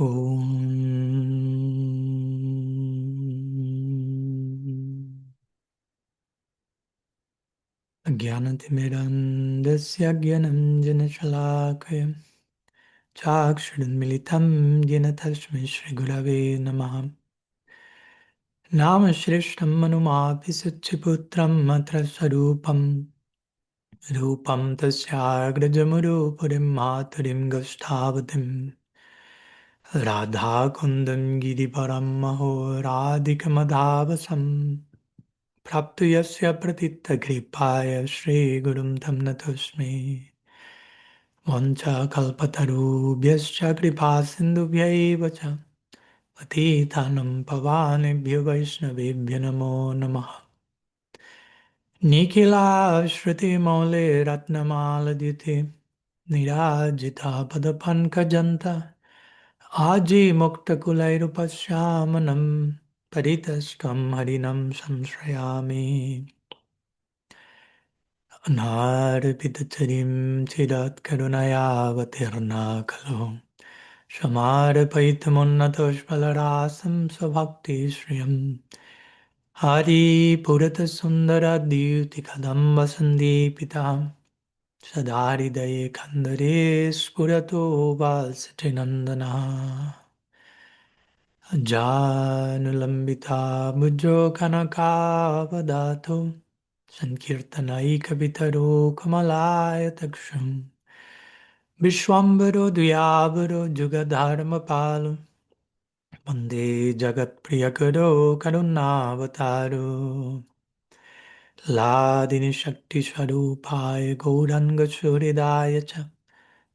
Jnanatimirandasya Gyananjanashalakaya Chakshurunmilitam Yena Tasmai Shri Gurave Namaha Namashrishtam Manumapi Satchiputram Matra Sarupam Rupam Tasyagrajamurupurim Matarim Gastavatim Radha Kundam Giriparam Maho Radhikamadhavasam Praptu Yasya Pratita Kripaya Shri Gurum Tam Natasmi Vancha kalpatarubhyascha kripa sindhubhyaiva cha patitanam pavanebhyo vaishnavebhyo namo namaha. Nikhila shruti maule ratnamaladhyate nirajita padapankajanta aji mukta kulairupasyamanam paritaskam harinam samshrayami. Anarpitacharim chirat karunayavatirna kalo Shamarpaitamonnatoshvalarasam svabhakti shriyam Hari purata sundara dyuti kadamba sandipita Sadharidaye kandare spurato valsatrinandana Janulambita mujjo kanakavadato Sankirtanaikavitaro kamalaya taksham Vishwambaro Duyavaro Jugadharma Palu Vande Jagat Priyakaro Karunavataru Ladini Shakti Swarupaya Gauranga Suridaya Cha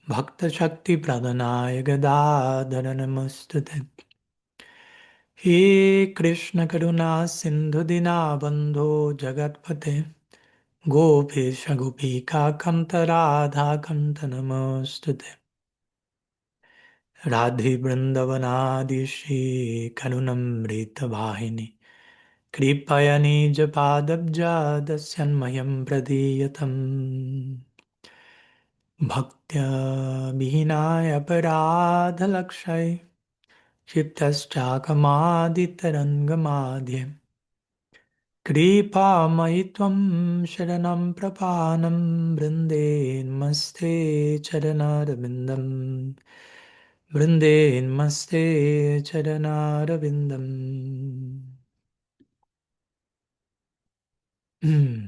Bhakta Shakti Pradhanaya Gadadhara Namostute He Krishna Karuna Sindhu Dinabandho Jagatpate Gopesha Gopika Kanta Radha Kanta Namostute Radhi Vrindavanadishi Karunamrita Vahini Kripayani Japadabja Dasyanmayam Pradiyatam Bhaktya Vihinaya Paradhalakshay Chiptaschakamaditarangamadhyam Kripa Maitvam Sharanam Prapanam Brinde Namaste Charanarvindam Brinde Namaste Charanarvindam. Hmm.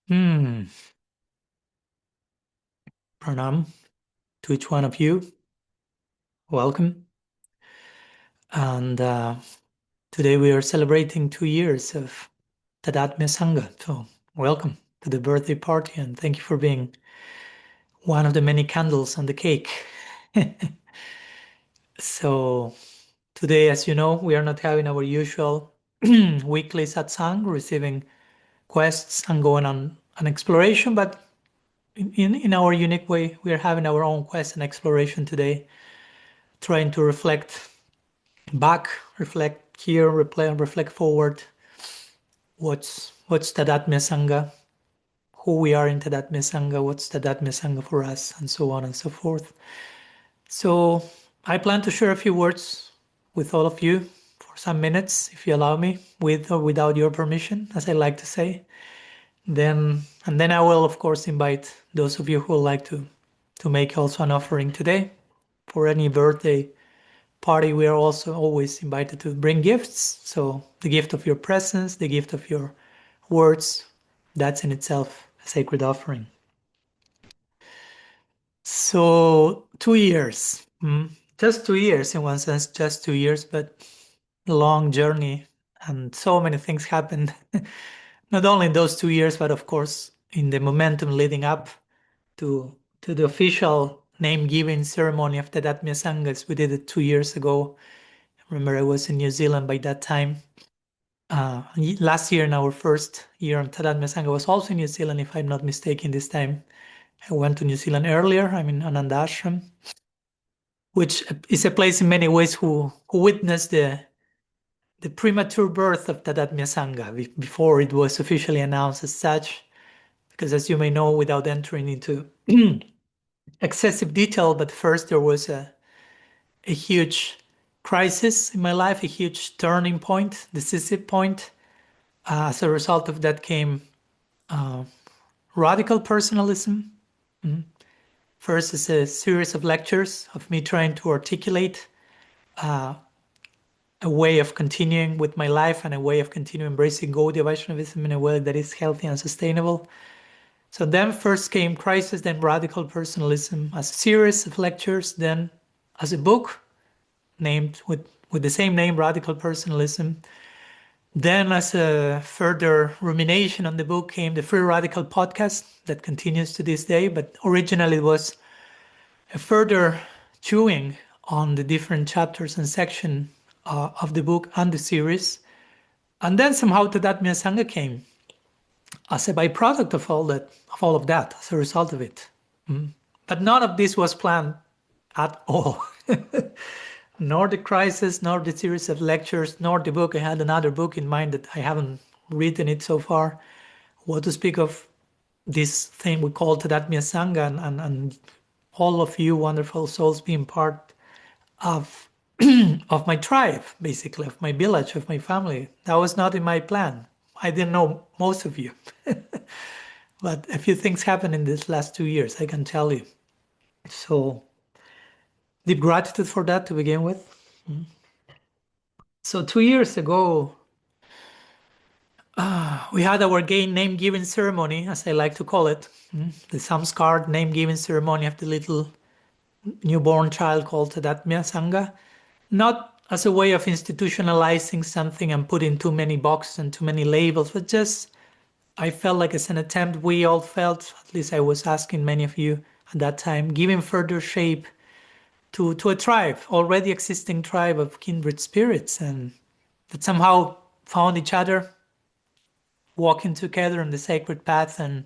Hmm. Pranam to each one of you. Welcome. And today we are celebrating 2 years of TADATMYA Sangha. So welcome to the birthday party and thank you for being one of the many candles on the cake. So today, as you know, we are not having our usual weekly satsang, receiving quests and going on an exploration, but in our unique way, we are having our own quest and exploration today, trying to reflect back, reflect here, reflect forward. What's Tadatmya Sangha? Who we are in Tadatmya Sangha? What's Tadatmya Sangha for us? And so on and so forth. So I plan to share a few words with all of you for some minutes, if you allow me, with or without your permission, as I like to say. Then I will, of course, invite those of you who would like to make also an offering today for any birthday party. We are also always invited to bring gifts. So the gift of your presence, the gift of your words, that's in itself a sacred offering. So 2 years, just 2 years in one sense, just 2 years, but a long journey and so many things happened. Not only in those 2 years, but of course in the momentum leading up to the official name giving ceremony of the Tadatmya Sanghas. We did it 2 years ago. Remember, I was in New Zealand by that time. Last year, in our first year on Tadatmya Sangha, was also in New Zealand, if I'm not mistaken. This time, I went to New Zealand earlier. I'm in Ananda Ashram, which is a place in many ways who witnessed the premature birth of Tadatmya Sangha before it was officially announced as such. Because as you may know, without entering into excessive detail, but first there was a huge crisis in my life, a huge turning point, decisive point. As a result of that came radical personalism. First is a series of lectures of me trying to articulate a way of continuing with my life and a way of continuing embracing Gaudiya Vaishnavism in a way that is healthy and sustainable. So then first came crisis, then radical personalism as a series of lectures, then as a book named with the same name, Radical Personalism. Then as a further rumination on the book came the Free Radical podcast that continues to this day, but originally it was a further chewing on the different chapters and section of the book and the series. And then somehow TADATMYA Sangha came as a byproduct of all of that, as a result of it. But none of this was planned at all. Nor the crisis, nor the series of lectures, nor the book. I had another book in mind that I haven't written it so far. What to speak of this thing we call TADATMYA Sangha and all of you wonderful souls being part of of my tribe, basically, of my village, of my family. That was not in my plan. I didn't know most of you. But a few things happened in these last 2 years, I can tell you. So deep gratitude for that to begin with. So 2 years ago, we had our gay name giving ceremony, as I like to call it, the Samskar name giving ceremony of the little newborn child called TADATMYA Sangha. Not as a way of institutionalizing something and putting too many boxes and too many labels, but just I felt like it's an attempt, we all felt, at least I was asking many of you at that time, giving further shape to a tribe, already existing tribe of kindred spirits, and that somehow found each other, walking together on the sacred path and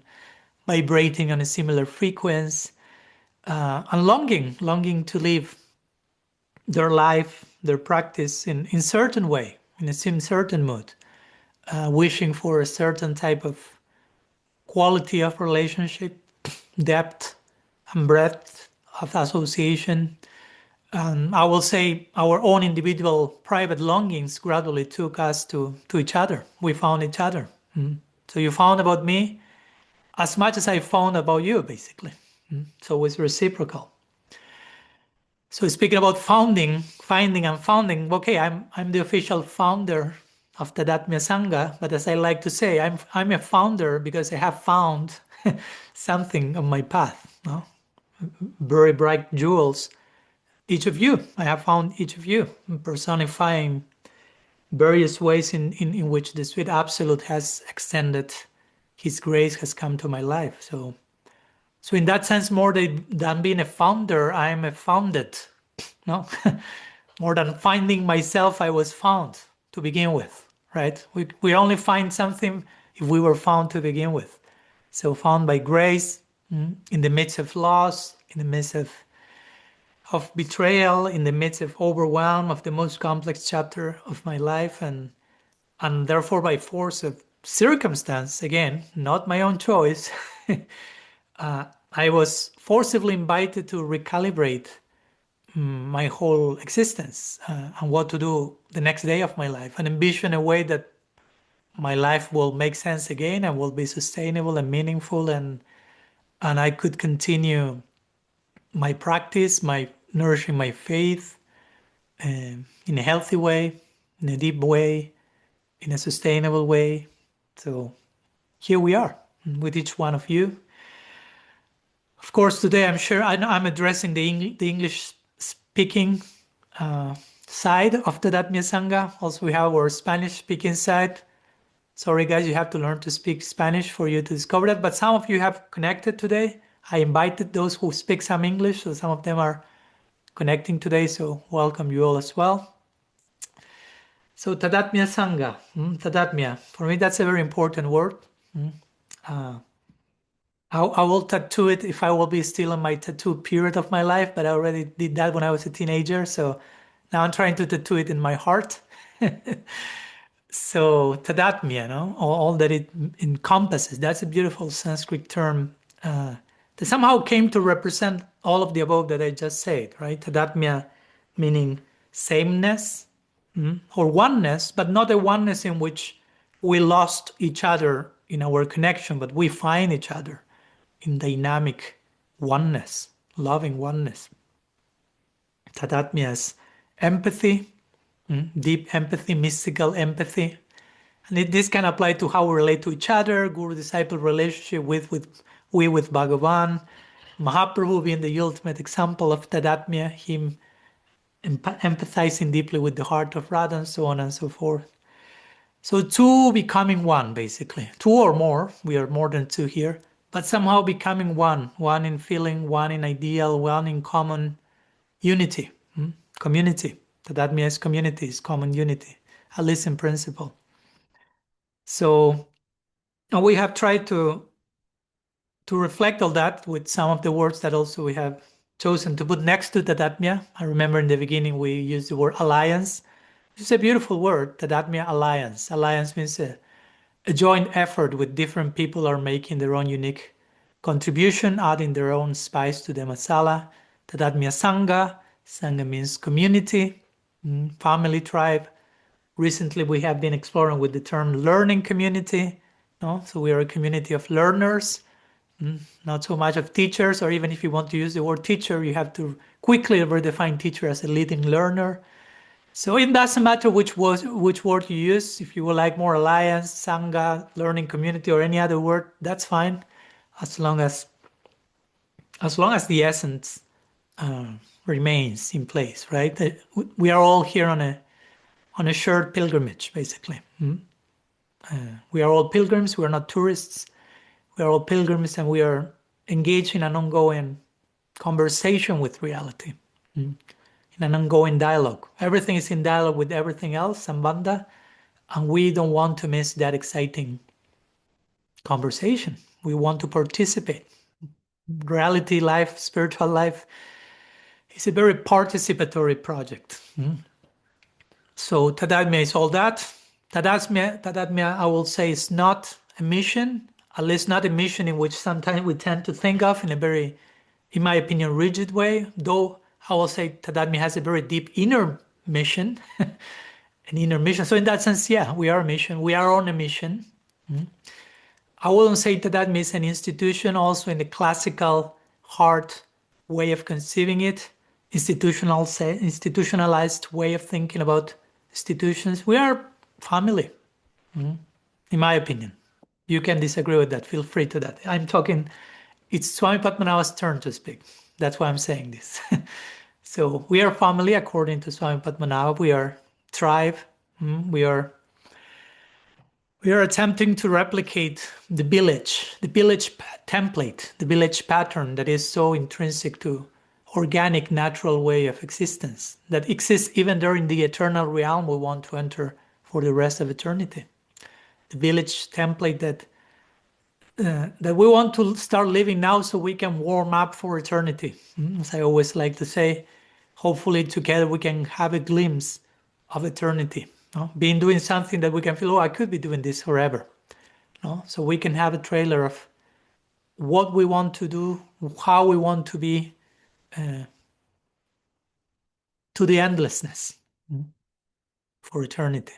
vibrating on a similar frequency, and longing to live their life, their practice in certain way, in a certain mood, wishing for a certain type of quality of relationship, depth and breadth of association. I will say our own individual private longings gradually took us to each other. We found each other. So you found about me as much as I found about you, basically. So it's reciprocal. So speaking about finding and founding, okay, I'm the official founder of TADATMYA Sangha, but as I like to say, I'm a founder because I have found something on my path, no? Very bright jewels. Each of you, I have found each of you, personifying various ways in which the Sweet Absolute has extended His grace has come to my life. So in that sense, more than being a founder, I am a founded. No, more than finding myself, I was found to begin with. Right? We only find something if we were found to begin with. So found by grace, in the midst of loss, in the midst of betrayal, in the midst of overwhelm of the most complex chapter of my life, and therefore by force of circumstance, again, not my own choice, I was forcibly invited to recalibrate my whole existence and what to do the next day of my life, and envision a way that my life will make sense again and will be sustainable and meaningful, and I could continue my practice, my nourishing my faith in a healthy way, in a deep way, in a sustainable way. So here we are with each one of you. Of course, today I'm sure I'm addressing the English speaking side of the TADATMYA Sangha. Also, we have our Spanish speaking side. Sorry, guys, you have to learn to speak Spanish for you to discover that. But some of you have connected today. I invited those who speak some English, so some of them are connecting today. So welcome you all as well. So TADATMYA Sangha, TADATMYA. For me, that's a very important word. I will tattoo it if I will be still in my tattoo period of my life, but I already did that when I was a teenager. So now I'm trying to tattoo it in my heart. So TADATMYA, all that it encompasses. That's a beautiful Sanskrit term. that somehow came to represent all of the above that I just said, right? Tadatmya meaning sameness, or oneness, but not a oneness in which we lost each other in our connection, but we find each other in dynamic oneness, loving oneness. Tadatmya as empathy, deep empathy, mystical empathy. And this can apply to how we relate to each other, guru-disciple relationship with Bhagavan, Mahaprabhu being the ultimate example of Tadatmya, him empathizing deeply with the heart of Radha, and so on and so forth. So two becoming one, basically. Two or more, we are more than two here, but somehow becoming one. One in feeling, one in ideal, one in common unity, community. Tadatmya is community, is common unity, at least in principle. So we have tried to reflect all that with some of the words that also we have chosen to put next to Tadatmya. I remember in the beginning we used the word alliance. It's a beautiful word, Tadatmya alliance. Alliance means a joint effort with different people are making their own unique contribution, adding their own spice to the masala. Tadatmya Sangha. Sangha means community, family, tribe. Recently we have been exploring with the term learning community. No? So we are a community of learners, not so much of teachers, or even if you want to use the word teacher, you have to quickly redefine teacher as a leading learner. So it doesn't matter which word you use. If you would like more alliance, sangha, learning community, or any other word, that's fine, as long as the essence remains in place, right? We are all here on a shared pilgrimage, basically. We are all pilgrims. We are not tourists. We are all pilgrims, and we are engaged in an ongoing conversation with reality, in an ongoing dialogue. Everything is in dialogue with everything else, Sambandha, and we don't want to miss that exciting conversation. We want to participate. Reality life, spiritual life, is a very participatory project. So Tadatmya is all that. Tadatmya, I will say, is not a mission, at least not a mission in which sometimes we tend to think of in a very, in my opinion, rigid way, though I will say Tadatmya has a very deep inner mission, an inner mission. So in that sense, yeah, we are a mission. We are on a mission. I wouldn't say Tadatmya is an institution also in the classical hard way of conceiving it, institutionalized way of thinking about institutions. We are family, in my opinion. You can disagree with that. Feel free to that. I'm talking, it's Swami Padmanabha's turn to speak. That's why I'm saying this. So we are family according to Swami Padmanabha. We are tribe. We are attempting to replicate the village template, the village pattern that is so intrinsic to organic, natural way of existence that exists even during the eternal realm we want to enter for the rest of eternity. The village template that we want to start living now so we can warm up for eternity. As I always like to say, hopefully together we can have a glimpse of eternity. Being doing something that we can feel, oh, I could be doing this forever. So we can have a trailer of what we want to do, how we want to be, to the endlessness for eternity.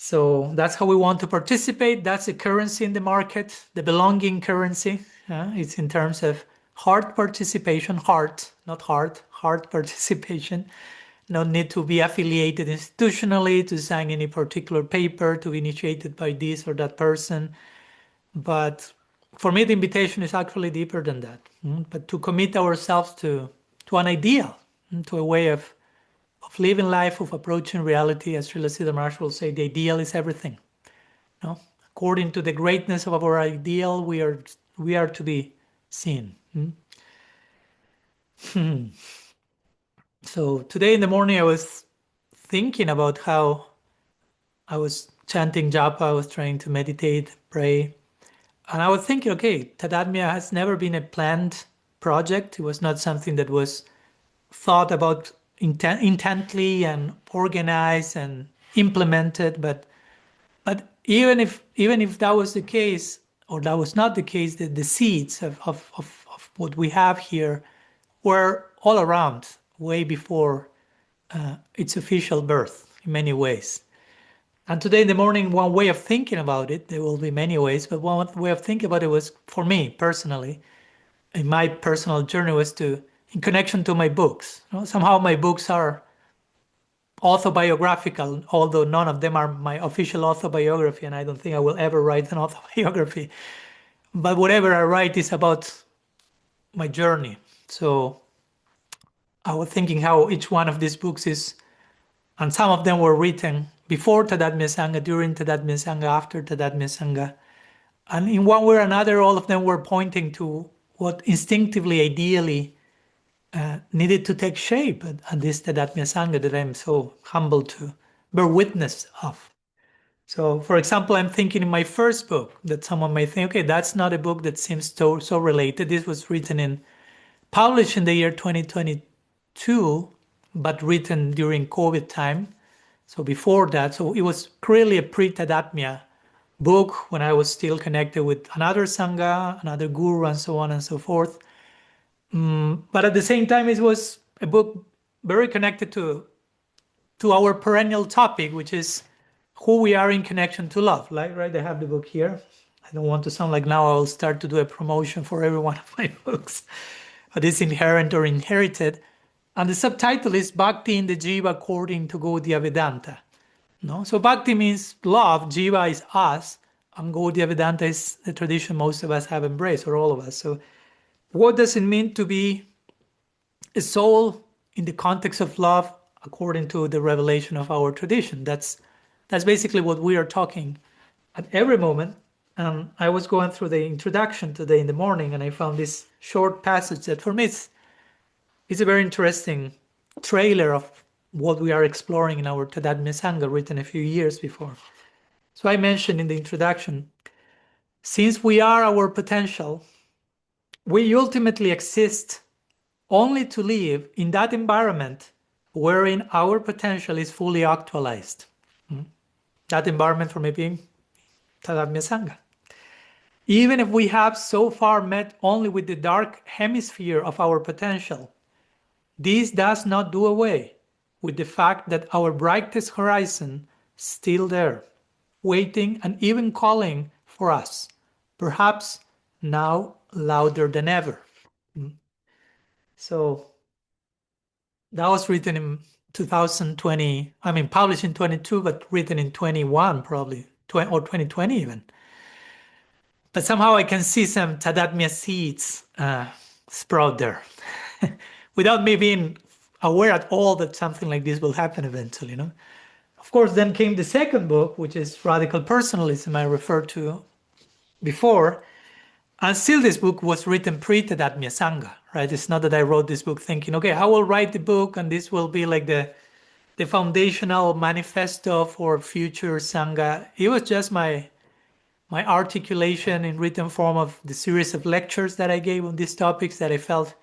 So that's how we want to participate. That's the currency in the market, the belonging currency. It's in terms of heart participation, heart, not heart participation. No need to be affiliated institutionally, to sign any particular paper, to be initiated by this or that person. But for me, the invitation is actually deeper than that. But to commit ourselves to an ideal, to a way of living life, of approaching reality. As Srila Siddhar Maharaj will say, the ideal is everything. According to the greatness of our ideal, we are to be seen. So today in the morning I was thinking about how I was chanting japa, I was trying to meditate, pray, and I was thinking, okay, Tadatmya has never been a planned project. It was not something that was thought about intently and organized and implemented, but even if that was the case, or that was not the case, that the seeds of what we have here were all around way before its official birth in many ways. And today in the morning, one way of thinking about it, there will be many ways, but one way of thinking about it was, for me personally, in my personal journey, was to, in connection to my books. You know, somehow my books are autobiographical, although none of them are my official autobiography, and I don't think I will ever write an autobiography. But whatever I write is about my journey. So I was thinking how each one of these books is, and some of them were written before TADATMYA SANGHA, during TADATMYA SANGHA, after TADATMYA SANGHA. And in one way or another, all of them were pointing to what instinctively, ideally, needed to take shape at this TADATMYA SANGHA that I'm so humbled to bear witness of. So, for example, I'm thinking in my first book that someone might think, okay, that's not a book that seems so related. This was published in the year 2022, but written during COVID time. So before that, so it was clearly a pre-Tadatmya book when I was still connected with another Sangha, another guru, and so on and so forth. But at the same time, it was a book very connected to our perennial topic, which is who we are in connection to love. Like, right, I have the book here. I don't want to sound like now I will start to do a promotion for every one of my books. But it's inherent or inherited. And the subtitle is Bhakti in the Jiva according to Gaudiya Vedanta. No? So Bhakti means love, Jiva is us, and Gaudiya Vedanta is the tradition most of us have embraced, or all of us. So what does it mean to be a soul in the context of love according to the revelation of our tradition? That's basically what we are talking at every moment. I was going through the introduction today in the morning, and I found this short passage that for me it's a very interesting trailer of what we are exploring in our TADATMYA SANGHA, written a few years before. So I mentioned in the introduction, since we are our potential, we ultimately exist only to live in that environment wherein our potential is fully actualized. That environment for me being TADATMYA SANGHA. Even if we have so far met only with the dark hemisphere of our potential, this does not do away with the fact that our brightest horizon is still there, waiting and even calling for us, perhaps now louder than ever. So that was written in 2020, published in 22, but written in 21 probably, or 2020 even. But somehow I can see some Tadatmya seeds sprout there without me being aware at all that something like this will happen eventually. Of course, then came the second book, which is Radical Personalism, I referred to before. And still this book was written pre-Tadatmya Sangha, right? It's not that I wrote this book thinking, okay, I will write the book and this will be like the foundational manifesto for future Sangha. It was just my articulation in written form of the series of lectures that I gave on these topics that I felt,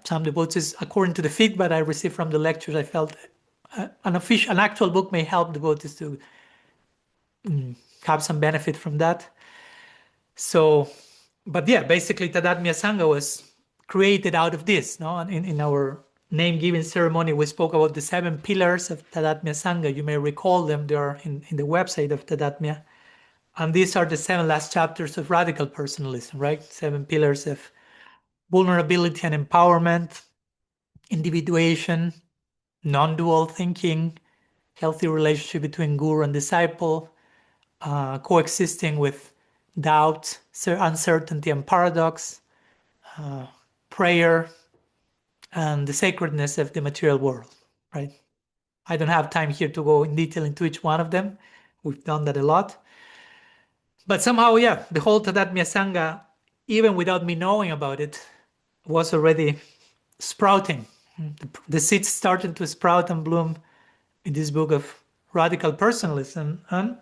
some devotees, according to the feedback I received from the lectures, I felt an actual book may help devotees to have some benefit from that. So, but basically Tadatmya Sangha was created out of this. No, in our name-giving ceremony, we spoke about the 7 pillars of Tadatmya Sangha. You may recall them; they are in the website of Tadatmya. And these are the 7 last chapters of Radical Personalism, right? 7 pillars of vulnerability and empowerment, individuation, non-dual thinking, healthy relationship between guru and disciple, coexisting with doubt, uncertainty, and paradox, prayer, and the sacredness of the material world, right? I don't have time here to go in detail into each one of them. We've done that a lot. But somehow, the whole Tadatmya Sangha, even without me knowing about it, was already sprouting. The seeds started to sprout and bloom in this book of Radical Personalism. And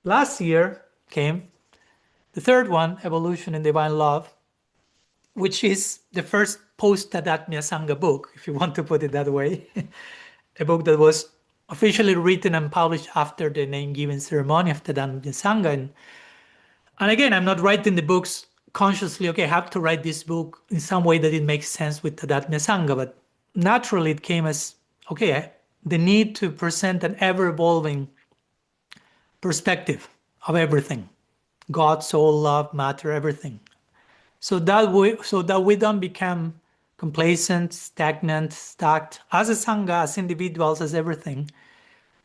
last year came the third one, Evolution in Divine Love, which is the first post-Tadatmya Sangha book, if you want to put it that way. A book that was officially written and published after the name-giving ceremony of Tadatmya Sangha. And again, I'm not writing the books consciously, okay, I have to write this book in some way that it makes sense with TADATMYA Sangha, but naturally it came as, okay, the need to present an ever-evolving perspective of everything. God, soul, love, matter, everything. So that we don't become complacent, stagnant, stuck as a Sangha, as individuals, as everything.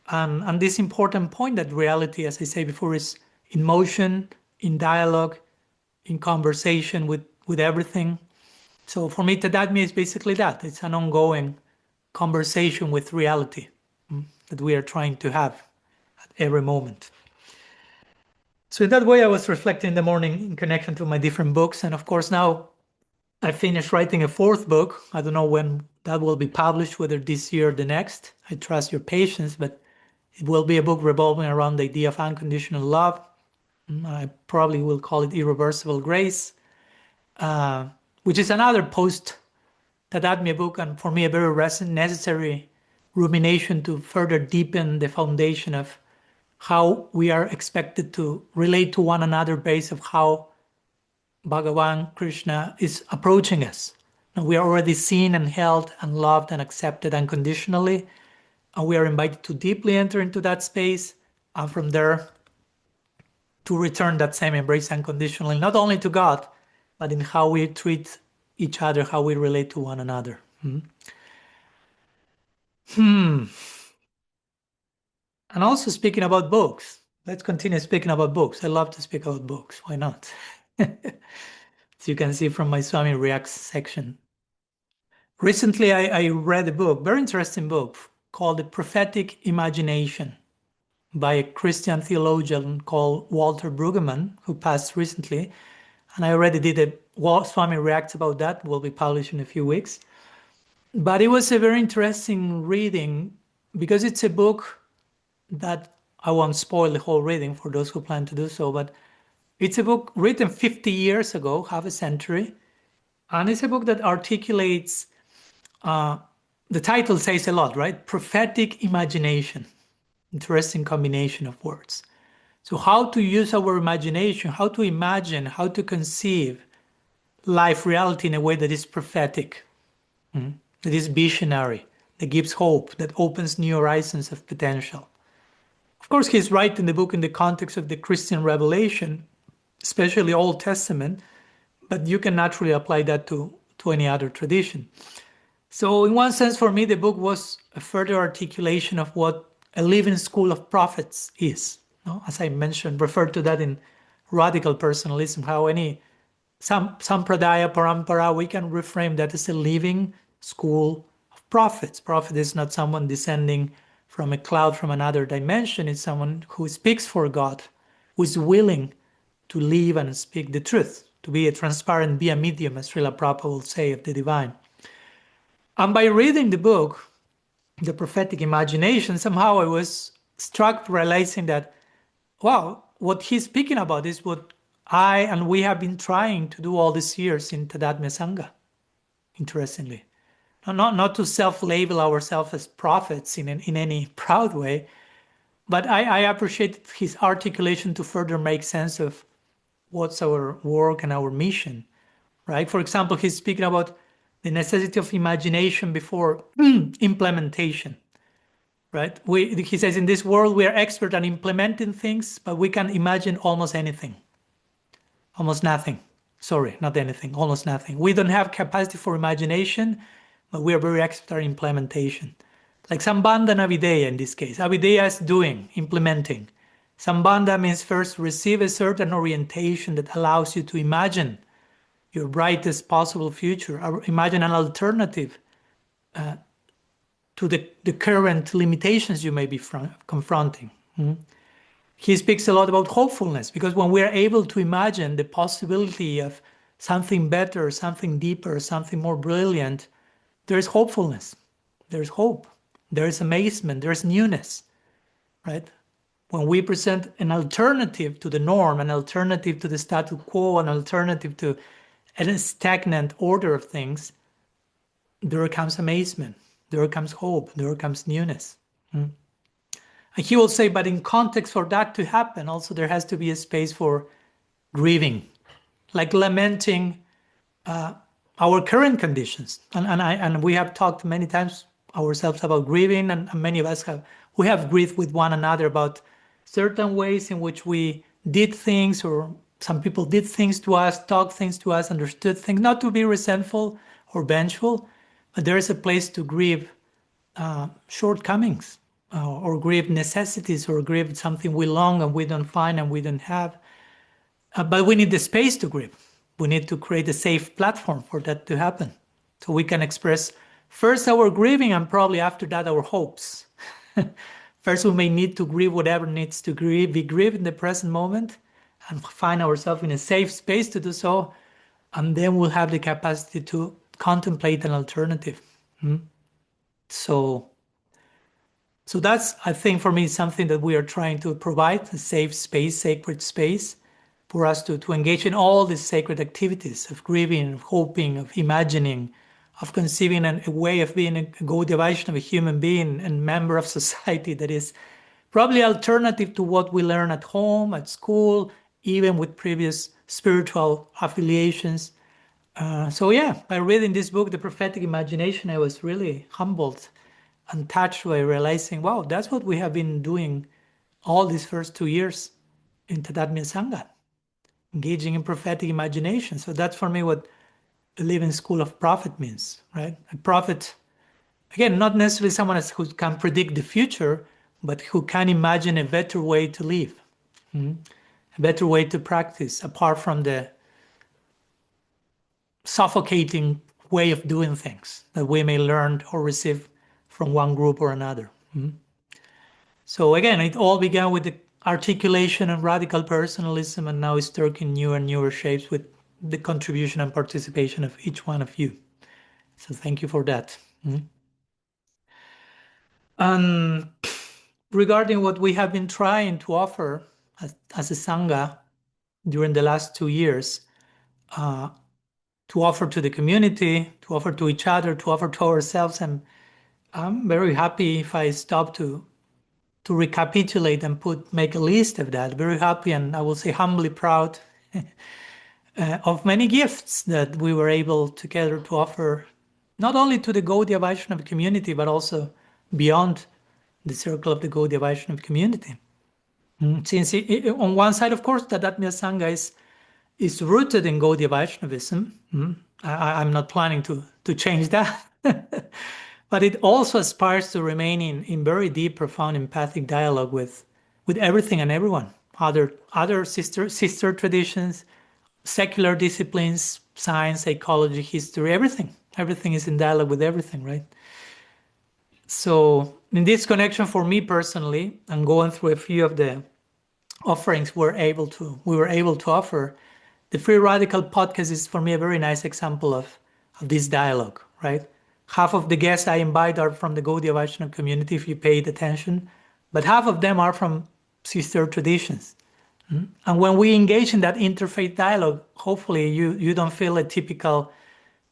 And this important point that reality, as I say before, is in motion, in dialogue, in conversation with everything. So for me, Tadatmya is basically that. It's an ongoing conversation with reality that we are trying to have at every moment. So in that way, I was reflecting in the morning in connection to my different books. And of course, now I finished writing a fourth book. I don't know when that will be published, whether this year or the next. I trust your patience, but it will be a book revolving around the idea of unconditional love. I probably will call it Irreversible Grace, which is another post-Tadatmya book, and for me a very necessary rumination to further deepen the foundation of how we are expected to relate to one another based on how Bhagavan Krishna is approaching us. Now, we are already seen and held and loved and accepted unconditionally, and we are invited to deeply enter into that space, and from there to return that same embrace unconditionally, not only to God, but in how we treat each other, how we relate to one another. And also speaking about books, let's continue speaking about books. I love to speak about books. Why not? As you can see from my Swami Reacts section. Recently, I read a book, very interesting book, called The Prophetic Imagination by a Christian theologian called Walter Brueggemann, who passed recently. And I already did a Swami Reacts about that, will be published in a few weeks. But it was a very interesting reading because it's a book that I won't spoil the whole reading for those who plan to do so, but it's a book written 50 years ago, half a century. And it's a book that articulates, the title says a lot, right? Prophetic imagination. Interesting combination of words. So how to use our imagination, how to imagine, how to conceive life reality in a way that is prophetic, that is visionary, that gives hope, that opens new horizons of potential. Of course, he's writing the book in the context of the Christian revelation, especially Old Testament, but you can naturally apply that to any other tradition. So in one sense, for me, the book was a further articulation of what a living school of prophets is. As I mentioned, referred to that in radical personalism, how any sampradaya, parampara, we can reframe that as a living school of prophets. Prophet is not someone descending from a cloud from another dimension. It's someone who speaks for God, who is willing to live and speak the truth, to be a transparent, be a medium, as Srila Prabhupada will say, of the divine. And by reading the book, The Prophetic Imagination, somehow I was struck realizing that, wow, what he's speaking about is what I and we have been trying to do all these years in Tadatmya Sangha, interestingly. Not to self-label ourselves as prophets in any proud way, but I appreciate his articulation to further make sense of what's our work and our mission, right? For example, he's speaking about the necessity of imagination before implementation, right? He says, in this world, we are expert at implementing things, but we can imagine almost anything, almost nothing. Sorry, not anything, almost nothing. We don't have capacity for imagination, but we are very expert at implementation. Like Sambandha and Avideya in this case. Avideya is doing, implementing. Sambandha means first receive a certain orientation that allows you to imagine your brightest possible future, or imagine an alternative to the current limitations you may be confronting. He speaks a lot about hopefulness, because when we are able to imagine the possibility of something better, something deeper, something more brilliant, there is hopefulness, there's hope, there is amazement, there's newness, right? When we present an alternative to the norm, an alternative to the status quo, an alternative to a stagnant order of things, there comes amazement, there comes hope, there comes newness. And he will say, but in context for that to happen, also there has to be a space for grieving, like lamenting our current conditions. And we have talked many times ourselves about grieving, and many of us we have grieved with one another about certain ways in which we did things, or some people did things to us, talked things to us, understood things, not to be resentful or vengeful, but there is a place to grieve shortcomings, or grieve necessities, or grieve something we long and we don't find and we don't have. But we need the space to grieve. We need to create a safe platform for that to happen. So we can express first our grieving, and probably after that our hopes. First, we may need to grieve whatever needs to be grieved in the present moment, and find ourselves in a safe space to do so. And then we'll have the capacity to contemplate an alternative. So that's, I think, for me, something that we are trying to provide, a safe space, sacred space, for us to engage in all these sacred activities of grieving, of hoping, of imagining, of conceiving a way of being a Gaudiya Vaishnava, a human being and member of society that is probably alternative to what we learn at home, at school, even with previous spiritual affiliations. By reading this book, The Prophetic Imagination, I was really humbled and touched by realizing, wow, that's what we have been doing all these first 2 years in TADATMYA Sangha, engaging in prophetic imagination. So that's for me what the living school of prophet means, right? A prophet, again, not necessarily someone who can predict the future, but who can imagine a better way to live, a better way to practice, apart from the suffocating way of doing things that we may learn or receive from one group or another. So again, it all began with the articulation and radical personalism, and now it's taking newer and newer shapes with the contribution and participation of each one of you. So thank you for that. And regarding what we have been trying to offer as a Sangha during the last 2 years, to offer to the community, to offer to each other, to offer to ourselves, and I'm very happy if I stop to recapitulate and make a list of that. Very happy, and I will say humbly proud of many gifts that we were able together to offer, not only to the Gaudiya Vaishnava community, but also beyond the circle of the Gaudiya Vaishnava community. Since on one side, of course, TADATMYA Sangha is rooted in Gaudiya Vaishnavism. I'm not planning to change that. But it also aspires to remain in very deep, profound, empathic dialogue with everything and everyone. Other sister traditions, secular disciplines, science, psychology, history, everything. Everything is in dialogue with everything, right? So in this connection, for me personally, and going through a few of the offerings we were able to offer, the Free Radical podcast is for me a very nice example of this dialogue, right? Half of the guests I invite are from the Gaudiya Vaishnava community, if you paid attention, but half of them are from sister traditions. And when we engage in that interfaith dialogue, hopefully you don't feel a typical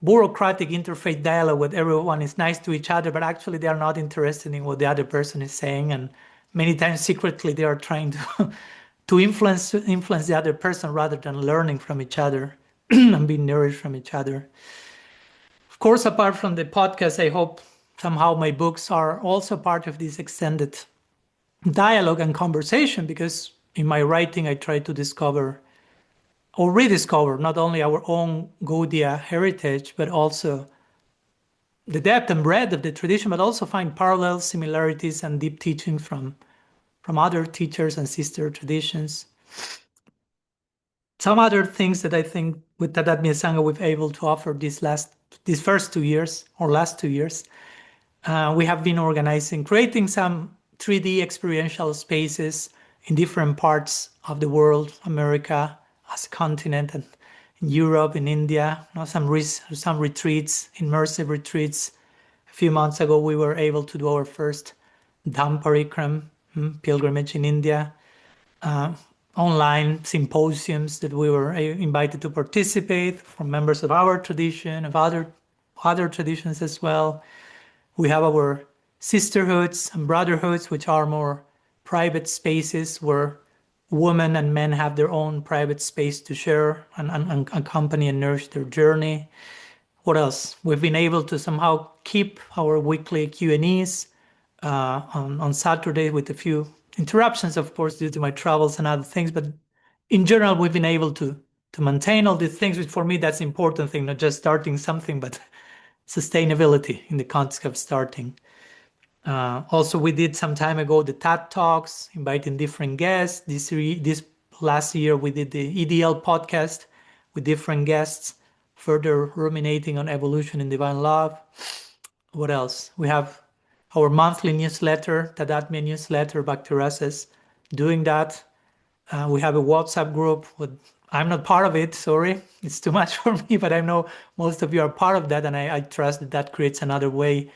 bureaucratic interfaith dialogue where everyone is nice to each other, but actually they are not interested in what the other person is saying. And many times secretly they are trying to influence the other person rather than learning from each other and being nourished from each other. Of course, apart from the podcast, I hope somehow my books are also part of this extended dialogue and conversation, because in my writing I try to discover or rediscover not only our own Gaudiya heritage, but also the depth and breadth of the tradition, but also find parallels, similarities, and deep teachings from other teachers and sister traditions. Some other things that I think with TADATMYA Sangha we've able to offer these first 2 years or last 2 years, we have been creating some 3D experiential spaces in different parts of the world, America as a continent, and in Europe, in India, some retreats, immersive retreats. A few months ago, we were able to do our first Dham Parikram pilgrimage in India. Online symposiums that we were invited to participate from members of our tradition, of other traditions as well. We have our sisterhoods and brotherhoods, which are more private spaces where women and men have their own private space to share and accompany and nourish their journey. What else? We've been able to somehow keep our weekly Q&As on Saturday with a few interruptions, of course, due to my travels and other things. But in general, we've been able to maintain all these things, which for me, that's the important thing, not just starting something, but sustainability in the context of starting. Also, we did some time ago the TAD Talks, inviting different guests. This last year, we did the EDL podcast with different guests, further ruminating on evolution and divine love. What else? We have our monthly newsletter, TADATMYA newsletter, Bhakti doing that. We have a WhatsApp group. I'm not part of it, sorry. It's too much for me, but I know most of you are part of that, and I trust that that creates another way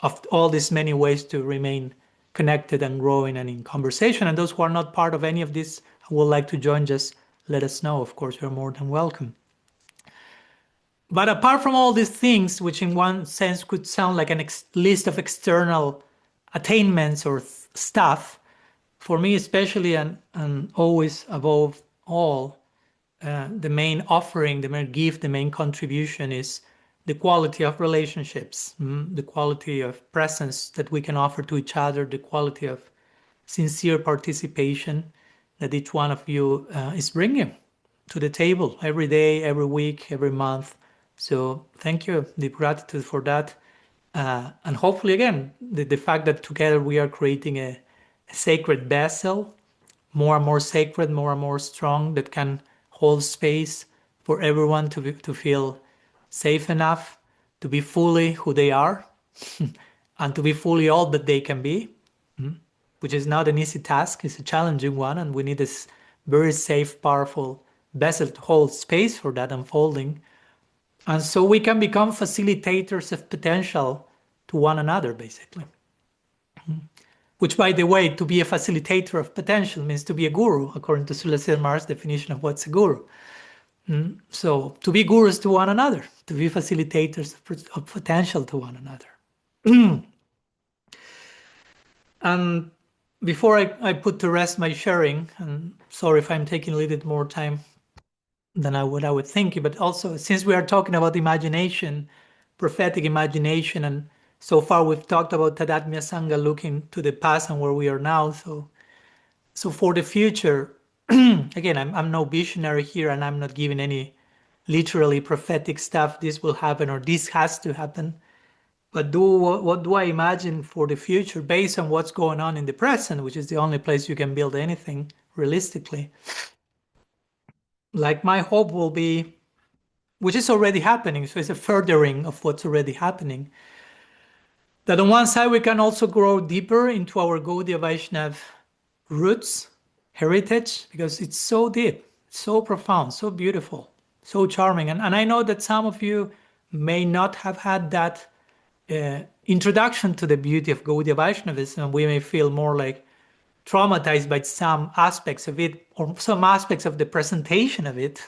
of all these many ways to remain connected and growing and in conversation. And those who are not part of any of this who would like to join, just let us know. Of course, you're more than welcome. But apart from all these things, which in one sense could sound like a list of external attainments or stuff, for me especially and always above all, the main offering, the main gift, the main contribution is the quality of relationships, the quality of presence that we can offer to each other, the quality of sincere participation that each one of you is bringing to the table every day, every week, every month. So thank you, deep gratitude for that. And hopefully, again, the fact that together we are creating a sacred vessel, more and more sacred, more and more strong, that can hold space for everyone to feel safe enough to be fully who they are and to be fully all that they can be, which is not an easy task. It's a challenging one, and we need this very safe, powerful vessel to hold space for that unfolding. And so we can become facilitators of potential to one another, basically. Which, by the way, to be a facilitator of potential means to be a guru, according to Sula Mar's definition of what's a guru. So to be gurus to one another, to be facilitators of potential to one another. And before I put to rest my sharing, and sorry if I'm taking a little bit more time than I would think, but also since we are talking about imagination, prophetic imagination, and so far we've talked about Tadatmya Sangha looking to the past and where we are now. So for the future, again, I'm no visionary here, and I'm not giving any literally prophetic stuff. This will happen or this has to happen. But what do I imagine for the future based on what's going on in the present, which is the only place you can build anything realistically? Like my hope will be, which is already happening, so it's a furthering of what's already happening, that on one side we can also grow deeper into our Gaudiya Vaishnava roots, heritage, because it's so deep, so profound, so beautiful, so charming. And I know that some of you may not have had that introduction to the beauty of Gaudiya Vaishnavism, and we may feel more like traumatized by some aspects of it or some aspects of the presentation of it.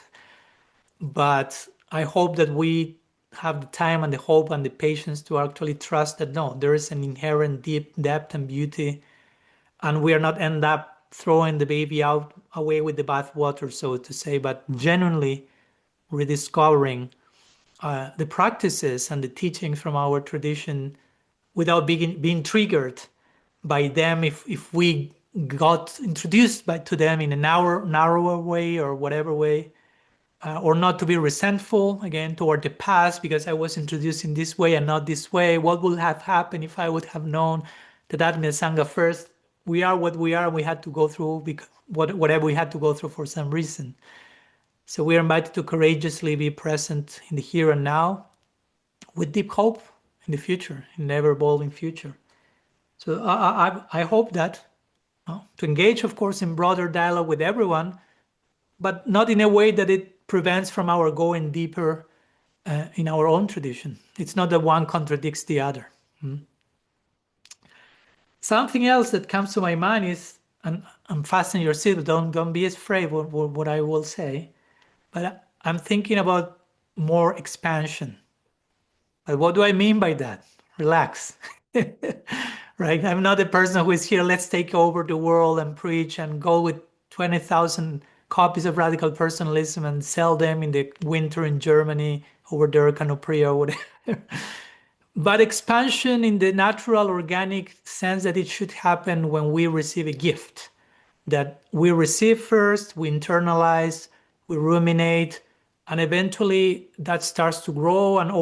But I hope that we have the time and the hope and the patience to actually trust that no, there is an inherent deep depth and beauty, and we are not end up throwing the baby out away with the bathwater, so to say, but genuinely rediscovering the practices and the teachings from our tradition without being triggered by them if we got introduced to them in a narrower way or whatever way, or not to be resentful again toward the past because I was introduced in this way and not this way. What would have happened if I would have known that Tadatmya Sangha first? We are what we are, and we had to go through whatever we had to go through for some reason. So we are invited to courageously be present in the here and now with deep hope in the future, in the ever-evolving future. So I hope that to engage, of course, in broader dialogue with everyone, but not in a way that it prevents from our going deeper in our own tradition. It's not that one contradicts the other. Something else that comes to my mind is, and fasten your seatbelt, don't be afraid what I will say, but I'm thinking about more expansion. But what do I mean by that? Relax. Right? I'm not a person who is here, let's take over the world and preach and go with 20,000 copies of Radical Personalism and sell them in the winter in Germany over there, Canopria or whatever. But expansion in the natural, organic sense that it should happen when we receive a gift. That we receive first, we internalize, we ruminate, and eventually that starts to grow and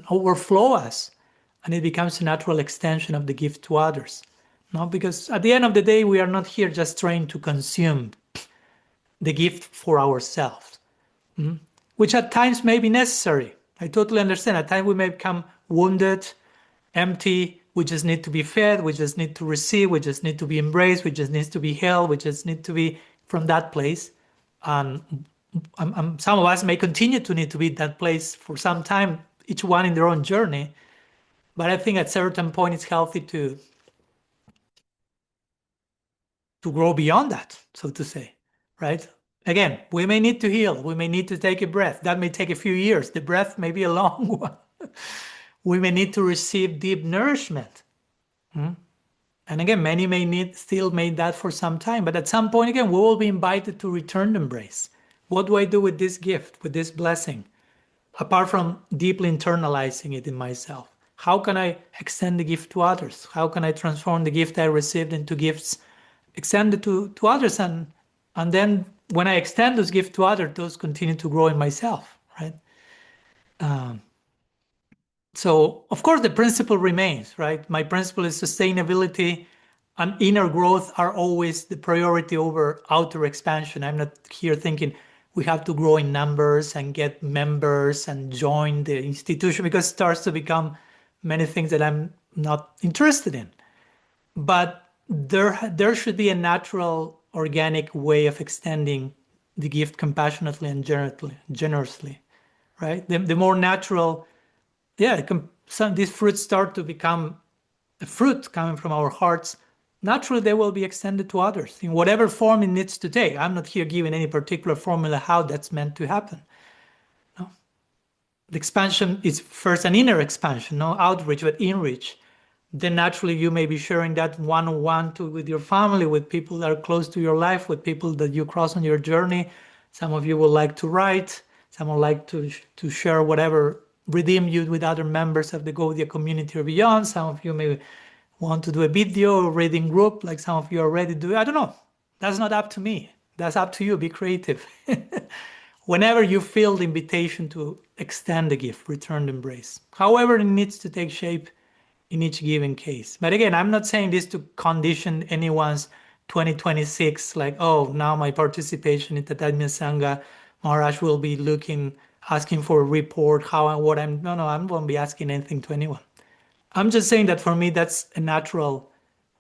overflow us, and it becomes a natural extension of the gift to others. No, because at the end of the day, we are not here just trying to consume the gift for ourselves, which at times may be necessary. I totally understand. At times we may become wounded, empty. We just need to be fed. We just need to receive. We just need to be embraced. We just need to be held. We just need to be from that place. And some of us may continue to need to be that place for some time, each one in their own journey. But I think at a certain point, it's healthy to grow beyond that, so to say, right? Again, we may need to heal. We may need to take a breath. That may take a few years. The breath may be a long one. We may need to receive deep nourishment. And again, many may still need that for some time. But at some point, again, we will be invited to return the embrace. What do I do with this gift, with this blessing? Apart from deeply internalizing it in myself, how can I extend the gift to others? How can I transform the gift I received into gifts extended to others? And then when I extend those gifts to others, those continue to grow in myself, right? So, of course, the principle remains, right? My principle is sustainability and inner growth are always the priority over outer expansion. I'm not here thinking we have to grow in numbers and get members and join the institution, because it starts to become many things that I'm not interested in. But there should be a natural, organic way of extending the gift compassionately and generously, right? The more natural, these fruits start to become a fruit coming from our hearts. Naturally, they will be extended to others in whatever form it needs to take. I'm not here giving any particular formula how that's meant to happen. No. The expansion is first an inner expansion, no outreach, but inreach. Then naturally you may be sharing that one-on-one with your family, with people that are close to your life, with people that you cross on your journey. Some of you would like to write, some would like to share whatever redeem you with other members of the Gaudiya community or beyond. Some of you may want to do a video or reading group like some of you already do. I don't know. That's not up to me. That's up to you. Be creative. Whenever you feel the invitation to extend the gift, return the embrace. However it needs to take shape in each given case. But again, I'm not saying this to condition anyone's 2026, like, oh, now my participation in TADATMYA Sangha, Maharaj will be asking for a report, how and what I'm, no, I won't be asking anything to anyone. I'm just saying that for me, that's a natural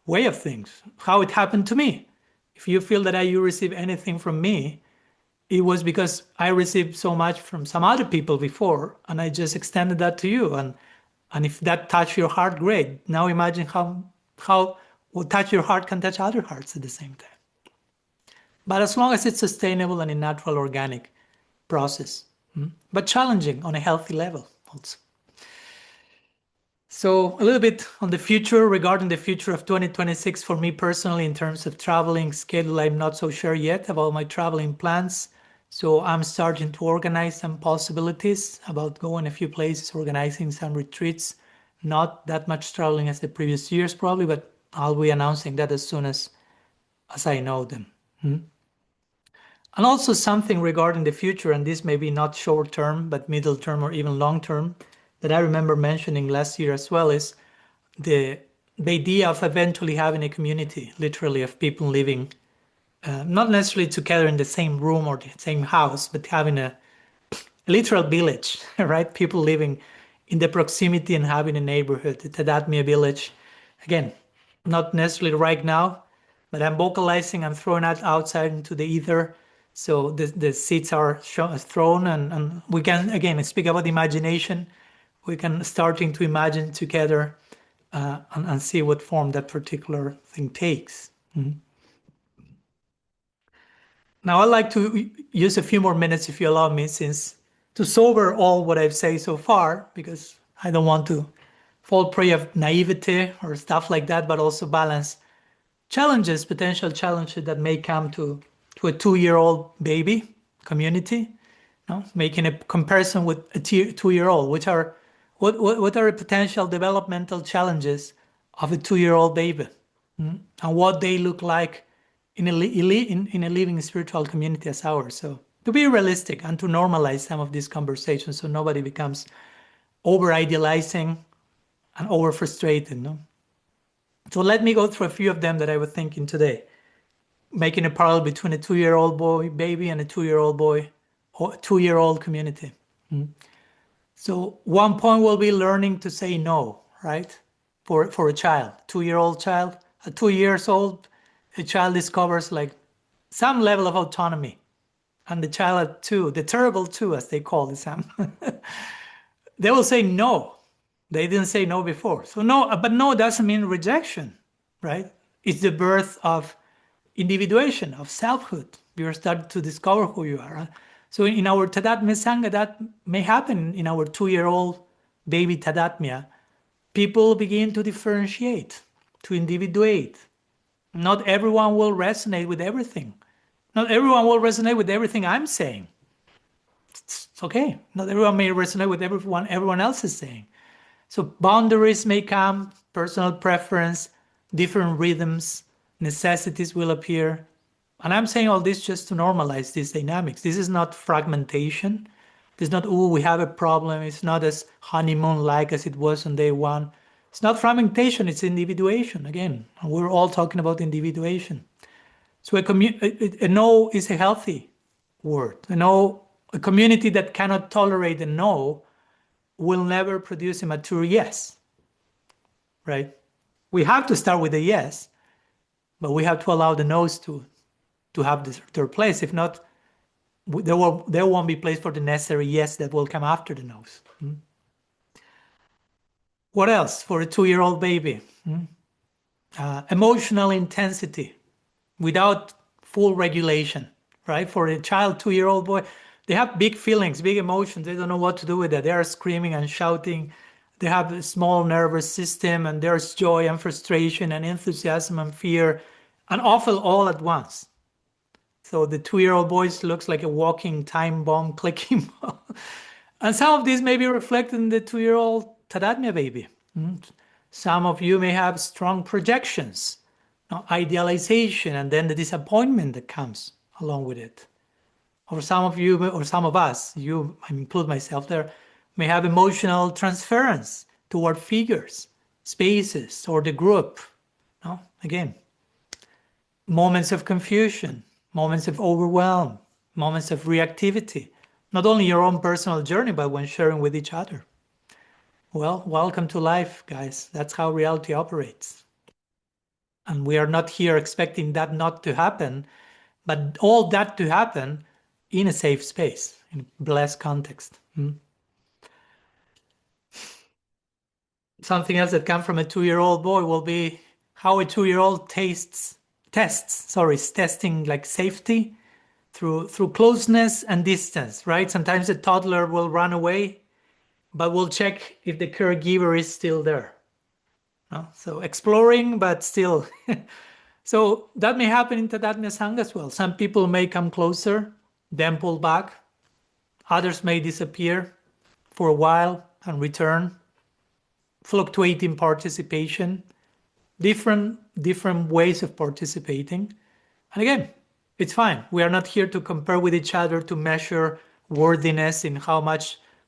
way of things, how it happened to me. If you feel that you receive anything from me, it was because I received so much from some other people before, and I just extended that to you. And if that touched your heart, great. Now imagine how what touch your heart can touch other hearts at the same time. But as long as it's sustainable and a natural, organic process, but challenging on a healthy level also. So a little bit on the future, regarding the future of 2026 for me personally in terms of traveling schedule, I'm not so sure yet about my traveling plans. So I'm starting to organize some possibilities about going a few places, organizing some retreats. Not that much traveling as the previous years probably, but I'll be announcing that as soon as I know them. And also something regarding the future, and this may be not short term, but middle term or even long term, that I remember mentioning last year as well, is the idea of eventually having a community, literally, of people living, not necessarily together in the same room or the same house, but having a literal village, right? People living in the proximity and having a neighborhood, the Tadatmya village. Again, not necessarily right now, but I'm vocalizing, I'm throwing that outside into the ether. So the seeds are thrown, and we can, again, speak about imagination. We can starting to imagine together and see what form that particular thing takes. Now I'd like to use a few more minutes, if you allow me, to sober all what I've said so far, because I don't want to fall prey of naivety or stuff like that, but also balance challenges, potential challenges that may come to a 2-year-old baby community. Making a comparison with a 2-year-old, what are the potential developmental challenges of a 2-year-old baby, and what they look like in a living spiritual community as ours. So to be realistic and to normalize some of these conversations, so nobody becomes over idealizing and over frustrated. No. So let me go through a few of them that I was thinking today, making a parallel between a 2-year-old boy baby and a 2-year-old boy or 2-year-old community. So one point will be learning to say no, right? For a child, 2-year-old child, at 2 years old, a child discovers like some level of autonomy. And the child at 2, the terrible 2, as they call it, Sam, they will say no. They didn't say no before. So no, but no doesn't mean rejection, right? It's the birth of individuation, of selfhood. You're starting to discover who you are. So in our TADATMYA Sangha, that may happen in our 2-year-old baby TADATMYA. People begin to differentiate, to individuate. Not everyone will resonate with everything. Not everyone will resonate with everything I'm saying. It's okay. Not everyone may resonate with everyone else is saying. So boundaries may come, personal preference, different rhythms, necessities will appear. And I'm saying all this just to normalize these dynamics. This is not fragmentation. This is not, oh, we have a problem. It's not as honeymoon-like as it was on day one. It's not fragmentation, it's individuation. Again, we're all talking about individuation. So a no is a healthy word. A community that cannot tolerate a no will never produce a mature yes, right? We have to start with a yes, but we have to allow the no's to have their place. If not, there won't be place for the necessary yes that will come after the no's. What else for a 2-year-old baby? Emotional intensity without full regulation, right? For a child, 2-year-old boy, they have big feelings, big emotions. They don't know what to do with that. They are screaming and shouting. They have a small nervous system, and there's joy and frustration and enthusiasm and fear, and often all at once. So the 2-year-old boy looks like a walking time bomb, clicking bomb. And some of these may be reflected in the 2-year-old TADATMYA baby. Some of you may have strong projections, idealization, and then the disappointment that comes along with it. Or some of you, or some of us, I include myself there, may have emotional transference toward figures, spaces, or the group. Again, moments of confusion, moments of overwhelm, moments of reactivity, not only your own personal journey, but when sharing with each other. Well, welcome to life, guys. That's how reality operates. And we are not here expecting that not to happen, but all that to happen in a safe space, in a blessed context. Something else that comes from a 2-year-old boy will be how a 2-year-old testing like safety through closeness and distance, right? Sometimes a toddler will run away, but we'll check if the caregiver is still there. So exploring, but still. So that may happen in TADATMYA Sangha as well. Some people may come closer, then pull back. Others may disappear for a while and return. Fluctuating participation, different ways of participating. And again, it's fine. We are not here to compare with each other to measure worthiness in how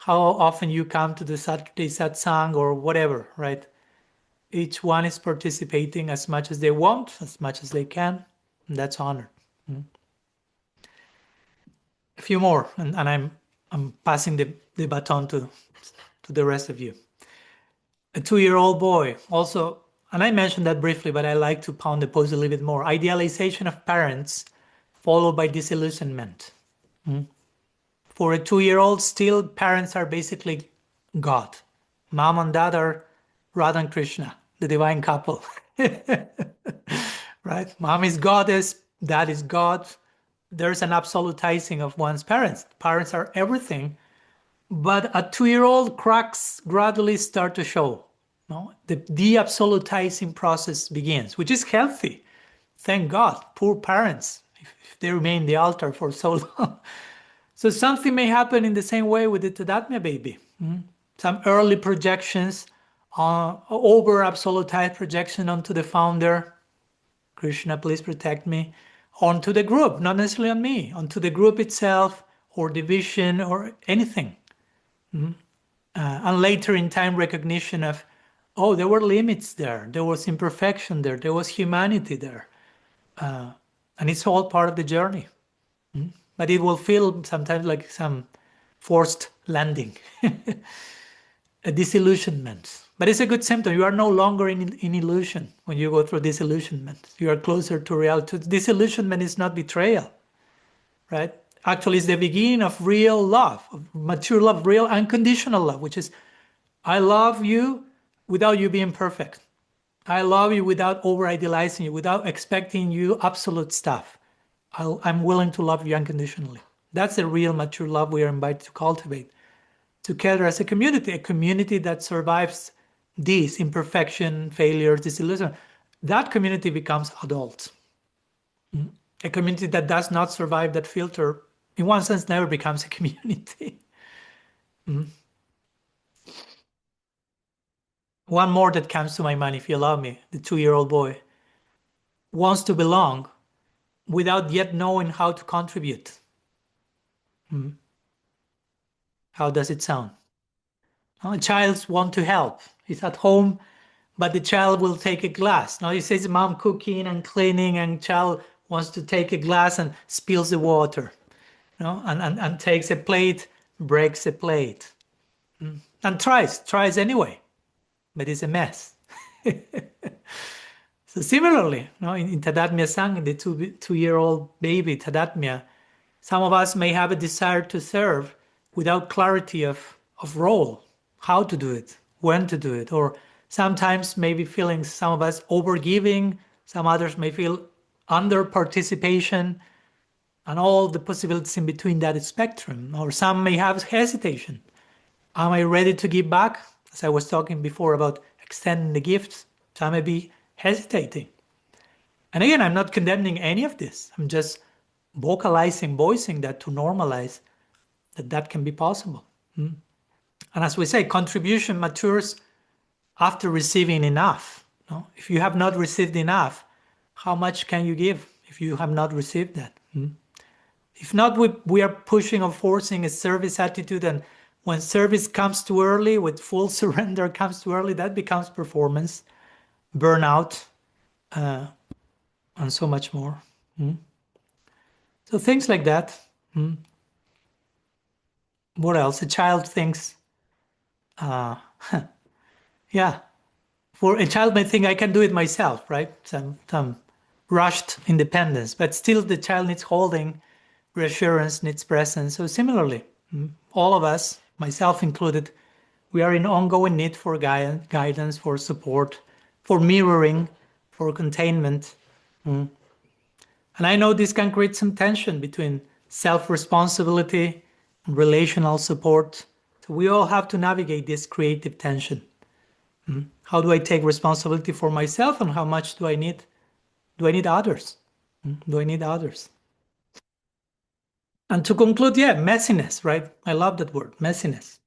often you come to the Saturday satsang or whatever, right? Each one is participating as much as they want, as much as they can, and that's honored. A few more, and I'm passing the baton to the rest of you. A 2-year-old boy also, and I mentioned that briefly, but I like to pound the post a little bit more. Idealization of parents followed by disillusionment. For a 2-year-old, still parents are basically God. Mom and dad are Radha and Krishna, the divine couple. Right? Mom is goddess, dad is God. There's an absolutizing of one's parents. Parents are everything. But a 2-year-old, cracks gradually start to show. The de-absolutizing process begins, which is healthy. Thank God, poor parents, if they remain in the altar for so long. So something may happen in the same way with the Tadatmya baby. Some early projections, over absolutized projection onto the founder. Krishna, please protect me. Onto the group, not necessarily on me, onto the group itself, or division, or anything. And later in time, recognition of, oh, there were limits there, there was imperfection there was humanity there. And it's all part of the journey. But it will feel sometimes like some forced landing, a disillusionment. But it's a good symptom. You are no longer in illusion when you go through disillusionment. You are closer to reality. Disillusionment is not betrayal, right? Actually, it's the beginning of real love, of mature love, real unconditional love, which is, I love you without you being perfect. I love you without over idealizing you, without expecting you absolute stuff. I'm willing to love you unconditionally. That's the real mature love we are invited to cultivate together as a community that survives these imperfection, failures, disillusion. That community becomes adult. A community that does not survive that filter, in one sense, never becomes a community. One more that comes to my mind, if you allow me, the 2-year-old boy wants to belong without yet knowing how to contribute. How does it sound? A child wants to help. He's at home, but the child will take a glass. Now he says, Mom cooking and cleaning, and child wants to take a glass and spills the water, and takes a plate, breaks a plate, and tries anyway, but it's a mess. So similarly, in Tadatmya Sangha, the two-year-old baby Tadatmya, some of us may have a desire to serve without clarity of role, how to do it, when to do it, or sometimes maybe feeling some of us overgiving, some others may feel under participation, and all the possibilities in between that spectrum, or some may have hesitation. Am I ready to give back? As I was talking before about extending the gifts, some may be hesitating. And again, I'm not condemning any of this. I'm just voicing that to normalize that can be possible. And as we say, contribution matures after receiving enough. If you have not received enough, how much can you give if you have not received that? If not, we are pushing or forcing a service attitude, and when service comes too early, with full surrender comes too early, that becomes performance, burnout, and so much more. So things like that. What else? A child thinks, yeah, for a child may think I can do it myself, right? Some rushed independence, but still the child needs holding, reassurance, needs presence. So similarly, all of us, myself included, we are in ongoing need for guidance, for support, for mirroring, for containment. And I know this can create some tension between self-responsibility and relational support. So we all have to navigate this creative tension. How do I take responsibility for myself, and how much do I need? Do I need others? Do I need others? And to conclude, messiness, right? I love that word, messiness.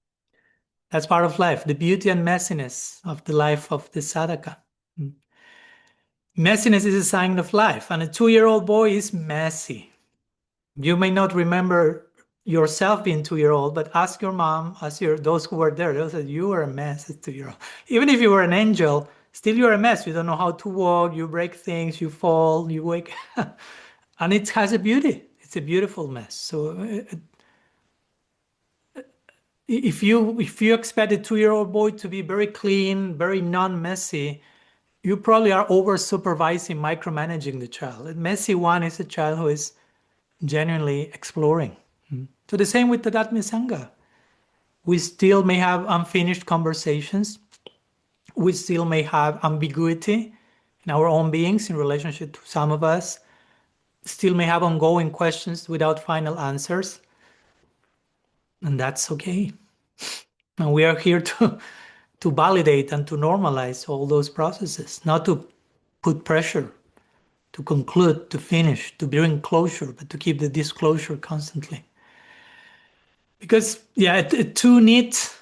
That's part of life, the beauty and messiness of the life of the sadhaka. Messiness is a sign of life, and a 2-year-old boy is messy. You may not remember yourself being 2-year-old, but ask your mom, those who were there, they'll say you were a mess as 2-year-old. Even if you were an angel, still you're a mess. You don't know how to walk, you break things, you fall, you wake. And it has a beauty. It's a beautiful mess. So if you expect a 2-year-old boy to be very clean, very non-messy, you probably are over supervising, micromanaging the child. A messy one is a child who is genuinely exploring. So the same with the Tadatmya Sangha. We still may have unfinished conversations. We still may have ambiguity in our own beings in relationship to some of us. Still may have ongoing questions without final answers. And that's okay. And we are here to validate and to normalize all those processes, not to put pressure to conclude, to finish, to bring closure, but to keep the disclosure constantly. Because, yeah, a too neat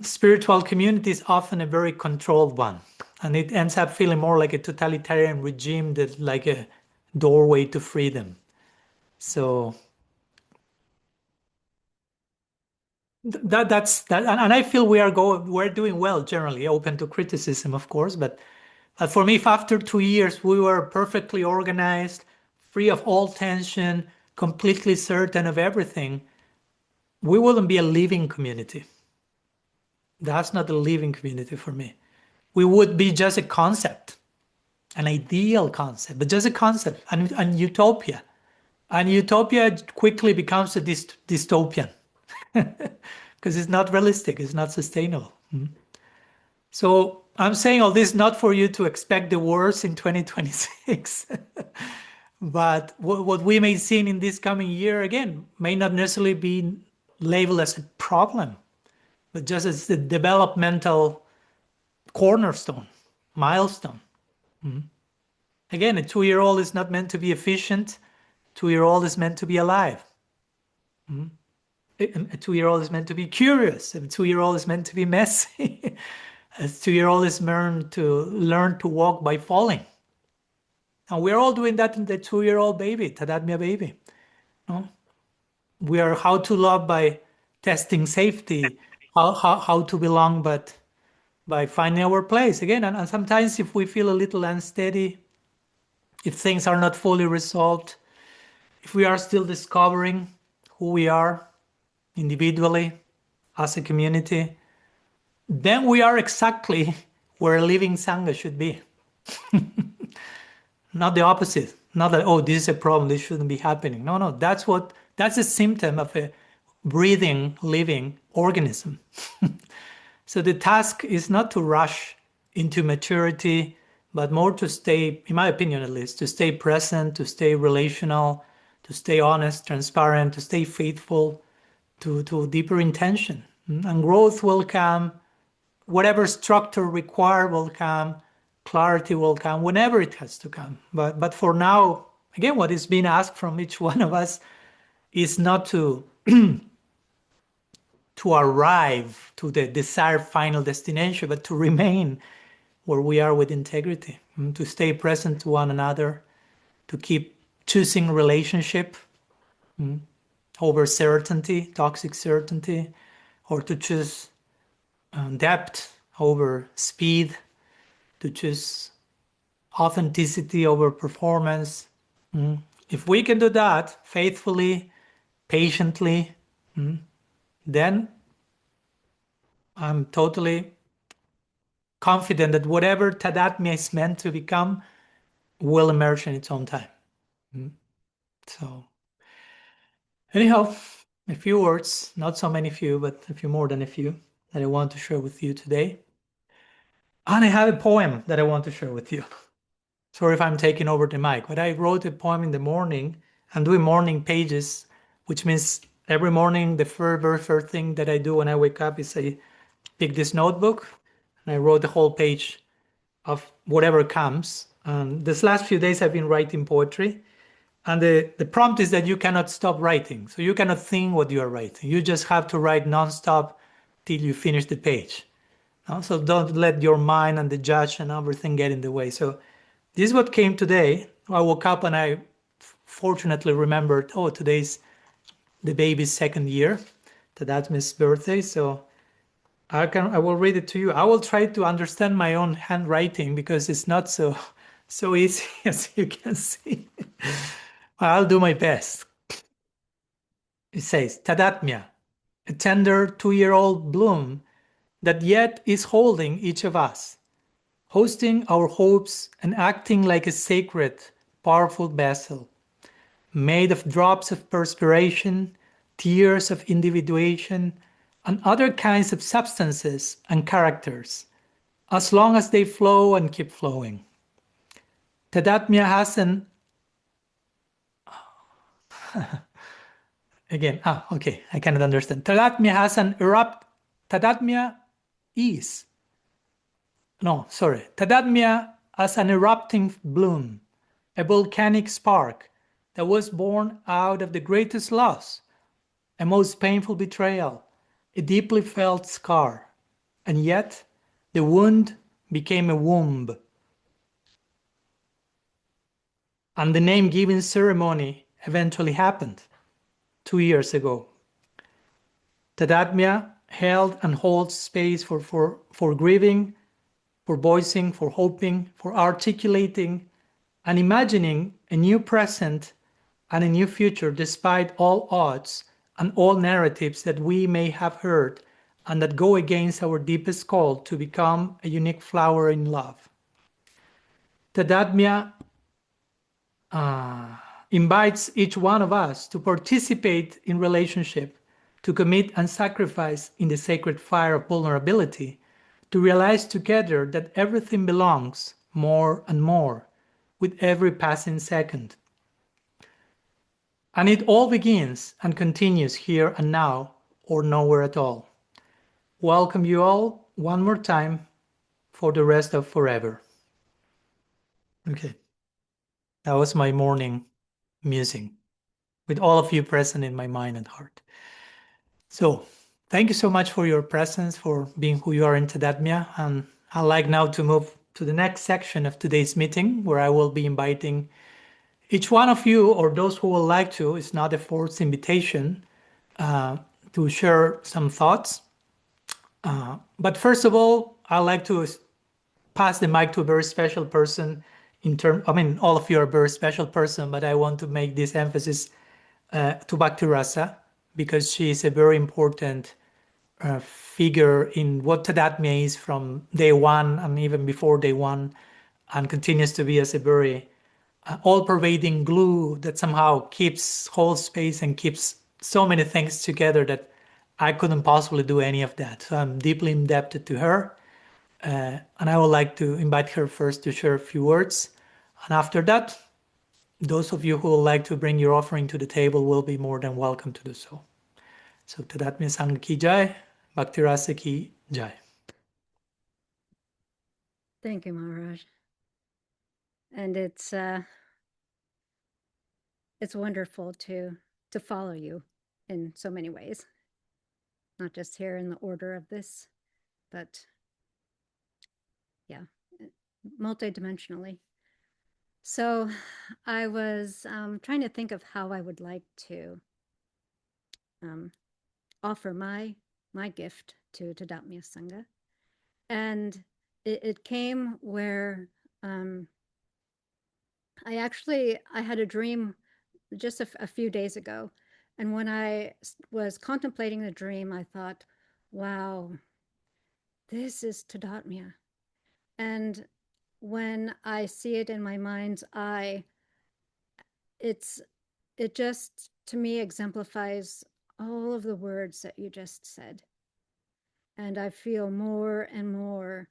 spiritual community is often a very controlled one. And it ends up feeling more like a totalitarian regime than like a doorway to freedom. So that's that, and I feel we're doing well generally, open to criticism, of course. But for me, if after 2 years we were perfectly organized, free of all tension, completely certain of everything, we wouldn't be a living community. That's not a living community for me. We would be just a concept, an ideal concept, but just a concept, an utopia. And utopia quickly becomes a dystopian because it's not realistic, it's not sustainable. So I'm saying all this not for you to expect the worst in 2026, but what we may see in this coming year, again, may not necessarily be labeled as a problem, but just as the developmental cornerstone, milestone. Again, a 2-year-old is not meant to be efficient. 2-year-old is meant to be alive. A 2-year-old is meant to be curious. A 2-year-old is meant to be messy. A 2-year-old is meant to learn to walk by falling. And we're all doing that in the 2-year-old baby, Tadatmya baby. No? We are how to love by testing safety, how to belong, but by finding our place. Again, and sometimes if we feel a little unsteady, if things are not fully resolved, if we are still discovering who we are individually, as a community, then we are exactly where a living Sangha should be. Not the opposite. Not that, oh, this is a problem, this shouldn't be happening. No, that's a symptom of a breathing, living organism. So the task is not to rush into maturity, but more to stay, in my opinion at least, to stay present, to stay relational, to stay honest, transparent, to stay faithful to deeper intention. And growth will come, whatever structure required will come, clarity will come, whenever it has to come. But for now, again, what is being asked from each one of us is not to arrive to the desired final destination, but to remain where we are with integrity, to stay present to one another, to keep choosing relationship over certainty, toxic certainty, or to choose depth over speed, to choose authenticity over performance. If we can do that faithfully, patiently, then I'm totally confident that whatever Tadatmya is meant to become will emerge in its own time. So, anyhow, a few words, not so many few, but a few more than a few that I want to share with you today. And I have a poem that I want to share with you. Sorry if I'm taking over the mic, but I wrote a poem in the morning. I'm doing morning pages, which means every morning the very first thing that I do when I wake up is I pick this notebook and I wrote the whole page of whatever comes. This last few days I've been writing poetry, and the prompt is that you cannot stop writing. So you cannot think what you are writing. You just have to write nonstop till you finish the page. So don't let your mind and the judge and everything get in the way. So this is what came today. I woke up and I fortunately remembered, oh, today's the baby's second year. Tadatmya's birthday. So I will read it to you. I will try to understand my own handwriting because it's not so easy as you can see. I'll do my best. It says, Tadatmya, a tender 2-year-old bloom that yet is holding each of us, hosting our hopes and acting like a sacred, powerful vessel, made of drops of perspiration, tears of individuation, and other kinds of substances and characters, as long as they flow and keep flowing. Tadatmya has an okay, I cannot understand. Tadatmya has an Tadatmya Tadatmya as an erupting bloom a volcanic spark that was born out of the greatest loss, a most painful betrayal, a deeply felt scar. And yet, the wound became a womb. And the name-giving ceremony eventually happened 2 years ago. TADATMYA held and holds space for grieving, for voicing, for hoping, for articulating, and imagining a new present and a new future despite all odds and all narratives that we may have heard and that go against our deepest call to become a unique flower in love. TADATMYA invites each one of us to participate in relationship, to commit and sacrifice in the sacred fire of vulnerability, to realize together that everything belongs more and more with every passing second. And it all begins and continues here and now or nowhere at all. Welcome you all one more time for the rest of forever. Okay, that was my morning musing with all of you present in my mind and heart. So thank you so much for your presence, for being who you are in TADATMYA. And I'd like now to move to the next section of today's meeting, where I will be inviting each one of you, or those who would like to, it's not a forced invitation, to share some thoughts. But first of all, I'd like to pass the mic to a very special person all of you are a very special person, but I want to make this emphasis to Bhakti Rasa, because she is a very important figure in what Tadatmya is from day one and even before day one, and continues to be as a very all-pervading glue that somehow keeps whole space and keeps so many things together that I couldn't possibly do any of that. So I'm deeply indebted to her. And I would like to invite her first to share a few words. And after that, those of you who would like to bring your offering to the table will be more than welcome to do so. So Tadatmya Sangha ki jai, Bhakti Rasa ki jai. Thank you, Maharaj. And it's wonderful to follow you in so many ways, not just here in the order of this, but yeah, multidimensionally. So I was trying to think of how I would like to offer my gift to Tadatmya Sangha. And it came where I had a dream just a few days ago. And when I was contemplating the dream, I thought, wow, this is Tadatmya. And when I see it in my mind's eye, it just, to me, exemplifies all of the words that you just said. And I feel more and more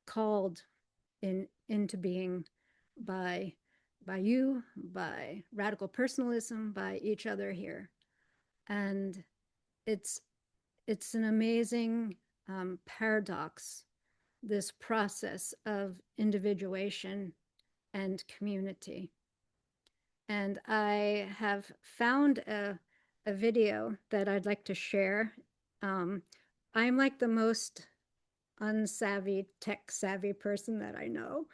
called into being by you, by radical personalism, by each other here. And it's an amazing paradox, this process of individuation and community. And I have found a video that I'd like to share. I'm like the most unsavvy, tech-savvy person that I know,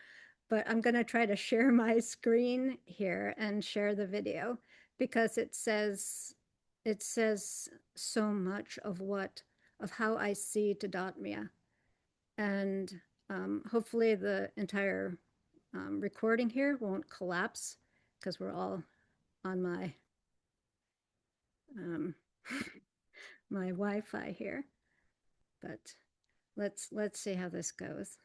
but I'm going to try to share my screen here and share the video, because it says so much of how I see Tadatmya. And hopefully the entire recording here won't collapse, because we're all on my my Wi-Fi here. But let's see how this goes.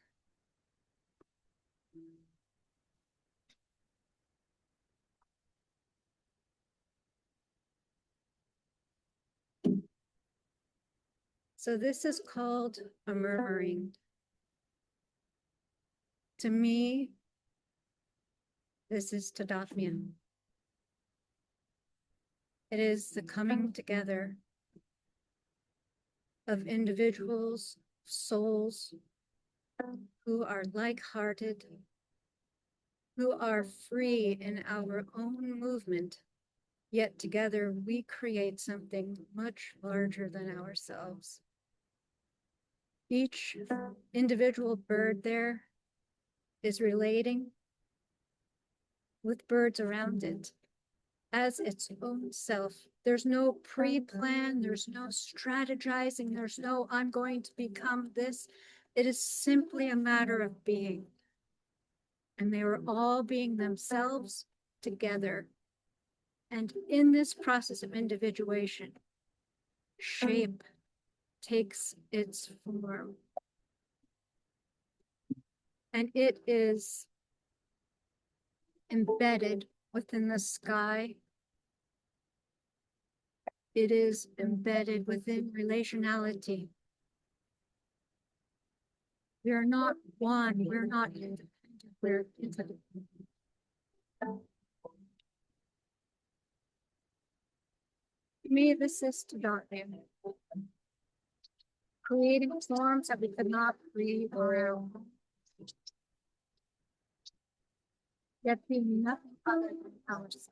So this is called a murmuring. To me, this is Tadatmya. It is the coming together of individuals, souls, who are like-hearted, who are free in our own movement, yet together we create something much larger than ourselves. Each individual bird there is relating with birds around it as its own self. There's no pre-plan, there's no strategizing, there's no I'm going to become this. It is simply a matter of being. And they were all being themselves together. And in this process of individuation, shape takes its form. And it is embedded within the sky. It is embedded within relationality. We are not one, we're not independent, we're interdependent. To me, this is TADATMYA. Creating forms that we could not create on our own. Yet being nothing other than ourselves.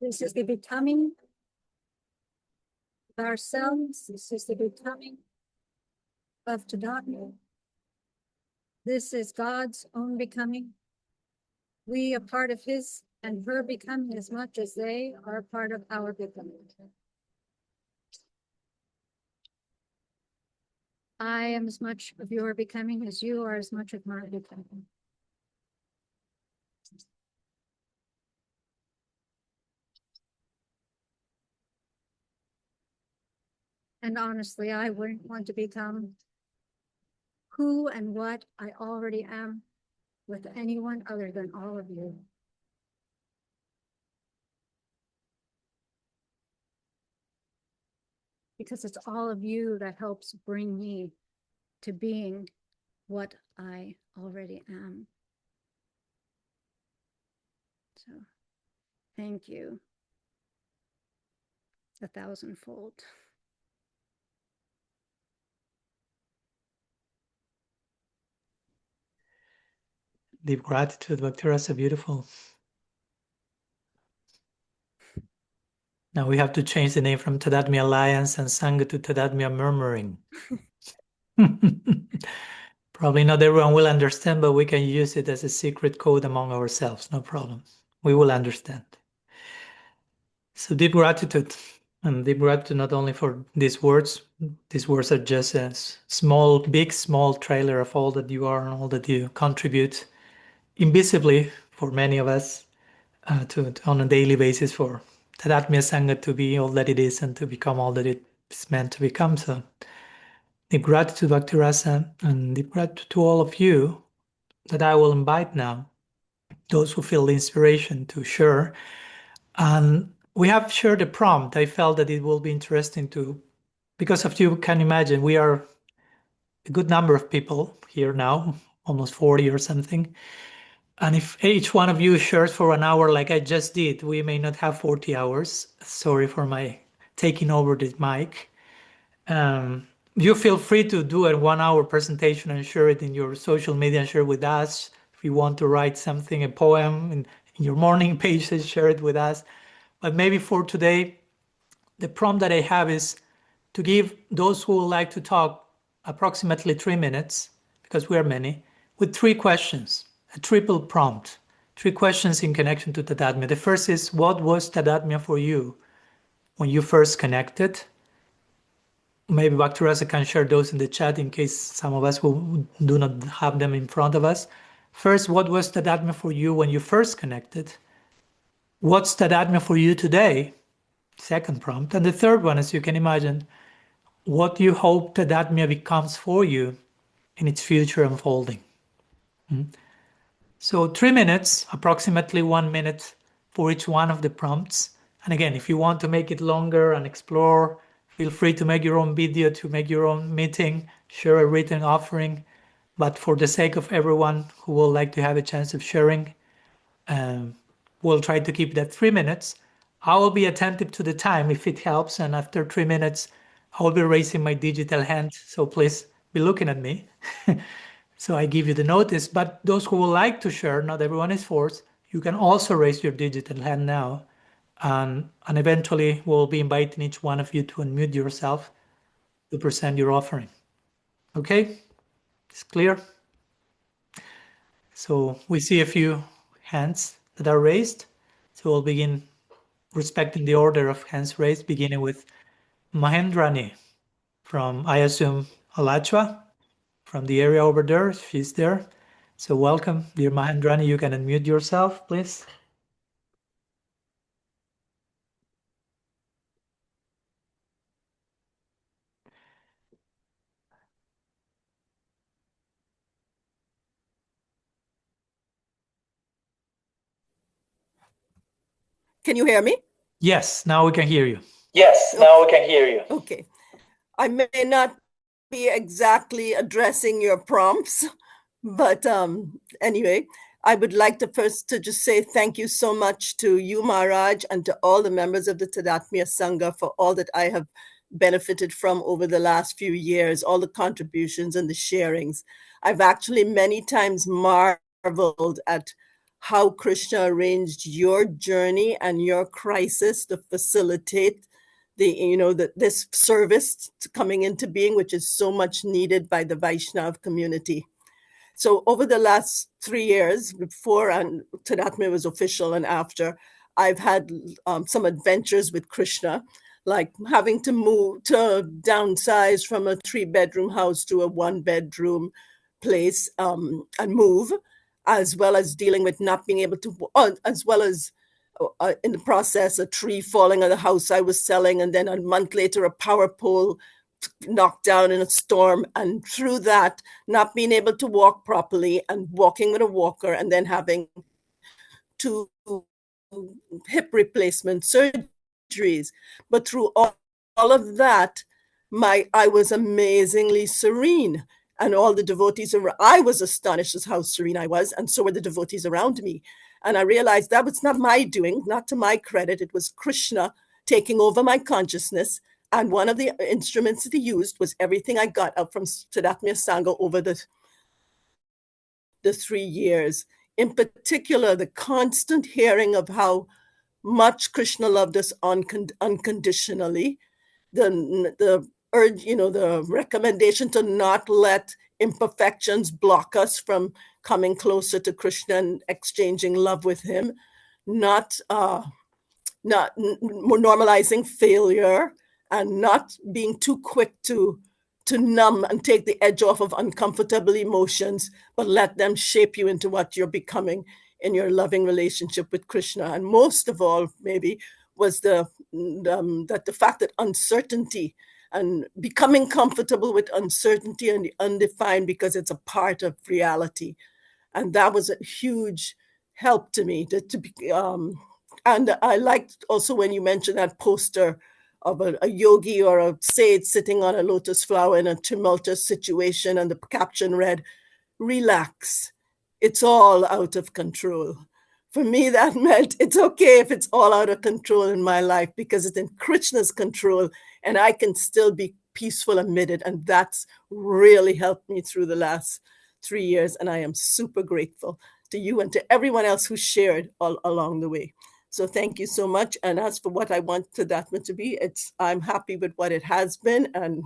This is the becoming of ourselves. This is the becoming of TADATMYA. This is God's own becoming. We are part of his and her becoming as much as they are part of our becoming. I am as much of your becoming as you are as much of my becoming. And honestly, I wouldn't want to become who and what I already am with anyone other than all of you. Because it's all of you that helps bring me to being what I already am. So, thank you 1,000-fold. Deep gratitude, Bhakti-rasa, beautiful. Now we have to change the name from TADATMYA Alliance and Sangha to TADATMYA Murmuring. Probably not everyone will understand, but we can use it as a secret code among ourselves, no problem. We will understand. So deep gratitude, and deep gratitude not only for these words are just a small trailer of all that you are and all that you contribute invisibly for many of us on a daily basis for TADATMYA Sangha to be all that it is and to become all that it's meant to become. So deep gratitude, Bhakti-rasa, and deep gratitude to all of you that I will invite now, those who feel the inspiration to share. And we have shared a prompt. I felt that it will be interesting because of you can imagine, we are a good number of people here now, almost 40 or something. And if each one of you shares for an hour like I just did, we may not have 40 hours. Sorry for my taking over the mic. You feel free to do a 1-hour presentation and share it in your social media and share with us. If you want to write something, a poem in your morning pages, share it with us. But maybe for today, the prompt that I have is to give those who would like to talk approximately 3 minutes, because we are many, with 3 questions, a triple prompt, 3 questions in connection to TADATMYA. The first is, what was TADATMYA for you when you first connected? Maybe Bhakti-rasa can share those in the chat in case some of us who do not have them in front of us. First, what was TADATMYA for you when you first connected? What's TADATMYA for you today? Second prompt. And the third one, as you can imagine, what do you hope TADATMYA becomes for you in its future unfolding? So 3 minutes, approximately 1 minute for each one of the prompts. And again, if you want to make it longer and explore, feel free to make your own video, to make your own meeting, share a written offering. But for the sake of everyone who would like to have a chance of sharing, we'll try to keep that 3 minutes. I will be attentive to the time if it helps, and after 3 minutes, I will be raising my digital hand, so please be looking at me. So I give you the notice, but those who would like to share, not everyone is forced, you can also raise your digital hand now, and eventually we'll be inviting each one of you to unmute yourself to present your offering. Okay, it's clear? So we see a few hands that are raised. So we'll begin respecting the order of hands raised, beginning with Mahendrani from, I assume, Alachua, from the area over there. She's there. So welcome, dear Mahendrani. You can unmute yourself, please. Can you hear me? Yes, now we can hear you. Yes, now we can hear you. Okay. I may not be exactly addressing your prompts, but anyway, I would like to first to just say thank you so much to you, Maharaj, and to all the members of the TADATMYA Sangha for all that I have benefited from over the last few years, all the contributions and the sharings. I've actually many times marveled at how Krishna arranged your journey and your crisis to facilitate this service coming into being, which is so much needed by the Vaishnav community. So over the last 3 years, before and Tadatmya was official and after, I've had some adventures with Krishna, like having to downsize from a 3-bedroom house to a 1-bedroom place and move, as well as dealing with not being able to, as well as in the process, a tree falling on the house I was selling, and then a month later, a power pole knocked down in a storm, and through that, not being able to walk properly and walking with a walker, and then having 2 hip replacement surgeries. But through all of that, I was amazingly serene. And all the devotees I was astonished as how serene I was, and so were the devotees around me. And I realized that was not my doing, not to my credit. It was Krishna taking over my consciousness. And one of the instruments that he used was everything I got out from TADATMYA Sangha over the 3 years. In particular, the constant hearing of how much Krishna loved us unconditionally, the urge, the recommendation to not let imperfections block us from coming closer to Krishna and exchanging love with him, not normalizing failure, and not being too quick to numb and take the edge off of uncomfortable emotions, but let them shape you into what you're becoming in your loving relationship with Krishna. And most of all, maybe, was the fact that uncertainty and becoming comfortable with uncertainty and the undefined, because it's a part of reality. And that was a huge help to me and I liked also when you mentioned that poster of a yogi or a sage sitting on a lotus flower in a tumultuous situation, and the caption read, "Relax, it's all out of control." For me, that meant it's okay if it's all out of control in my life, because it's in Krishna's control, and I can still be peaceful amid it. And that's really helped me through the last 3 years. And I am super grateful to you and to everyone else who shared all along the way. So thank you so much. And as for what I want TADATMYA to be, I'm happy with what it has been and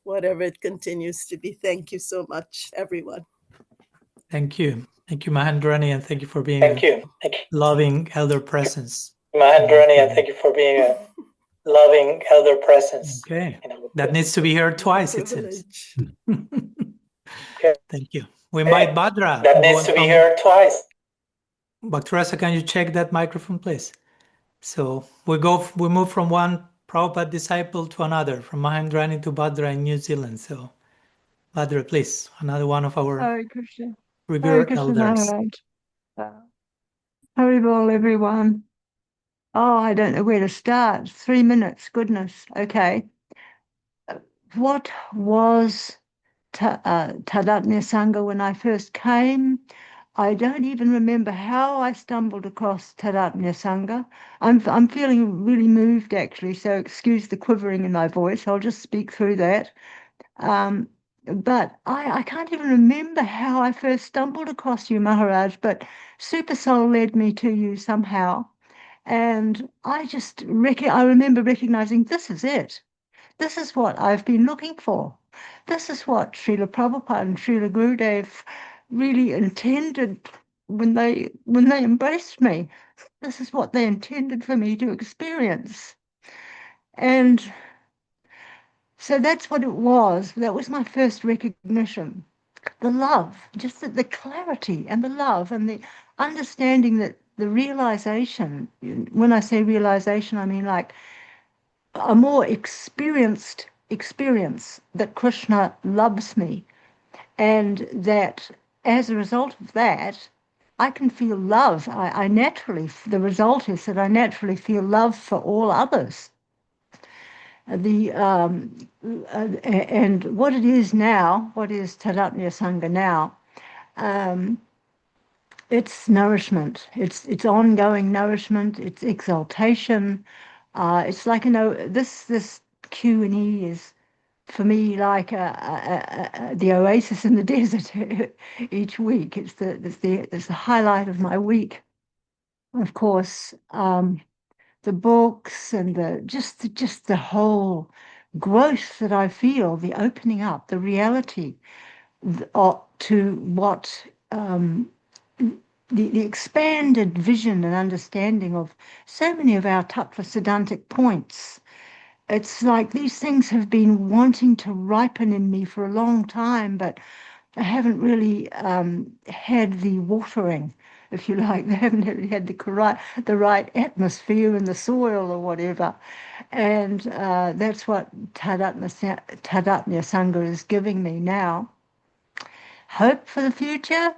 whatever it continues to be. Thank you so much, everyone. Thank you. Thank you, Mahendrani, and thank you for being a loving elder presence. Mahendrani, and thank you for being a loving elder presence. Okay. That needs to be heard twice, it seems. Thank you. We invite Bhadra. That needs to be heard twice. Bhaktarasa, can you check that microphone, please? So we move from one Prabhupada disciple to another, from Mahendrani to Bhadra in New Zealand. So Bhadra, please, another one of our revered elders. Haribol, everyone. Oh, I don't know where to start. 3 minutes, goodness. Okay. What was Tadatmya Sangha when I first came? I don't even remember how I stumbled across TADATMYA Sangha. I'm feeling really moved actually, so excuse the quivering in my voice. I'll just speak through that. But I can't even remember how I first stumbled across you, Maharaj, but Super Soul led me to you somehow. And I remember recognizing this is it. This is what I've been looking for. This is what Srila Prabhupada and Srila Gurudev really intended when they embraced me. This is what they intended for me to experience. And so that's what it was. That was my first recognition. The love, just the clarity and the love and the understanding that the realization, when I say realization, I mean like a more experienced experience that Krishna loves me, and that as a result of that, I can feel love. I naturally, the result is that I naturally feel love for all others. And what it is now, what is TADATMYA Sangha now? It's nourishment. It's ongoing nourishment. It's exaltation. It's like this Q&E is for me like the oasis in the desert each week. It's the highlight of my week. Of course, the books and just the whole growth that I feel, the opening up, the reality to what the expanded vision and understanding of so many of our tattva siddhantic points. It's like these things have been wanting to ripen in me for a long time, but I haven't really had the watering, if you like. They haven't really had the right atmosphere in the soil or whatever. And that's what Tadatmya Sangha is giving me now. Hope for the future?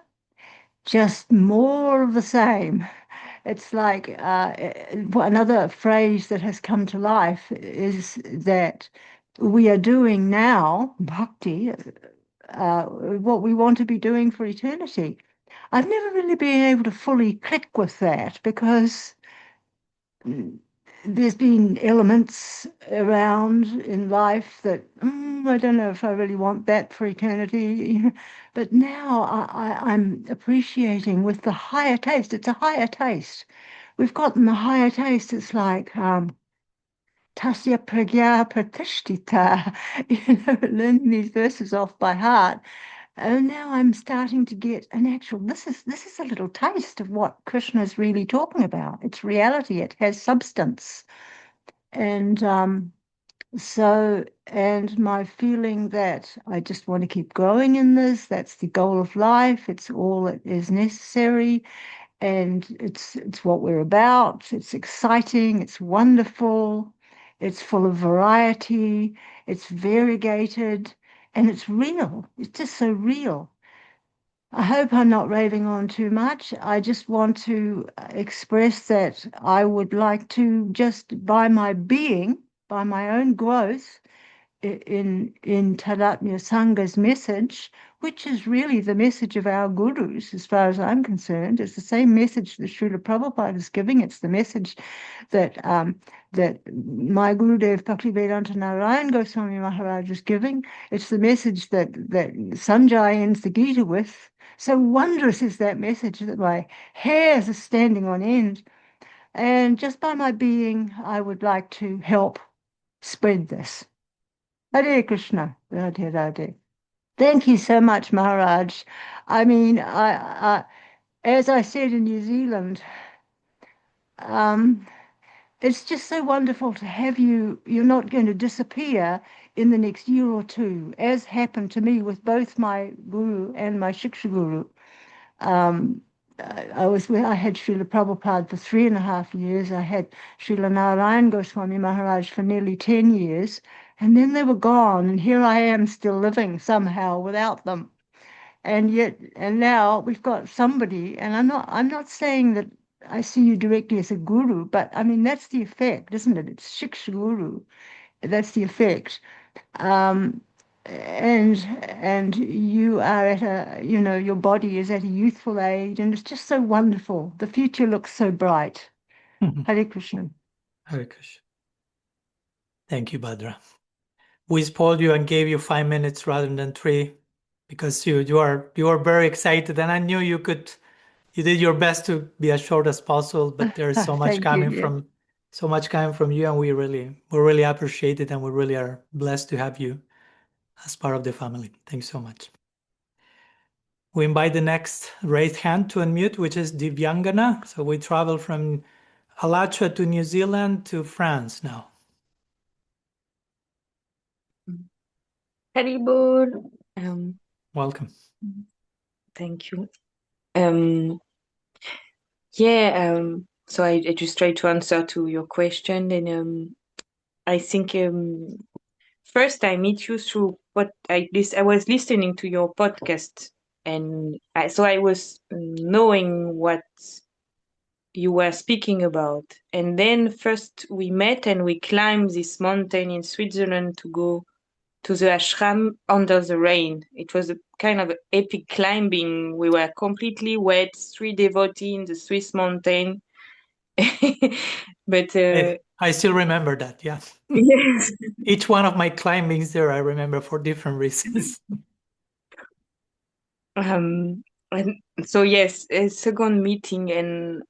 Just more of the same. It's like another phrase that has come to life is that we are doing now, bhakti, what we want to be doing for eternity. I've never really been able to fully click with that because there's been elements around in life that I don't know if I really want that for eternity. But now I'm appreciating with the higher taste. It's a higher taste. We've gotten the higher taste. It's like tasya pragya pratishtita, learning these verses off by heart. And now I'm starting to get an actual, this is a little taste of what Krishna is really talking about. It's reality, it has substance. And and my feeling that I just want to keep growing in this, that's the goal of life, it's all that is necessary, and it's what we're about. It's exciting, it's wonderful, it's full of variety, it's variegated, and it's real. It's just so real. I hope I'm not raving on too much. I just want to express that I would like to just by my being, by my own growth in Tadatmya Sangha's message, which is really the message of our gurus, as far as I'm concerned. It's the same message that Srila Prabhupada is giving. It's the message that that my Gurudev Bhaktivedanta Narayan Goswami Maharaj is giving. It's the message that Sanjay ends the Gita with. So wondrous is that message that my hairs are standing on end. And just by my being, I would like to help spread this. Hare Krishna, Radhe Radhe. Thank you so much, Maharaj. I mean, as I said in New Zealand, it's just so wonderful to have you. You're not going to disappear in the next year or two, as happened to me with both my guru and my Shiksha guru. I had Srila Prabhupada for 3.5 years. I had Srila Narayan Goswami Maharaj for nearly 10 years. And then they were gone, and here I am still living somehow without them. And now we've got somebody, and I'm not saying that I see you directly as a guru, but I mean, that's the effect, isn't it? It's Shiksha Guru. That's the effect. and you are at a, your body is at a youthful age, and it's just so wonderful. The future looks so bright. Hare Krishna. Hare Krishna. Thank you, Bhadra. We spoiled you and gave you 5 minutes rather than 3 because you are very excited, and I knew you did your best to be as short as possible, but there's so much coming from you, and we really appreciate it, and we really are blessed to have you as part of the family. Thanks so much. We invite the next raised hand to unmute, which is Divyangana. So we travel from Alachua to New Zealand to France now. Haribol. Welcome. Thank you. So I just try to answer to your question, and I think first I meet you through I was listening to your podcast, and I was knowing what you were speaking about, and then first we met and we climbed this mountain in Switzerland to go to the ashram under the rain. It was a kind of epic climbing. We were completely wet, 3 devotees in the Swiss mountain. But I still remember that, yeah. Yes. Each one of my climbings there, I remember for different reasons. And so yes, a second meeting, and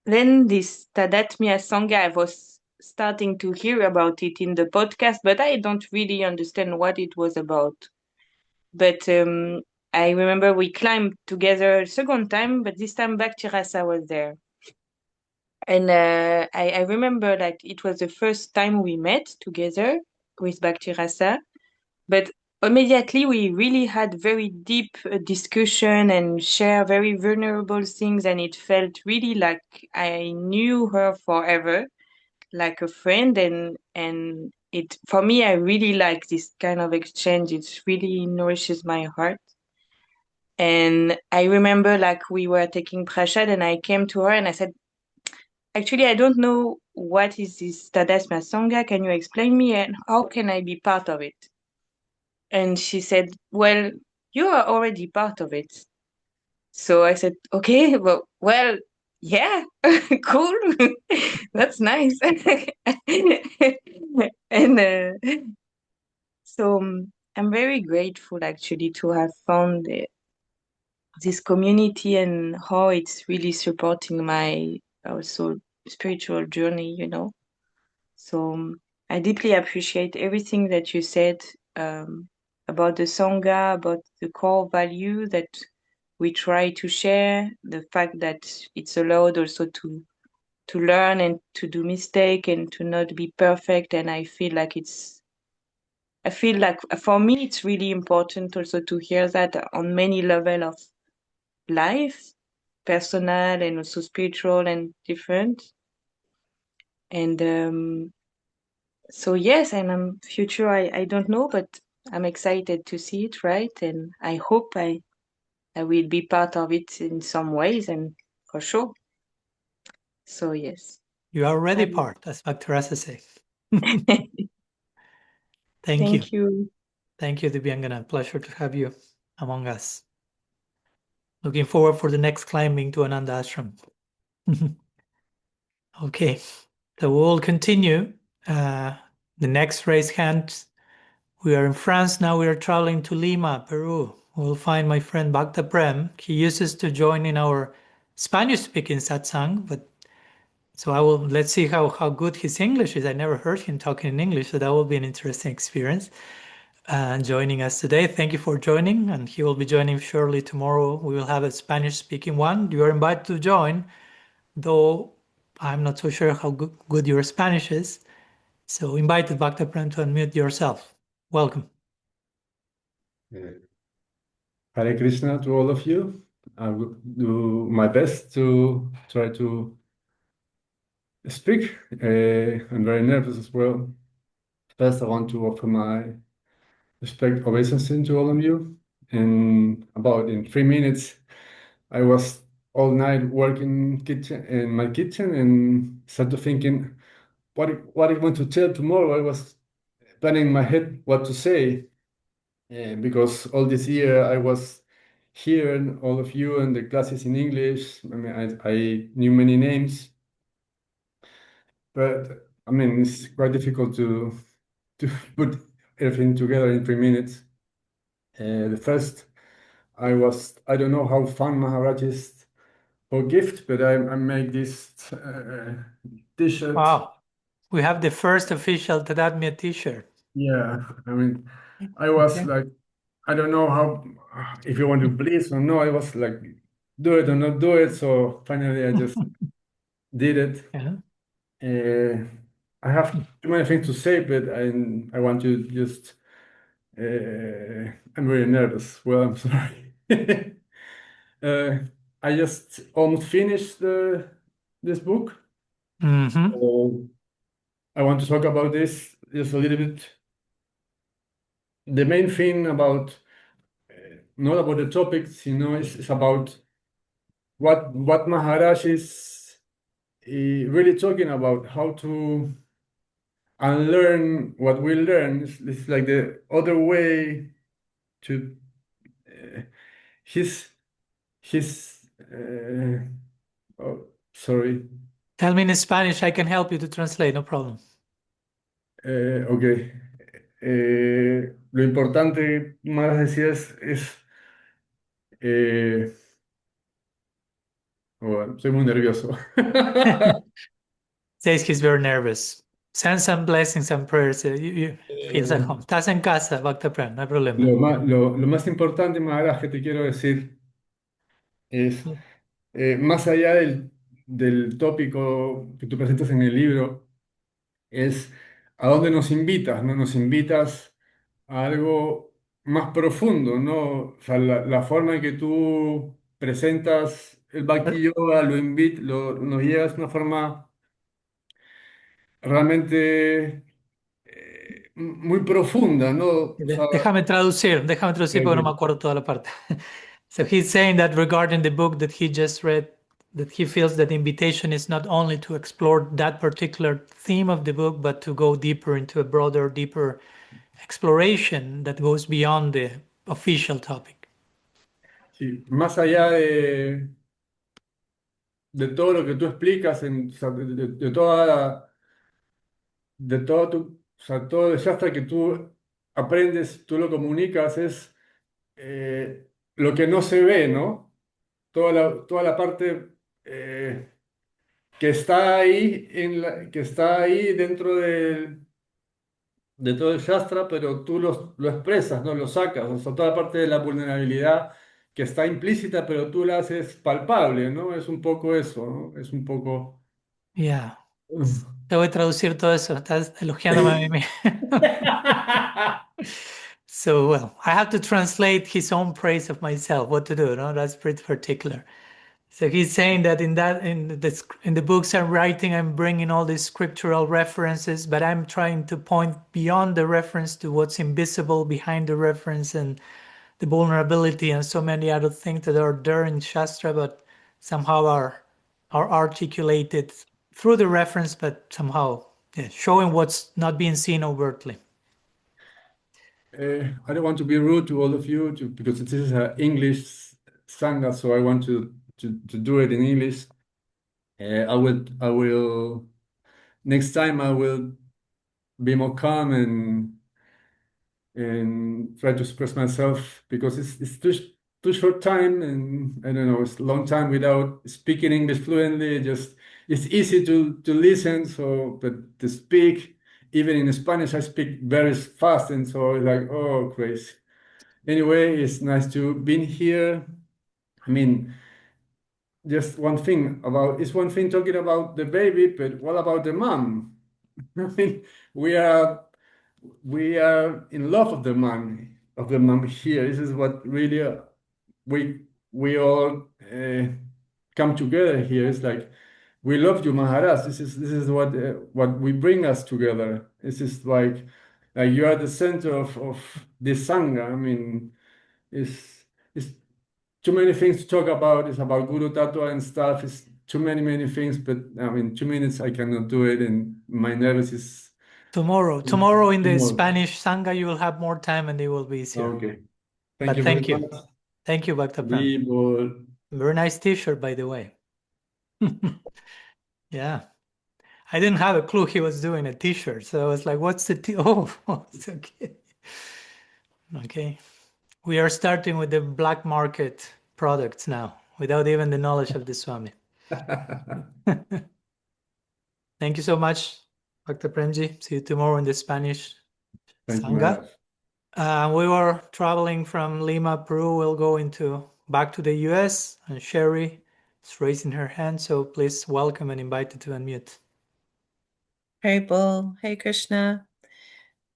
then this TADATMYA Sangha, I was starting to hear about it in the podcast, but I don't really understand what it was about. But I remember we climbed together a second time, but this time Bhakti Rasa was there. And I remember like it was the first time we met together with Bhakti Rasa, but immediately we really had very deep discussion and share very vulnerable things, and it felt really like I knew her forever, like a friend, and it for me, I really like this kind of exchange. It really nourishes my heart. And I remember like we were taking prasad and I came to her and I said, actually, I don't know what is this TADATMYA Sangha. Can you explain me and how can I be part of it? And she said, well, you are already part of it. So I said, okay, well, yeah, cool. That's nice. And so I'm very grateful actually to have found this community and how it's really supporting my also spiritual journey, So I deeply appreciate everything that you said about the Sangha, about the core value that we try to share, the fact that it's allowed also to learn and to do mistake and to not be perfect. And I feel like for me, it's really important also to hear that on many levels of life, personal and also spiritual and different. And so yes, and future, I don't know, but I'm excited to see it, right? And I hope I will be part of it in some ways, and for sure. So yes. You are already part, as Bhakti Rasa says. Thank you. Thank you, Divyangana. Pleasure to have you among us. Looking forward for the next climbing to Ananda Ashram. Okay, so we'll continue. The next raised hand. We are in France now. We are traveling to Lima, Peru. We'll find my friend Bhakta Prem. He uses to join in our Spanish-speaking satsang, but let's see how good his English is. I never heard him talking in English, so that will be an interesting experience. Joining us today. Thank you for joining, and he will be joining shortly tomorrow. We will have a Spanish-speaking one. You are invited to join, though I'm not so sure how good your Spanish is. So invited Bhakta Prem to unmute yourself. Welcome. Hare Krishna to all of you. I will do my best to try to speak. I'm very nervous as well. First, I want to offer my respect, obeisance to all of you. In 3 minutes, I was all night working in my kitchen and started thinking what I'm going to tell tomorrow. I was planning in my head what to say. because all this year I was hearing all of you and the classes in English. I mean, I knew many names, but I mean, it's quite difficult to put everything together in 3 minutes. The first, I don't know how fun Maharaj is for gift, but I made this t-shirt. Wow. We have the first official TADATMYA t-shirt. Yeah, I mean, I was Okay. like, I don't know how, if you want to please or no, I was like, do it or not do it. So finally, I just did it. Yeah. I have too many things to say, but I want to just, I'm very nervous. Well, I'm sorry. I just almost finished this book. Mm-hmm. So I want to talk about this just a little bit. The main thing about, not about the topics, it's about what Maharaj is really talking about, how to unlearn what we learn. It's like the other way to his oh, sorry. Tell me in Spanish, I can help you to translate, no problem. Ok. Lo importante, más decía, eh, bueno, soy muy nervioso. Says he's very nervous. Send some blessings and prayers. You feels at home. Estás en casa, Bhakta, no hay problema. Lo más importante, Maharaj, que te quiero decir es, más allá del tópico que tú presentas en el libro, es a dónde nos invitas, ¿no? Nos invitas a algo más profundo, ¿no? O sea, la forma en que tú presentas el Bhakti Yoga, nos llevas de una forma realmente muy profunda, ¿no? O sea, Déjame traducir porque no me acuerdo toda la parte. So he's saying that regarding the book that he just read, that he feels that the invitation is not only to explore that particular theme of the book, but to go deeper into a broader, deeper exploration that goes beyond the official topic. sí, más allá de todo lo que tú explicas, o sea, de todo o sea, todo el shastra que tú aprendes, tú lo comunicas, es lo que no se ve, ¿no? Toda la parte que está ahí, que está ahí dentro de todo el Shastra, pero tú lo expresas, ¿no? Lo sacas, o sea, toda la parte de la vulnerabilidad que está implícita, pero tú la haces palpable, ¿no? Es un poco eso, ¿no? Es un poco... Yeah. Te voy a traducir todo eso. Estás elogiándome a mí. So, well, I have to translate his own praise of myself, what to do, no? That's pretty particular. So he's saying that in the books I'm writing, I'm bringing all these scriptural references, but I'm trying to point beyond the reference to what's invisible behind the reference and the vulnerability and so many other things that are there in Shastra, but somehow are articulated through the reference, but somehow showing what's not being seen overtly. I don't want to be rude to all of you because this is an English sangha, so I want to do it in English. I will next time I will be more calm and try to express myself because it's too short time, and I don't know, it's a long time without speaking English fluently. It's easy to listen, so but to speak, even in Spanish, I speak very fast, and so it's like, oh, crazy. Anyway, it's nice to be here. I mean, just it's one thing talking about the baby, but what about the mom? I mean, we are in love of the mom here. This is what really we all come together here. It's like we love you, Maharaj. This is what we bring us together. This is like you are the center of this sangha. I mean, it's too many things to talk about. It's about Guru Tattva and stuff. It's too many things. But I mean, 2 minutes I cannot do it, and my nerves is Tomorrow in the Spanish Sangha, you will have more time and it will be easier. Okay. But thank you. Thank you, Bhakta Pram. Very nice t-shirt, by the way. Yeah. I didn't have a clue he was doing a t-shirt. So I was like, what's the oh, it's okay. Okay. We are starting with the black market products now, without even the knowledge of the Swami. Thank you so much, Dr. Premji. See you tomorrow in the Spanish Sangha. We were traveling from Lima, Peru. We'll go back to the US, and Sherry is raising her hand. So please welcome and invite her to unmute. Hey, Bull. Hey, Krishna.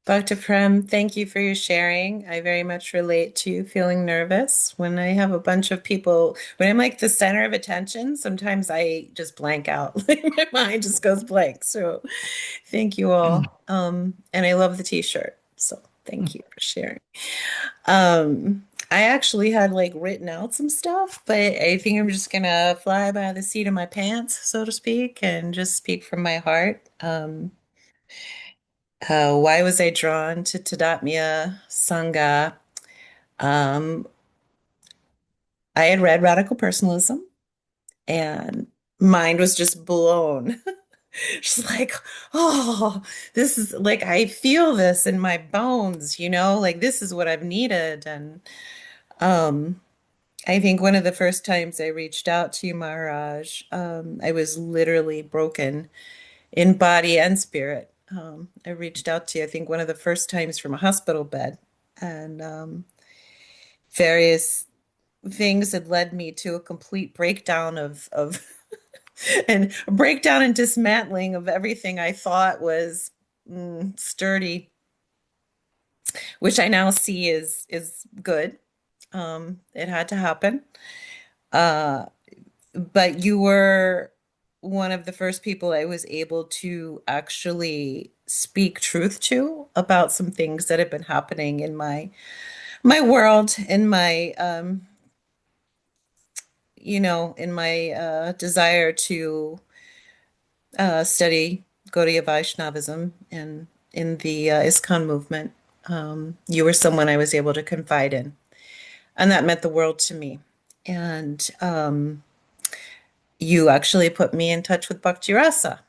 Dr. Prem, thank you for your sharing. I very much relate to feeling nervous when I have a bunch of people. When I'm like the center of attention, sometimes I just blank out. My mind just goes blank. So thank you all. And I love the t-shirt. So thank you for sharing. I actually had like written out some stuff, but I think I'm just gonna fly by the seat of my pants, so to speak, and just speak from my heart. Why was I drawn to TADATMYA Sangha? I had read Radical Personalism and mind was just blown. Just like, oh, this is like, I feel this in my bones, like this is what I've needed. And I think one of the first times I reached out to you, Maharaj, I was literally broken in body and spirit. I reached out to you, I think one of the first times from a hospital bed, and various things had led me to a complete breakdown of and a breakdown and dismantling of everything I thought was sturdy, which I now see is good. It had to happen. But you were one of the first people I was able to actually speak truth to about some things that have been happening in my world, in my in my desire to study Gaudiya Vaishnavism and in the ISKCON movement. You were someone I was able to confide in, and that meant the world to me. And you actually put me in touch with Bhakti Rasa,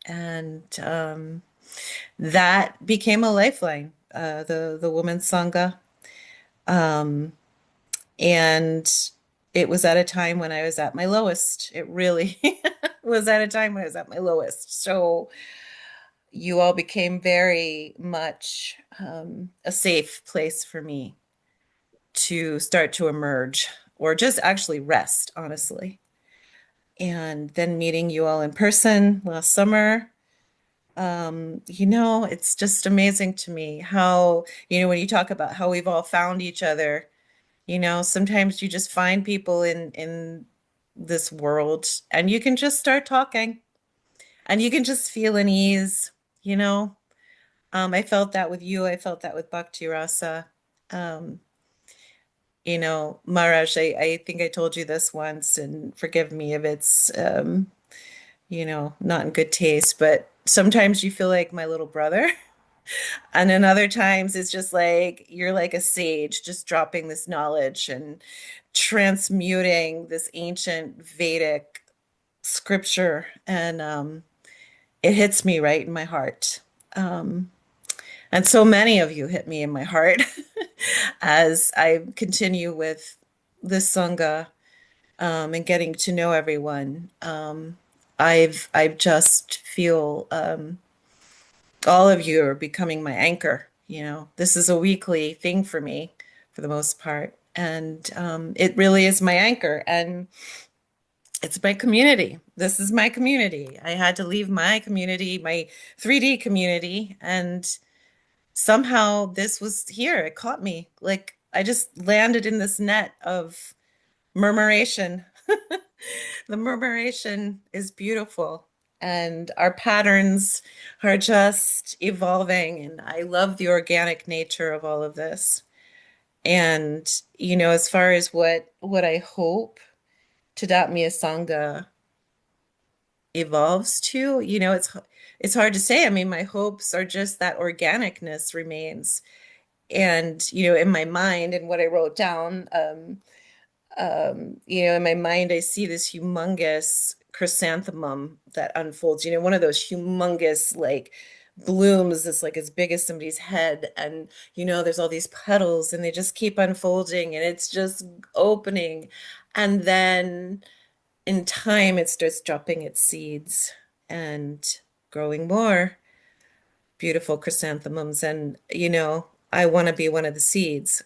and that became a lifeline, the Women's Sangha. And it was at a time when I was at my lowest. It really was at a time when I was at my lowest. So you all became very much a safe place for me to start to emerge, or just actually rest, honestly. And then meeting you all in person last summer, it's just amazing to me how, when you talk about how we've all found each other, sometimes you just find people in this world and you can just start talking and you can just feel an ease, I felt that with you. I felt that with Bhakti Rasa. Maharaj, I think I told you this once, and forgive me if it's, not in good taste, but sometimes you feel like my little brother. And then other times it's just like you're like a sage just dropping this knowledge and transmuting this ancient Vedic scripture. And it hits me right in my heart. And so many of you hit me in my heart as I continue with this Sangha and getting to know everyone. I've just feel all of you are becoming my anchor. This is a weekly thing for me for the most part. And it really is my anchor. And it's my community. This is my community. I had to leave my community, my 3D community. And somehow this was here. It caught me. Like I just landed in this net of murmuration. The murmuration is beautiful. And our patterns are just evolving. And I love the organic nature of all of this. And, as far as what I hope TADATMYA Sangha evolves to, it's hard to say. I mean, my hopes are just that organicness remains. And, in my mind and what I wrote down, in my mind, I see this humongous chrysanthemum that unfolds, one of those humongous, like, blooms that's like as big as somebody's head. And, there's all these petals and they just keep unfolding and it's just opening. And then in time, it starts dropping its seeds and growing more beautiful chrysanthemums. And, I want to be one of the seeds.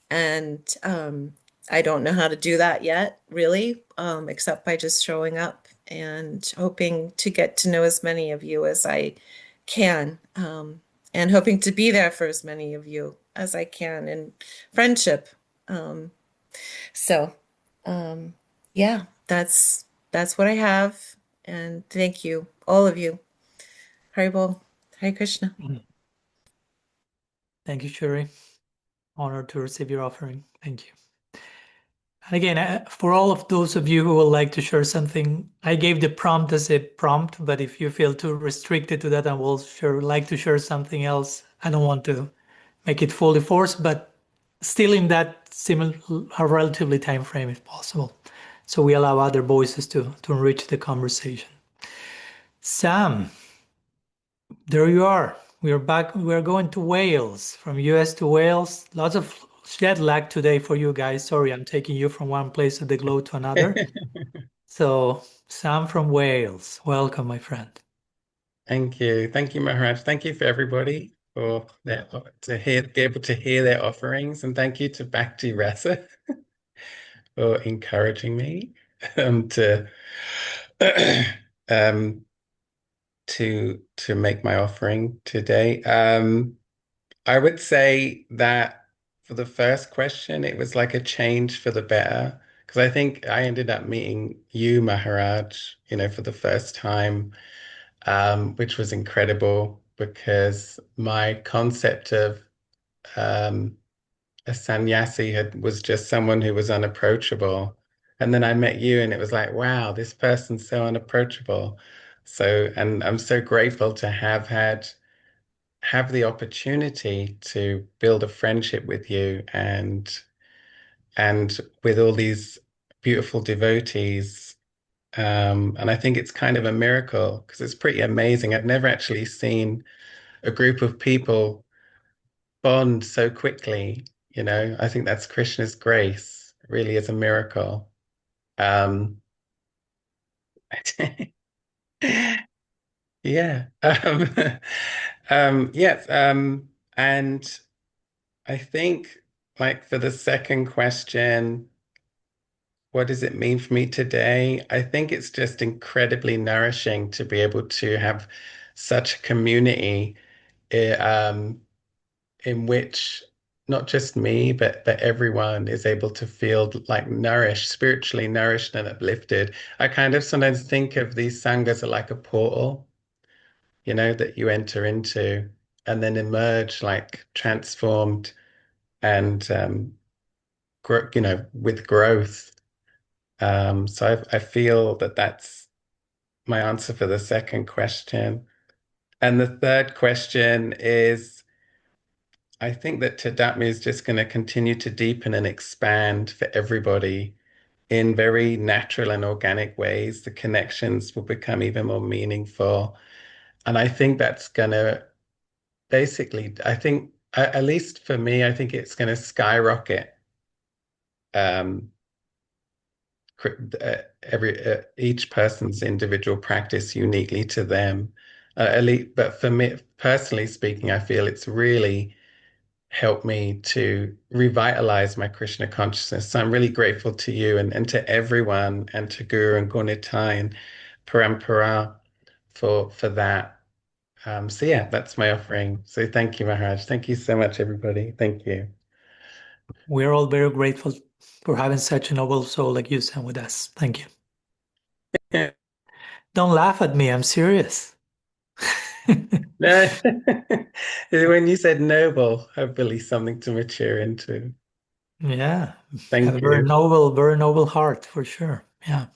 And I don't know how to do that yet, really, except by just showing up and hoping to get to know as many of you as I can, and hoping to be there for as many of you as I can in friendship. So, yeah, that's what I have. And thank you, all of you. Haribol, Hare Krishna. Thank you, Shuri. Honored to receive your offering. Thank you. And again, for all of those of you who would like to share something, I gave the prompt as a prompt, but if you feel too restricted to that and will like to share something else, I don't want to make it fully forced, but still in that similar, relatively time frame if possible. So we allow other voices to enrich the conversation. Sam, there you are. We are back. We are going to Wales, from US to Wales. Lots of jet lag today for you guys. Sorry, I'm taking you from one place of the globe to another. So, Sam from Wales, welcome, my friend. Thank you. Thank you, Maharaj. Thank you for everybody for be able to hear their offerings. And thank you to Bhakti Rasa for encouraging me to make my offering today. I would say that for the first question, it was like a change for the better, because I think I ended up meeting you, Maharaj, for the first time, which was incredible because my concept of a sannyasi was just someone who was unapproachable. And then I met you and it was like, wow, this person's so unapproachable. So, and I'm so grateful to have the opportunity to build a friendship with you and with all these beautiful devotees. And I think it's kind of a miracle because it's pretty amazing. I've never actually seen a group of people bond so quickly. I think that's Krishna's grace. It really is a miracle. Yeah. Yes. And I think, like, for the second question, what does it mean for me today? I think it's just incredibly nourishing to be able to have such a community in which not just me, but everyone is able to feel like nourished, spiritually nourished and uplifted. I kind of sometimes think of these sanghas are like a portal, that you enter into and then emerge like transformed and with growth. So I feel that that's my answer for the second question. And the third question is, I think that TADATMYA is just going to continue to deepen and expand for everybody in very natural and organic ways. The connections will become even more meaningful. And I think that's going to basically, I think, at least for me, I think it's going to skyrocket each person's individual practice uniquely to them. But for me, personally speaking, I feel it's really helped me to revitalize my Krishna consciousness. So I'm really grateful to you and to everyone and to Guru and Gurnitai and Parampara for that. So yeah, that's my offering. So thank you, Maharaj. Thank you so much, everybody. Thank you. We're all very grateful for having such a noble soul like you, Sam, with us. Thank you. Don't laugh at me. I'm serious. No, when you said noble, hopefully something to mature into. Yeah, thank have you. A very noble heart for sure. Yeah.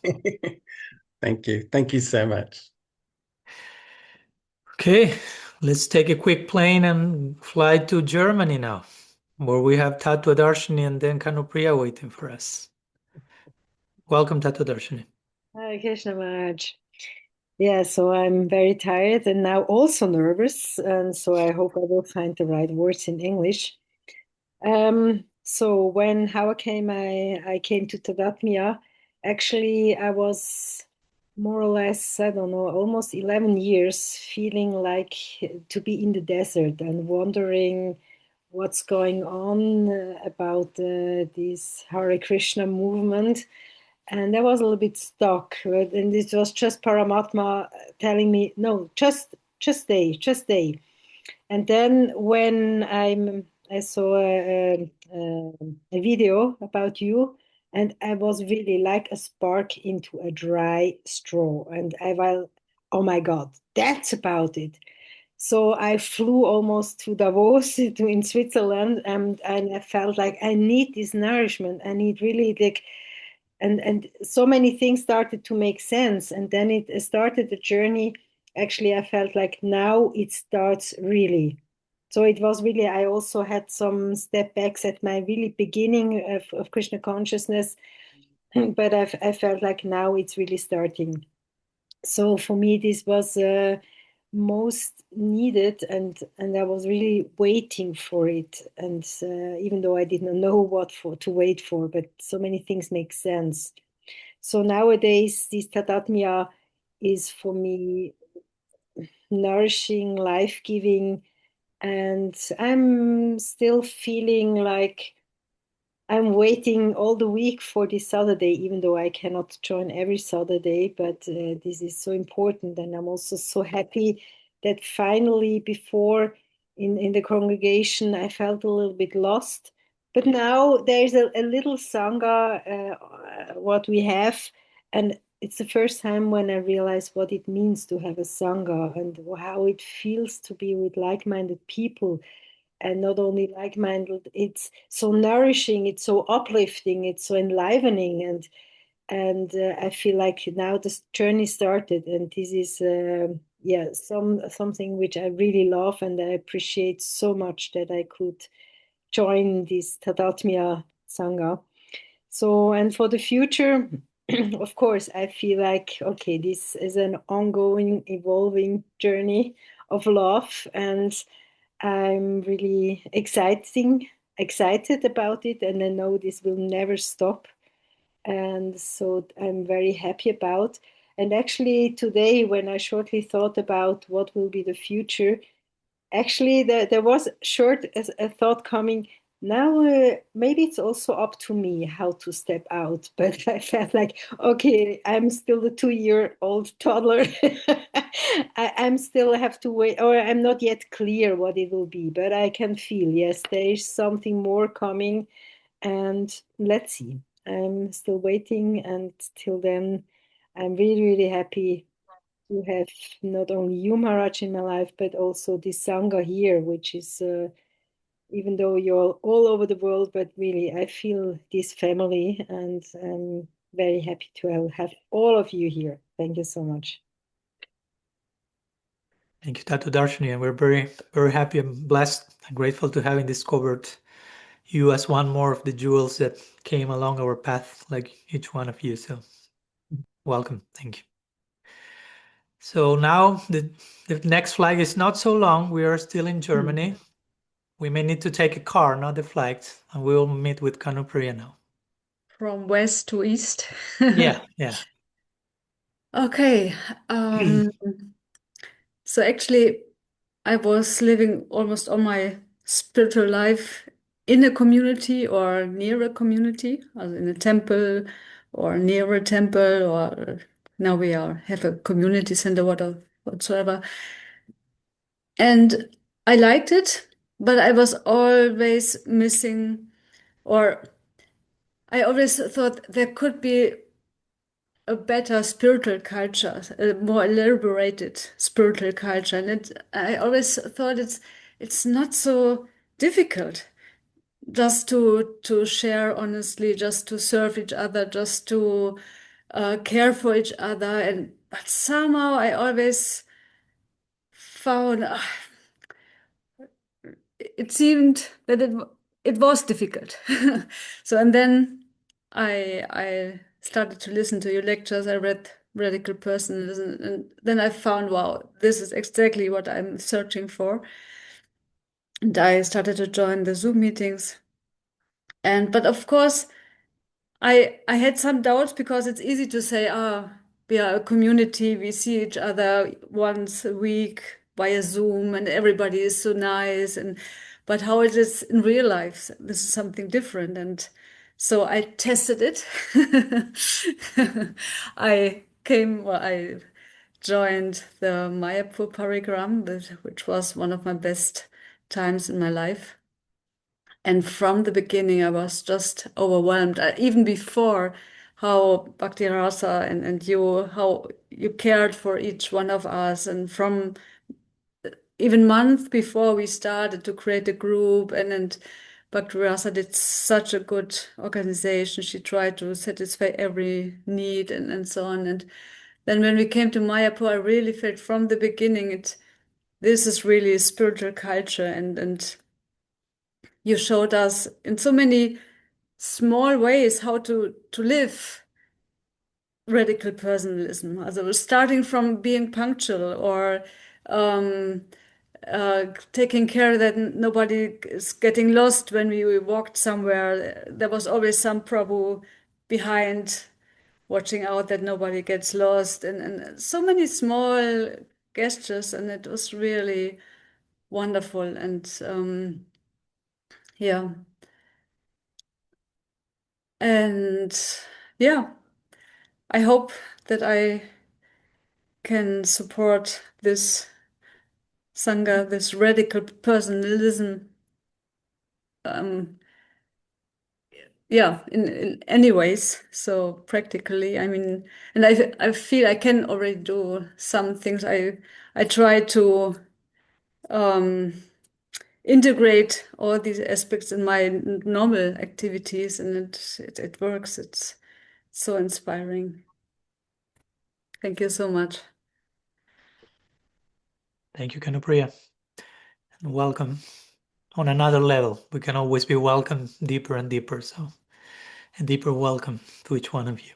Thank you so much. Okay, let's take a quick plane and fly to Germany now, where we have TADATMYA and then Kanupriya waiting for us. Welcome, TADATMYA. Hi, Krishna Maharaj. Yeah, so I'm very tired and now also nervous, and so I hope I will find the right words in English. So how I came to Tadatmya, actually I was more or less, I don't know, almost 11 years feeling like to be in the desert and wondering what's going on about this Hare Krishna movement. And I was a little bit stuck, right? And it was just Paramatma telling me, no, just stay. And then when I saw a video about you, and I was really like a spark into a dry straw, and I was, oh my God, that's about it. So I flew almost to Davos in Switzerland, and I felt like I need this nourishment. I need really like and so many things started to make sense, and then it started the journey. Actually, I felt like now it starts really. So it was really, I also had some step backs at my really beginning of Krishna consciousness, but I felt like now it's really starting. So for me this was most needed, and I was really waiting for it, and even though I didn't know what to wait for, but so many things make sense. So nowadays this Tadatmya is for me nourishing, life-giving, and I'm still feeling like I'm waiting all the week for this Saturday, even though I cannot join every Saturday, but this is so important. And I'm also so happy that finally before in the congregation, I felt a little bit lost. But now there's a little Sangha, what we have. And it's the first time when I realize what it means to have a Sangha and how it feels to be with like-minded people. And not only like-minded, it's so nourishing, it's so uplifting, it's so enlivening, and I feel like now this journey started, and this is something which I really love, and I appreciate so much that I could join this Tadatmya Sangha. So, and for the future, of course, I feel like, okay, this is an ongoing, evolving journey of love, and I'm really excited about it, and I know this will never stop. And so I'm very happy about. And actually today, when I shortly thought about what will be the future, actually there was a thought coming. Now maybe it's also up to me how to step out, but I felt like, okay, I'm still the 2-year-old toddler. I'm still have to wait, or I'm not yet clear what it will be, but I can feel, yes, there is something more coming, and let's see. I'm still waiting, and till then I'm really, really happy to have not only you, Maharaj, in my life, but also this Sangha here, which is, even though you're all over the world, but really I feel this family, and I'm very happy to have all of you here. Thank you so much. Thank you, TADATMYA, and we're very, very happy and blessed and grateful to having discovered you as one more of the jewels that came along our path, like each one of you. So welcome. Thank you. So now the next flight is not so long. We are still in Germany. We may need to take a car, not a flight, and we will meet with Kanupriya now. From west to east. Yeah. Okay. So actually, I was living almost all my spiritual life in a community or near a community, as in a temple or near a temple, or now we have a community center, whatsoever. And I liked it, but I was always missing, or I always thought there could be a better spiritual culture, a more elaborated spiritual culture. And I always thought it's not so difficult just to share honestly, just to serve each other, just to care for each other. But somehow I always found it seemed that it was difficult. So, and then I started to listen to your lectures. I read Radical Personalism, and then I found, wow, this is exactly what I'm searching for. And I started to join the Zoom meetings. But of course, I had some doubts, because it's easy to say, we are a community, we see each other once a week via Zoom, and everybody is so nice. But how it is in real life, this is something different. And so I tested it. I joined the Mayapur Parigram, which was one of my best times in my life. And from the beginning, I was just overwhelmed. Even before, how Bhakti Rasa and you, how you cared for each one of us. And from even months before we started to create a group, and Bhakti Rasa did such a good organization. She tried to satisfy every need and so on. And then when we came to Mayapur, I really felt from the beginning, this is really a spiritual culture, and you showed us in so many small ways how to live radical personalism. Also starting from being punctual, or taking care that nobody is getting lost when we walked somewhere. There was always some Prabhu behind, watching out that nobody gets lost, and so many small gestures, and it was really wonderful. And yeah. And yeah, I hope that I can support this Sangha, this radical personalism, in any ways. So practically, I mean, and I feel I can already do some things. I try to integrate all these aspects in my normal activities, and it works. It's so inspiring. Thank you so much. Thank you, Kanupriya. And welcome on another level. We can always be welcomed deeper and deeper. So a deeper welcome to each one of you.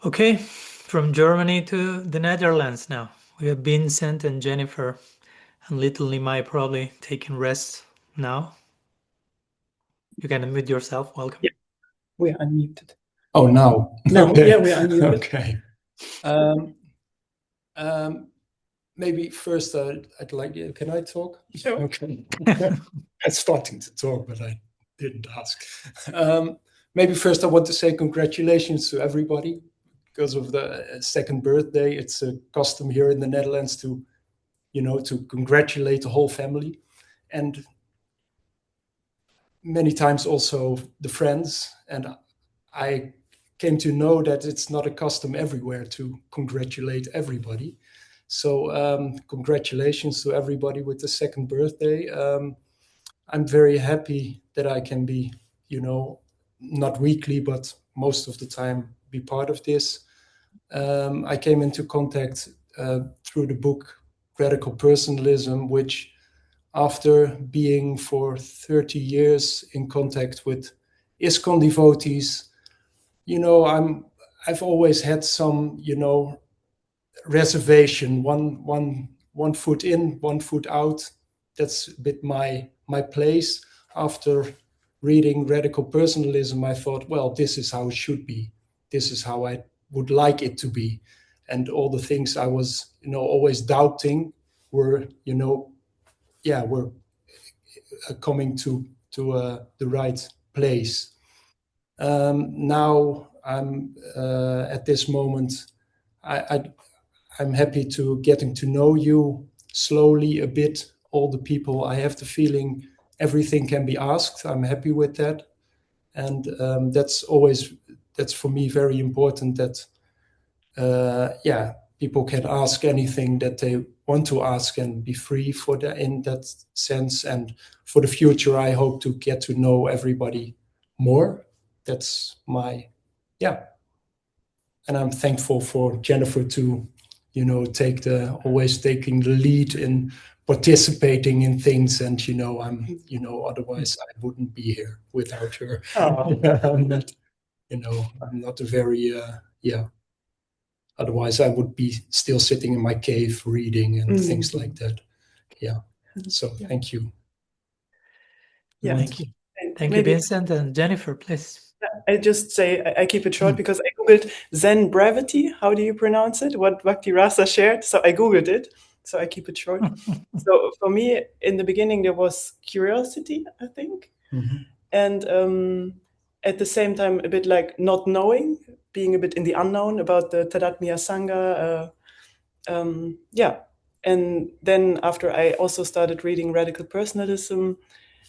Okay, from Germany to the Netherlands now. We have Vincent and Jennifer, and little Nimai probably taking rest now. You can unmute yourself. Welcome. Yeah, we are unmuted. Oh, now. No, okay. Yeah, we are unmuted. Okay. Maybe first, I'd like you. Can I talk? Sure. Okay. I'm starting to talk, but I didn't ask. Maybe first, I want to say congratulations to everybody because of the second birthday. It's a custom here in the Netherlands to congratulate the whole family, and many times also the friends. And I came to know that it's not a custom everywhere to congratulate everybody. So congratulations to everybody with the second birthday. I'm very happy that I can be, not weekly, but most of the time be part of this. I came into contact through the book Radical Personalism, which after being for 30 years in contact with ISKCON devotees, I've always had some, reservation, one foot in, one foot out. That's a bit my place. After reading Radical Personalism, I thought, well, this is how it should be. This is how I would like it to be. And all the things I was, always doubting were, were coming to the right place. Now I'm at this moment, I'm happy to getting to know you slowly a bit, all the people. I have the feeling everything can be asked. I'm happy with that. And that's for me very important that, people can ask anything that they want to ask and be free in that sense. And for the future, I hope to get to know everybody more. That's and I'm thankful for Jennifer to, always taking the lead in participating in things, and otherwise I wouldn't be here without her. I'm not a very otherwise I would be still sitting in my cave reading and things like that. So thank you. Thank you. Thank you, Vincent. And Jennifer, please. I just say I keep it short because I googled Zen brevity. How do you pronounce it? What Bhakti Rasa shared. So I googled it. So I keep it short. So for me, in the beginning, there was curiosity, I think, and at the same time, a bit like not knowing, being a bit in the unknown about the TADATMYA Sangha. And then after I also started reading Radical Personalism,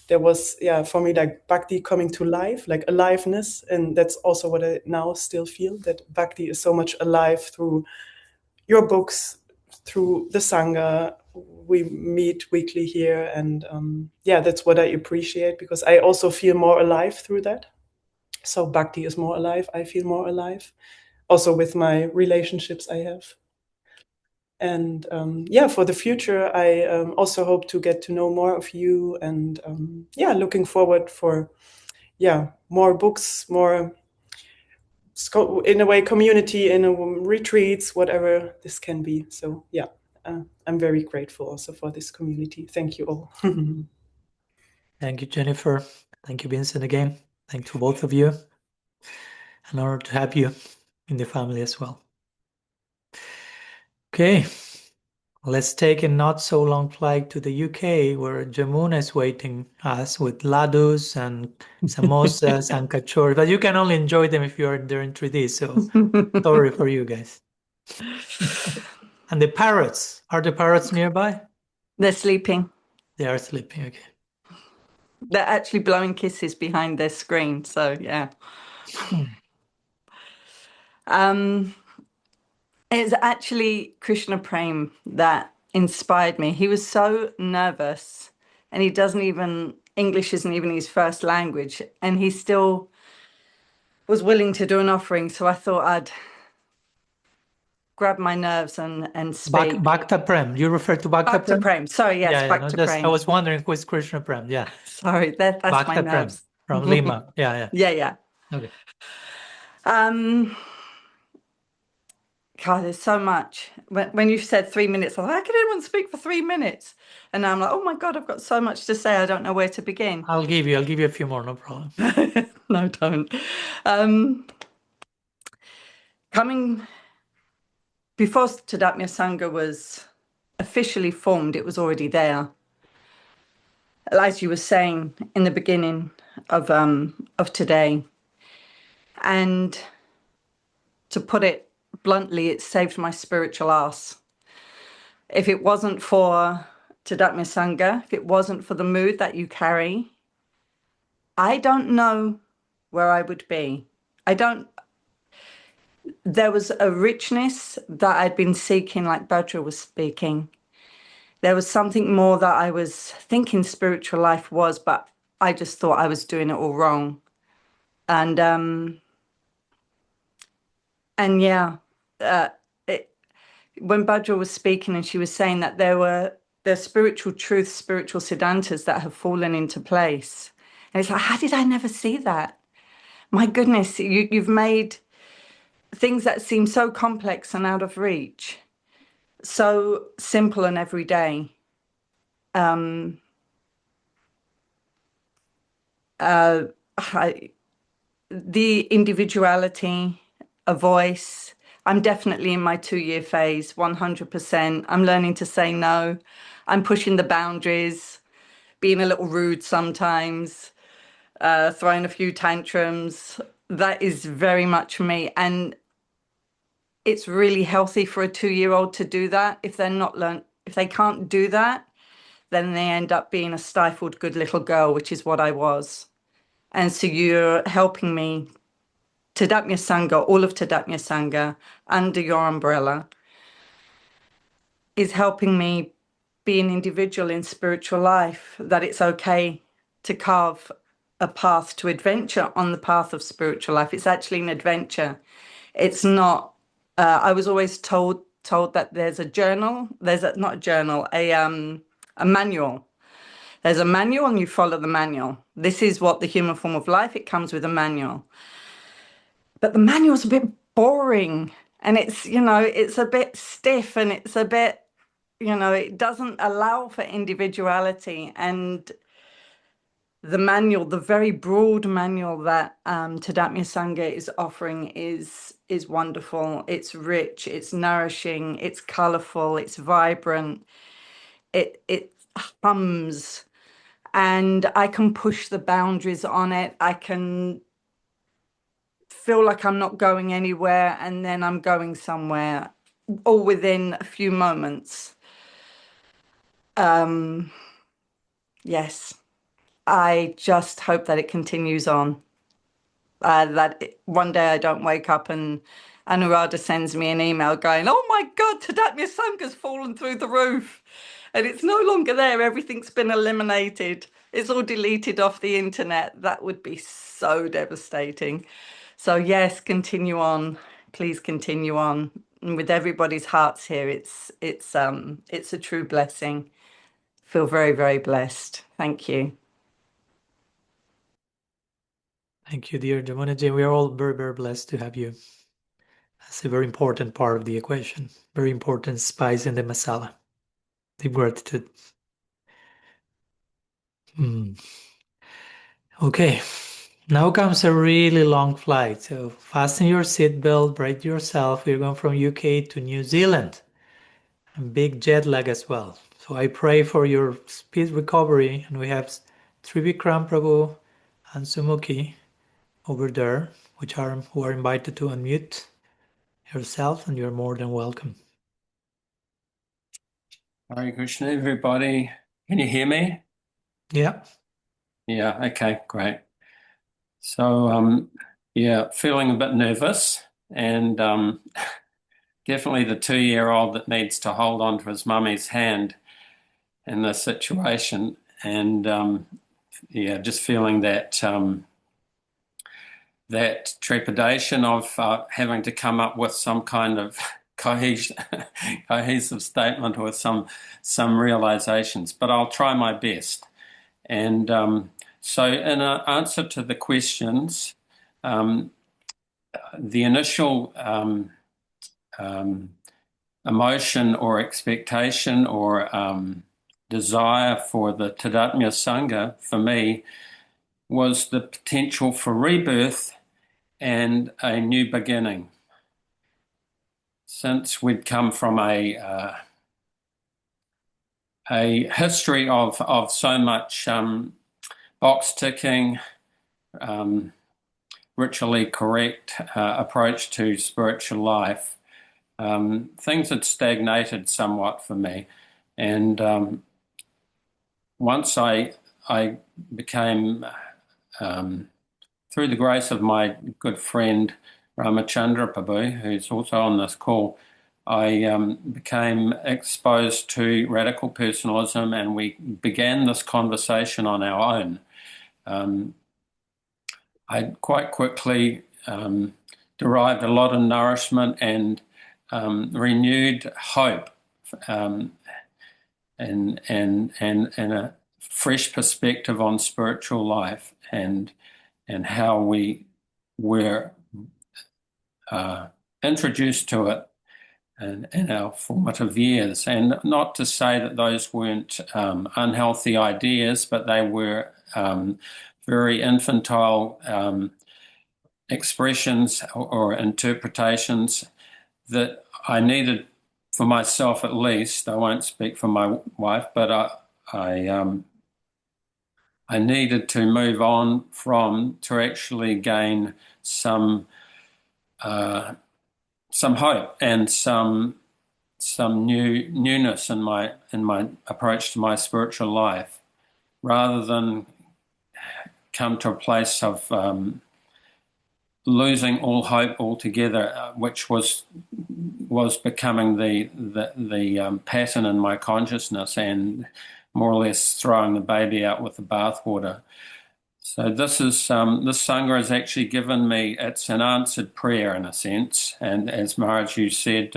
there was, for me, like Bhakti coming to life, like aliveness. And that's also what I now still feel, that Bhakti is so much alive through your books, through the Sangha. We meet weekly here. And that's what I appreciate, because I also feel more alive through that. So Bhakti is more alive. I feel more alive, also with my relationships I have. And for the future, I also hope to get to know more of you, and looking forward for more books, more in a way community, in retreats, whatever this can be. So I'm very grateful also for this community. Thank you all. Thank you, Jennifer. Thank you, Vincent, again. Thank you, both of you. An honor to have you in the family as well. Okay, let's take a not so long flight to the UK, where Jamuna is waiting us with ladus and samosas and kachori. But you can only enjoy them if you're there in 3D. So sorry for you guys. And the parrots, are the parrots nearby? They're sleeping. They are sleeping, okay. They're actually blowing kisses behind their screen, so yeah. It's actually Krishna Prem that inspired me. He was so nervous, and English isn't even his first language, and he still was willing to do an offering, so I thought I'd grab my nerves and speak. Bhakta Prem. You refer to Bhakta Prem? Prem. Sorry, yes, Bhakta Prem. I was wondering who is Krishna Prem. Yeah. Sorry, that's Bhakta my nerves. Prem from Lima. Yeah. Okay. God, there's so much. When you said 3 minutes, I was like, how can anyone speak for 3 minutes? And now I'm like, oh my God, I've got so much to say. I don't know where to begin. I'll give you a few more, no problem. No, don't. Coming before TADATMYA Sangha was officially formed, it was already there. As you were saying in the beginning of today. And to put it bluntly, it saved my spiritual ass. If it wasn't for TADATMYA Sangha, if it wasn't for the mood that you carry, I don't know where I would be. There was a richness that I'd been seeking, like Badra was speaking. There was something more that I was thinking spiritual life was, but I just thought I was doing it all wrong. And when Badra was speaking and she was saying that there's spiritual truths, spiritual siddhantas that have fallen into place. And it's like, how did I never see that? My goodness, you've made things that seem so complex and out of reach, so simple and everyday. The individuality, a voice. I'm definitely in my 2-year phase, 100%. I'm learning to say no. I'm pushing the boundaries, being a little rude sometimes, throwing a few tantrums. That is very much me. And it's really healthy for a 2-year-old to do that. If they can't do that, then they end up being a stifled good little girl, which is what I was. And so you're helping me, TADATMYA Sangha, all of TADATMYA Sangha, under your umbrella, is helping me be an individual in spiritual life, that it's okay to carve a path to adventure on the path of spiritual life. It's actually an adventure. It's not, I was always told told that there's a journal, not a journal, a manual. There's a manual and you follow the manual. This is what the human form of life, it comes with a manual. But the manual's a bit boring and it's, it's a bit stiff and it's a bit, it doesn't allow for individuality. And the manual, the very broad manual that TADATMYA Sangha is offering is wonderful. It's rich, it's nourishing, it's colorful, it's vibrant, it hums, and I can push the boundaries on it. I can feel like I'm not going anywhere and then I'm going somewhere, all within a few moments. Yes. I just hope that it continues on. One day I don't wake up and Anuradha sends me an email going, "Oh my God, TADATMYA Sangha's fallen through the roof. And it's no longer there. Everything's been eliminated. It's all deleted off the internet." That would be so devastating. So yes, continue on. Please continue on. And with everybody's hearts here, it's a true blessing. Feel very, very blessed. Thank you. Thank you, dear Jamunaji. We are all very, very blessed to have you. That's a very important part of the equation. Very important spice in the masala. Deep gratitude. Okay, now comes a really long flight. So fasten your seatbelt, brace yourself. We're going from UK to New Zealand. A big jet lag as well. So I pray for your speed recovery. And we have Trivikram Prabhu and Sumukhi over there, who are invited to unmute yourself, and you're more than welcome. Hare Krishna, everybody. Can you hear me? Yeah. Yeah, okay, great. So, feeling a bit nervous, and definitely the 2-year-old that needs to hold on to his mummy's hand in this situation. And just feeling that that trepidation of having to come up with some kind of cohesive statement with some realizations, but I'll try my best. And so in answer to the questions, the initial emotion or expectation or desire for the TADATMYA Sangha for me was the potential for rebirth and a new beginning. Since we'd come from a history of so much box ticking, ritually correct approach to spiritual life, things had stagnated somewhat for me. And once I became, through the grace of my good friend Ramachandra Prabhu, who's also on this call, I became exposed to radical personalism, and we began this conversation on our own. I quite quickly derived a lot of nourishment and renewed hope and a fresh perspective on spiritual life and how we were introduced to it in our formative years. And not to say that those weren't unhealthy ideas, but they were very infantile expressions or interpretations that I needed, for myself at least. I won't speak for my wife, but I needed to move on from to actually gain some hope and some newness in my approach to my spiritual life, rather than come to a place of losing all hope altogether, which was becoming the pattern in my consciousness, and more or less throwing the baby out with the bathwater. So this Sangha has actually given me, it's an answered prayer in a sense. And as Maharaj, you said,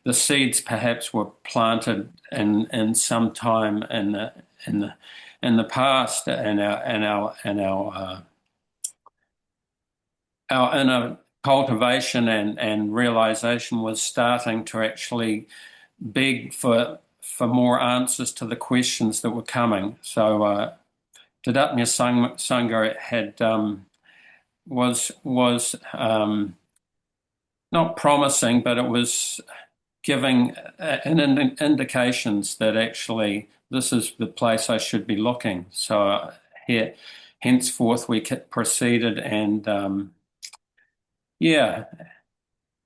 the seeds perhaps were planted in some time in the past, and our inner cultivation and realization was starting to actually beg for more answers to the questions that were coming. So TADATMYA Sangha had was not promising, but it was giving indications that actually this is the place I should be looking. So here, henceforth, we proceeded, and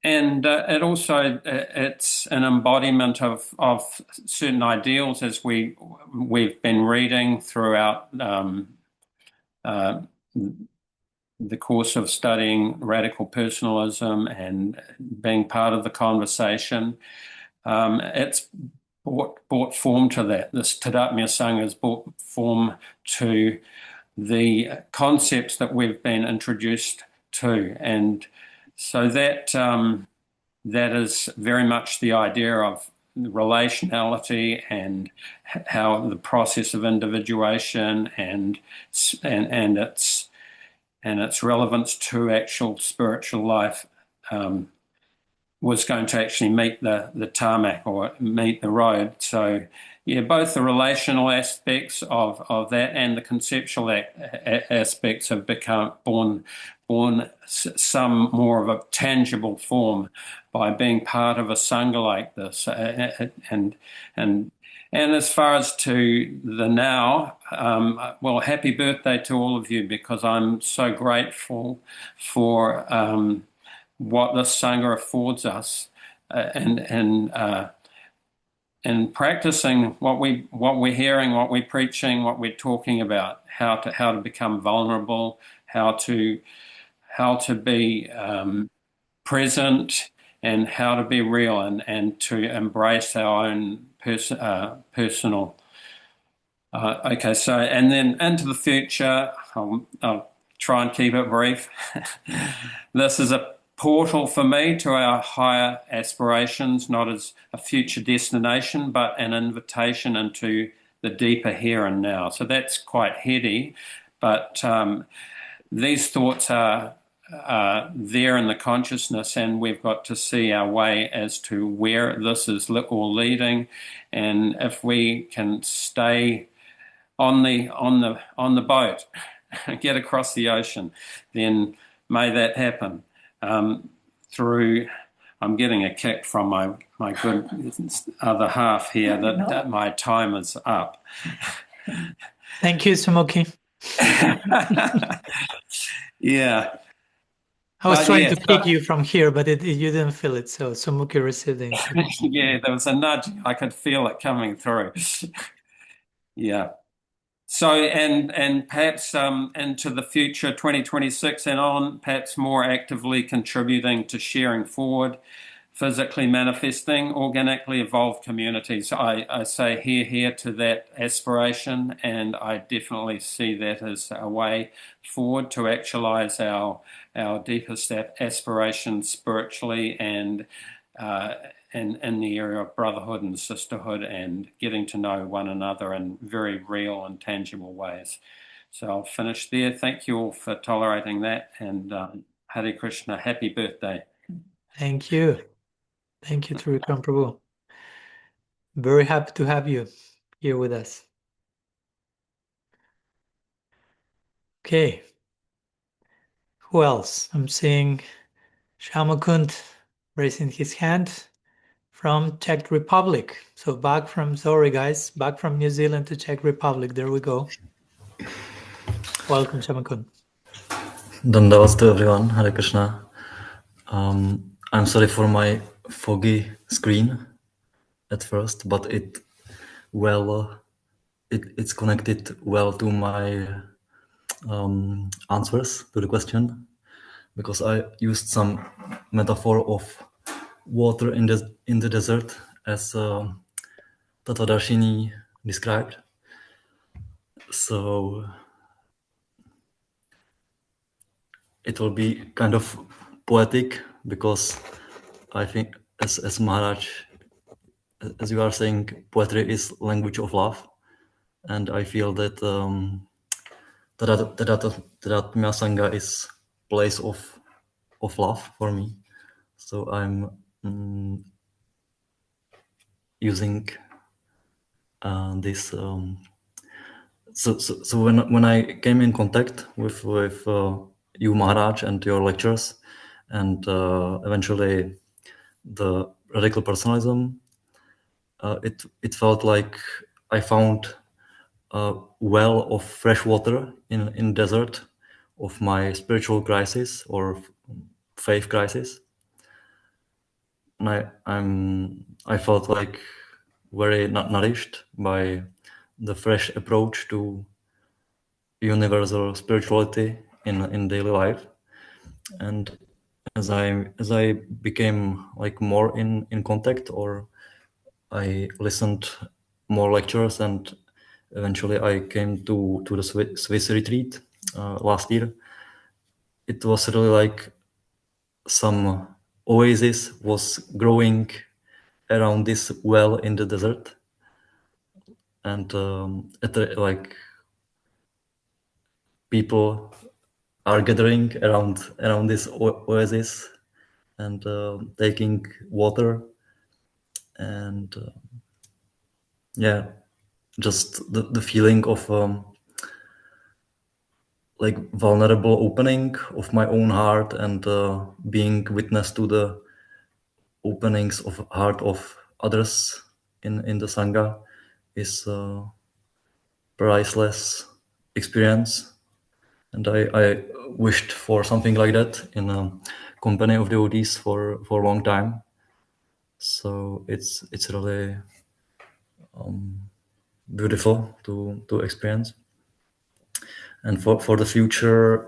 and it also it's an embodiment of certain ideals as we've been reading throughout the course of studying radical personalism and being part of the conversation. It's brought form to that. This TADATMYA Sangha has brought form to the concepts that we've been introduced to, and so that is very much the idea of relationality and how the process of individuation and its relevance to actual spiritual life was going to actually meet the tarmac or meet the road. So yeah, both the relational aspects of that and the conceptual aspects have become born some more of a tangible form by being part of a sangha like this. And as far as to the now, well, happy birthday to all of you, because I'm so grateful for what this sangha affords us, and practicing what we're hearing, what we're preaching, what we're talking about, how to become vulnerable, how to be present, and how to be real, and to embrace our own personal. Okay, so and then into the future, I'll try and keep it brief. This is a portal for me to our higher aspirations, not as a future destination, but an invitation into the deeper here and now. So that's quite heady, but these thoughts are there in the consciousness, and we've got to see our way as to where this is all leading, and if we can stay on the boat, get across the ocean, then may that happen. I'm getting a kick from my good other half here that my time is up. Thank you, Sumuki. Yeah. I was trying to kick you from here, but you didn't feel it, so Sumuki received the instruction. Yeah, there was a nudge. I could feel it coming through. Yeah. So, and perhaps into the future, 2026 and on, perhaps more actively contributing to sharing forward, physically manifesting, organically evolved communities. I say here to that aspiration, and I definitely see that as a way forward to actualize our deepest aspirations spiritually and in the area of brotherhood and sisterhood, and getting to know one another in very real and tangible ways. So I'll finish there. Thank you all for tolerating that, and Hare Krishna, happy birthday. Thank you. Thank you, Trikram Prabhu. Very happy to have you here with us. Okay. Who else? I'm seeing Shamakund raising his hand from Czech Republic. So back from, sorry guys, back from New Zealand to Czech Republic. There we go. Welcome, Shamakund. Dandavats to everyone. Hare Krishna. I'm sorry for my foggy screen at first, but it's connected well to my answers to the question, because I used some metaphor of water in the desert, as Tatadarshini described. So it will be kind of poetic, because I think as Maharaj, as you are saying, poetry is language of love, and I feel that Tadatmya Sangha is place of love for me. So I'm using this. So when I came in contact with you, Maharaj, and your lectures, and eventually the radical personalism, it felt like I found a well of fresh water in desert of my spiritual crisis or faith crisis. And I felt like very nourished by the fresh approach to universal spirituality in daily life. And as I became like more in contact, or I listened more lectures, and eventually I came to the Swiss retreat last year. It was really like some oasis was growing around this well in the desert, and like people are gathering around this oasis and taking water, and yeah, just the feeling of like vulnerable opening of my own heart, and being witness to the openings of heart of others in the Sangha is priceless experience. And I wished for something like that in a company of devotees for a long time. So it's really beautiful to experience. And for the future,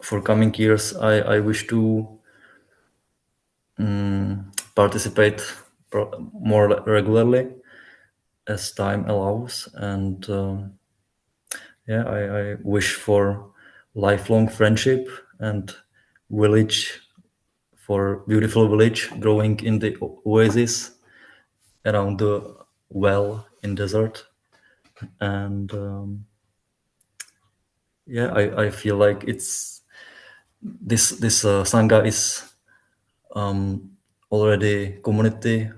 for coming years, I wish to participate more regularly as time allows. And yeah, I wish for lifelong friendship and village, for beautiful village growing in the oasis around the well in desert. And yeah, I feel like it's this Sangha is already community,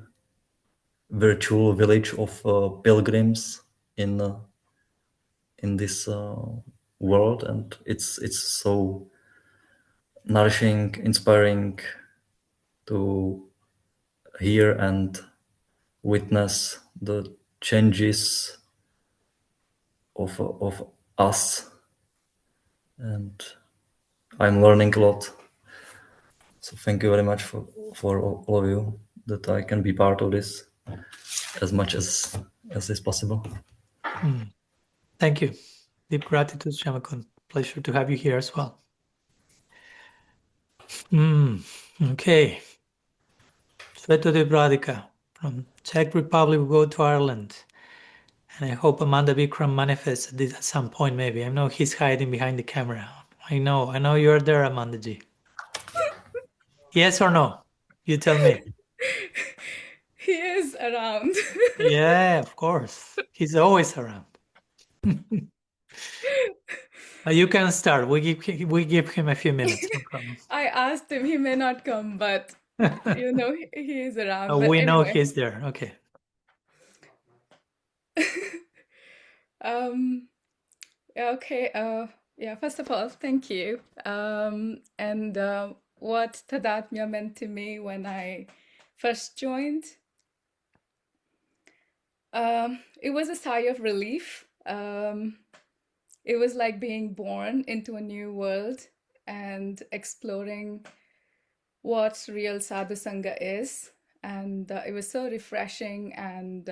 virtual village of pilgrims in this world, and it's so nourishing, inspiring to hear and witness the changes of us, and I'm learning a lot. So thank you very much for all of you, that I can be part of this as much as is possible. Thank you. Deep gratitude, Shamakun. Pleasure to have you here as well. Okay. Svetodev Radhika from Czech Republic will go to Ireland. And I hope Amanda Vikram manifests this at some point, maybe. I know he's hiding behind the camera. I know you're there, Amanda G. Yes or no? You tell me. He is around. Yeah, of course. He's always around. You can start. We give him a few minutes. No problem. I asked him, he may not come, but you know, he is around. But we know anyway. he's there. Okay. Okay. Yeah, first of all, thank you. And what Tadatmya meant to me when I first joined, it was a sigh of relief. It was like being born into a new world and exploring what real sadhu sangha is. And it was so refreshing. And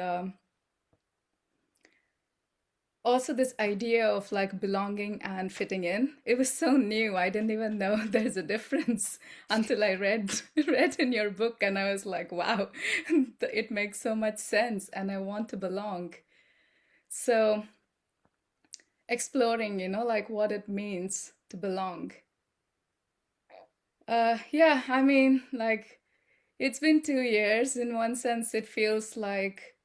also this idea of like belonging and fitting in. It was so new. I didn't even know there's a difference until I read in your book, and I was like, wow, it makes so much sense, and I want to belong. So exploring, you know, like what it means to belong. Yeah, I mean, like, it's been 2 years. In one sense, it feels like,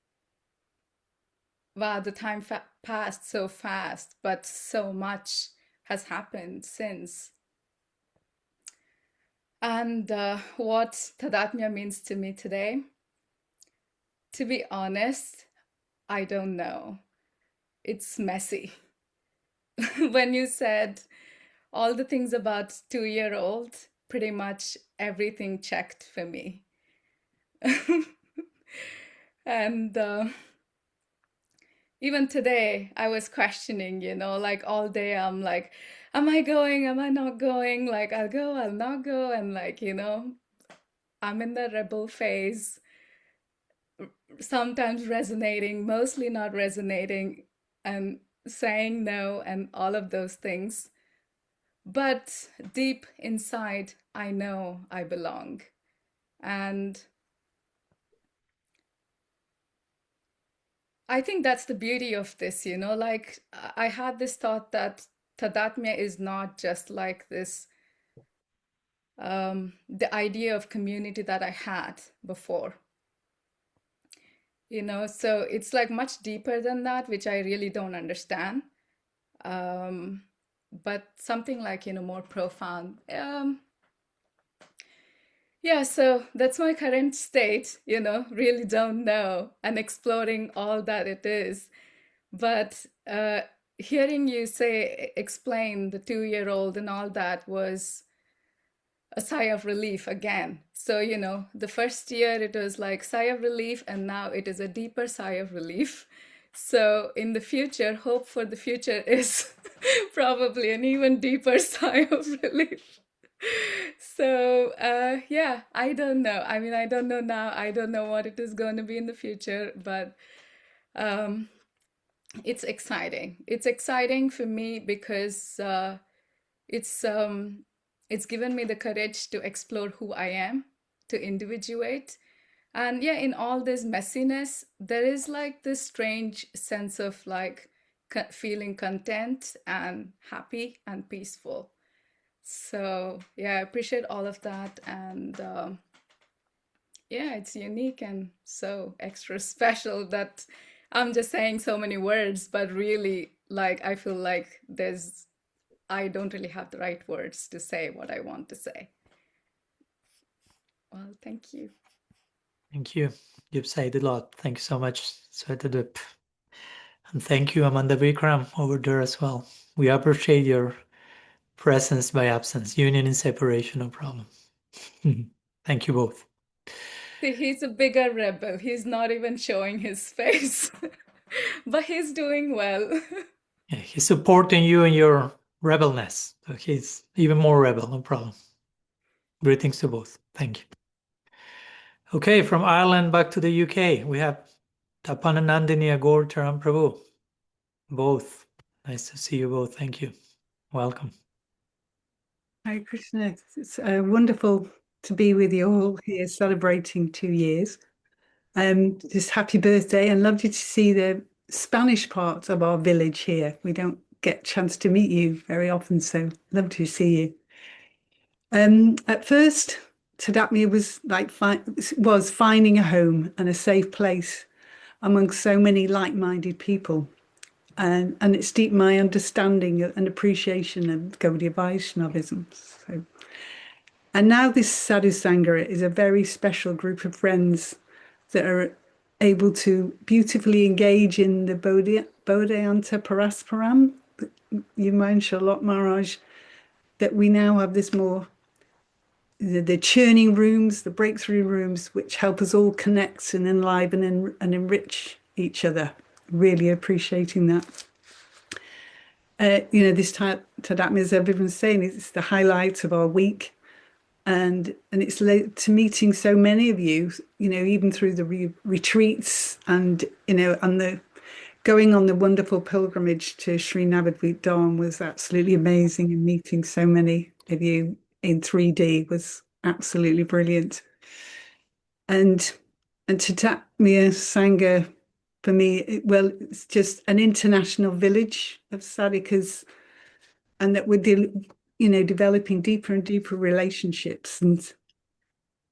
wow, the time passed so fast, but so much has happened since. And what Tadatmya means to me today, to be honest, I don't know. It's messy. When you said all the things about 2-year-old, pretty much everything checked for me. And even today, I was questioning, like all day, I'm like, am I going? Am I not going? Like, I'll go, I'll not go. And like, I'm in the rebel phase, sometimes resonating, mostly not resonating, and saying no, and all of those things. But deep inside, I know I belong. And I think that's the beauty of this, like I had this thought that Tadatmya is not just like this, the idea of community that I had before. So it's like much deeper than that, which I really don't understand. But something like, more profound. Yeah, so that's my current state, really don't know, and exploring all that it is. But hearing you explain the 2-year-old and all that was a sigh of relief again. So, the first year it was like sigh of relief, and now it is a deeper sigh of relief. So in the future, hope for the future is probably an even deeper sigh of relief. So yeah, I don't know. I mean, I don't know now. I don't know what it is going to be in the future, but it's exciting. It's exciting for me because it's given me the courage to explore who I am, to individuate. And yeah, in all this messiness, there is like this strange sense of like feeling content and happy and peaceful. So yeah, I appreciate all of that. And yeah, it's unique and so extra special that I'm just saying so many words, but really, like, I feel like I don't really have the right words to say what I want to say. Well, thank you. Thank you. You've said a lot. Thank you so much, Swetadup. And thank you, Amanda Vikram, over there as well. We appreciate your presence by absence, union in separation, no problem. Thank you both. See, he's a bigger rebel. He's not even showing his face, but he's doing well. Yeah, he's supporting you in your rebelness. So he's even more rebel, no problem. Greetings to both. Thank you. Okay, from Ireland back to the UK, we have Tapananandini Agor Taram Prabhu. Both. Nice to see you both. Thank you. Welcome. Hi, Krishna. It's wonderful to be with you all here celebrating 2 years. Just happy birthday, and lovely to see the Spanish part of our village here. We don't get a chance to meet you very often, so love to see you. At first, Tadatmya was like finding a home and a safe place among so many like-minded people. And it's deepened my understanding and appreciation of Gaudiya Vaishnavism. So, and now this Sadhu Sangha is a very special group of friends that are able to beautifully engage in the Bodhayanta Parasparam, you mentioned a lot, Maharaj, that we now have this more, the churning rooms, the breakthrough rooms, which help us all connect and enliven and enrich each other. Really appreciating that. This Tadatmya, as everyone's saying, it's the highlight of our week. And it's led to meeting so many of you, even through the retreats and, and the going on the wonderful pilgrimage to Sri Navadvip Dham was absolutely amazing. And meeting so many of you in 3D was absolutely brilliant. And Tadatmya Sangha, for me, it's just an international village of sadhakas, and that with the, developing deeper and deeper relationships. And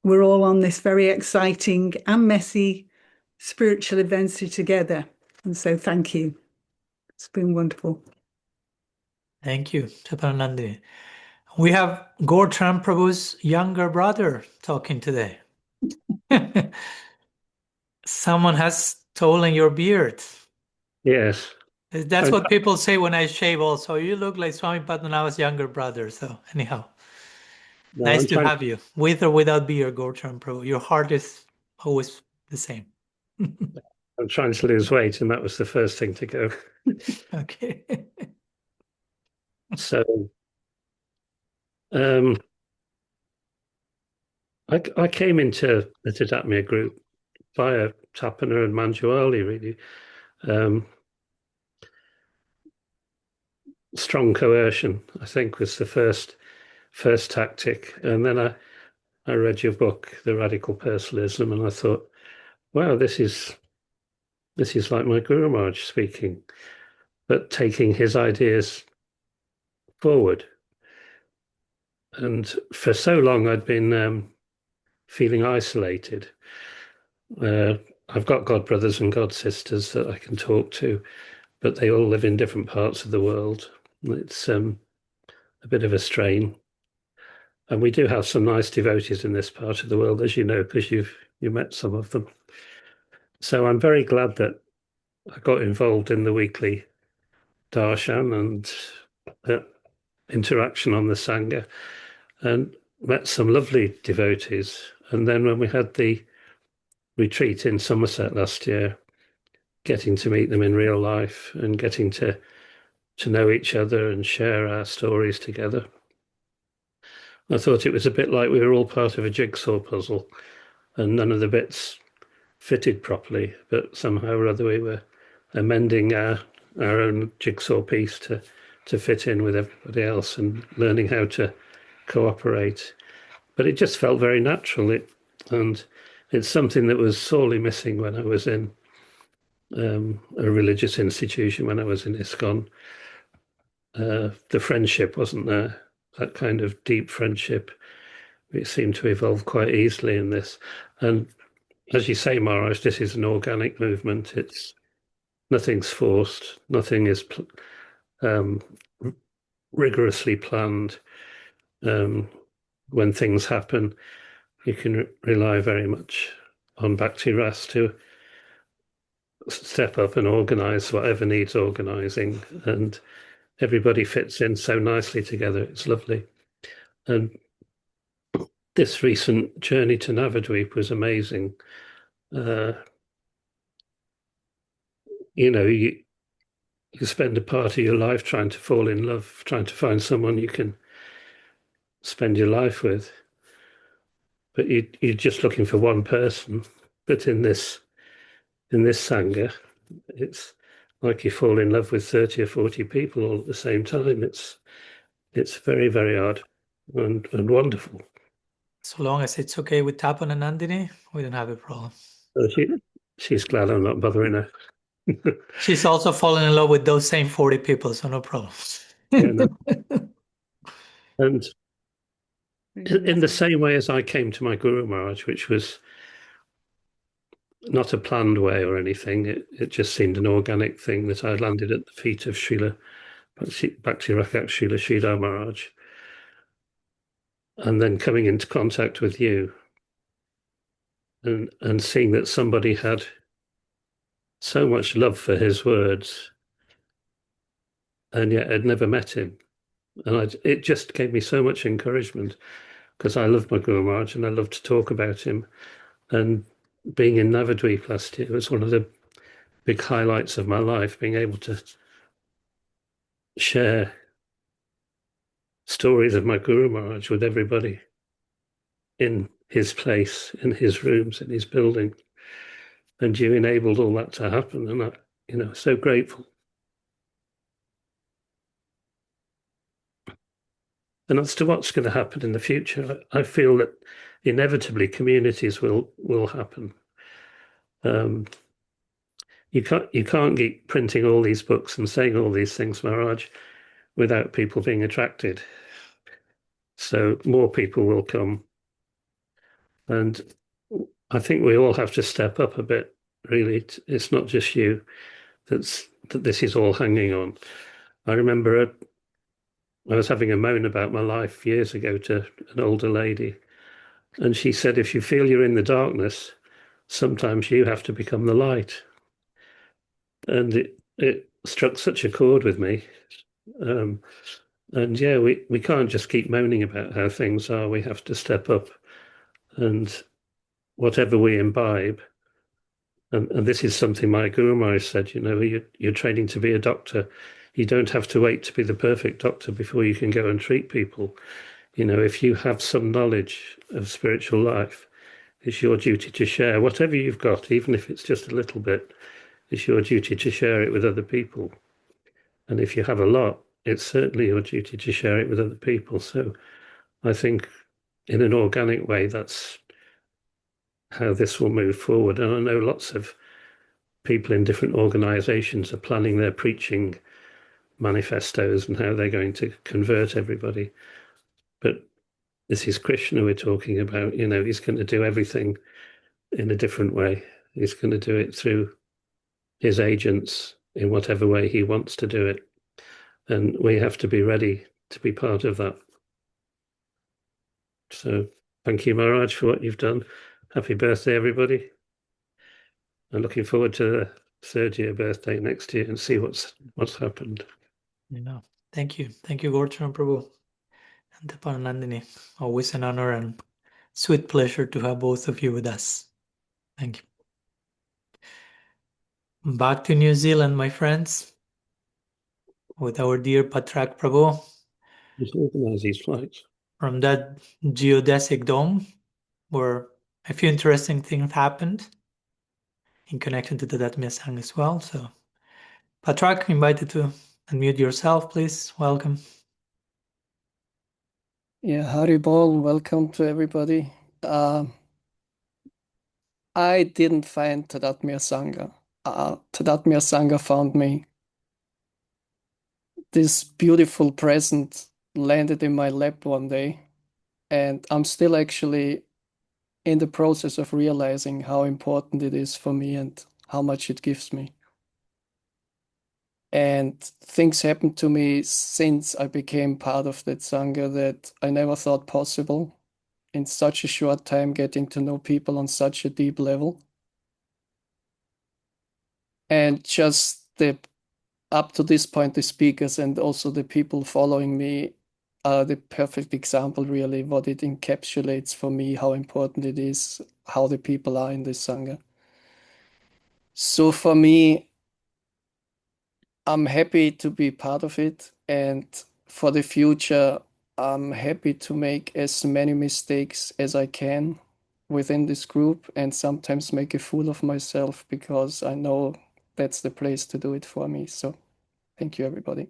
we're all on this very exciting and messy spiritual adventure together. And so thank you. It's been wonderful. Thank you, Chapanandini. We have Gautran Prabhu's younger brother talking today. Someone has stolen your beard. Yes. That's what people say when I shave also. You look like Swami Padmanabha's younger brotder. So anyhow, nice to have you. With or without beard, Gautran Prabhu. Your heart is always the same. I'm trying to lose weight, and that was the first thing to go. Okay. So I came into the TADATMYA group via Tapana and Manjuali, really. Strong coercion, I think, was the first tactic. And then I read your book, The Radical Personalism, and I thought, wow, this is like my Guru Maharaj speaking, but taking his ideas forward. And for so long, I'd been feeling isolated. I've got god brothers and god sisters that I can talk to, but they all live in different parts of the world. It's a bit of a strain. And we do have some nice devotees in this part of the world, as you know, because you met some of them. So I'm very glad that I got involved in the weekly darshan and interaction on the Sangha, and met some lovely devotees. And then when we had the retreat in Somerset last year, getting to meet them in real life and getting to know each other and share our stories together, I thought it was a bit like we were all part of a jigsaw puzzle and none of the bits fitted properly, but somehow or other we were amending our own jigsaw piece to fit in with everybody else and learning how to cooperate. But it just felt very natural. And it's something that was sorely missing when I was in a religious institution, when I was in ISKCON. The friendship wasn't there, that kind of deep friendship. It seemed to evolve quite easily in this. And as you say, Maharaj, this is an organic movement. Nothing's forced. Nothing is rigorously planned. When things happen, you can rely very much on Bhakti Ras to step up and organize whatever needs organizing. And everybody fits in so nicely together. It's lovely. And this recent journey to Navadvip was amazing. You spend a part of your life trying to fall in love, trying to find someone you can spend your life with. But you're just looking for one person. But in this Sangha, it's like you fall in love with 30 or 40 people all at the same time. It's very, very odd and wonderful. So long as it's okay with Tapan and Nandini, we don't have a problem. So she's glad I'm not bothering her. She's also fallen in love with those same 40 people, so no problem. Yeah, no. And in the same way as I came to my Guru Maharaj, which was not a planned way or anything, it just seemed an organic thing that I landed at the feet of Srila Bhakti Rakak Srila Sridhar Maharaj. And then coming into contact with you and seeing that somebody had so much love for his words and yet I'd never met him. And it just gave me so much encouragement because I love my Guru Maharaj and I love to talk about him. And being in Navadvip last year was one of the big highlights of my life, being able to share stories of my Guru Maharaj with everybody in his place, in his rooms, in his building. And you enabled all that to happen. And I'm so grateful. And as to what's going to happen in the future, I feel that inevitably communities will happen. You can't keep printing all these books and saying all these things, Maharaj, without people being attracted. So more people will come. And I think we all have to step up a bit, really. It's not just you that this is all hanging on. I remember I was having a moan about my life years ago to an older lady, and she said, if you feel you're in the darkness, sometimes you have to become the light. And it struck such a chord with me. And yeah, we can't just keep moaning about how things are. We have to step up, and whatever we imbibe, and this is something my Guru Maharaj said, you're training to be a doctor. You don't have to wait to be the perfect doctor before you can go and treat people. If you have some knowledge of spiritual life, it's your duty to share whatever you've got, even if it's just a little bit. It's your duty to share it with other people. And if you have a lot, it's certainly your duty to share it with other people. So I think in an organic way, that's how this will move forward. And I know lots of people in different organizations are planning their preaching manifestos and how they're going to convert everybody. But this is Krishna we're talking about. He's going to do everything in a different way. He's going to do it through his agents in whatever way he wants to do it. And we have to be ready to be part of that. So thank you, Maharaj, for what you've done. Happy birthday, everybody. I'm looking forward to the third year birthday next year and see what's happened. Thank you. Thank you, Gorcharan Prabhu and Nandini. Always an honor and sweet pleasure to have both of you with us. Thank you. Back to New Zealand, my friends, with our dear Patrak Prabhu. Just organize these flights. From that geodesic dome, where a few interesting things happened in connection to the TADATMYA Sangha as well. So, Patrak, invited to unmute yourself, please. Welcome. Yeah, Haribol, welcome to everybody. I didn't find TADATMYA Sangha. TADATMYA Sangha found me. This beautiful present landed in my lap one day, and I'm still actually in the process of realizing how important it is for me and how much it gives me. And things happened to me since I became part of that Sangha that I never thought possible. In such a short time, getting to know people on such a deep level. And just up to this point, the speakers and also the people following me are the perfect example, really, what it encapsulates for me, how important it is, how the people are in this Sangha. So for me, I'm happy to be part of it. And for the future, I'm happy to make as many mistakes as I can within this group and sometimes make a fool of myself because I know that's the place to do it for me. So thank you, everybody.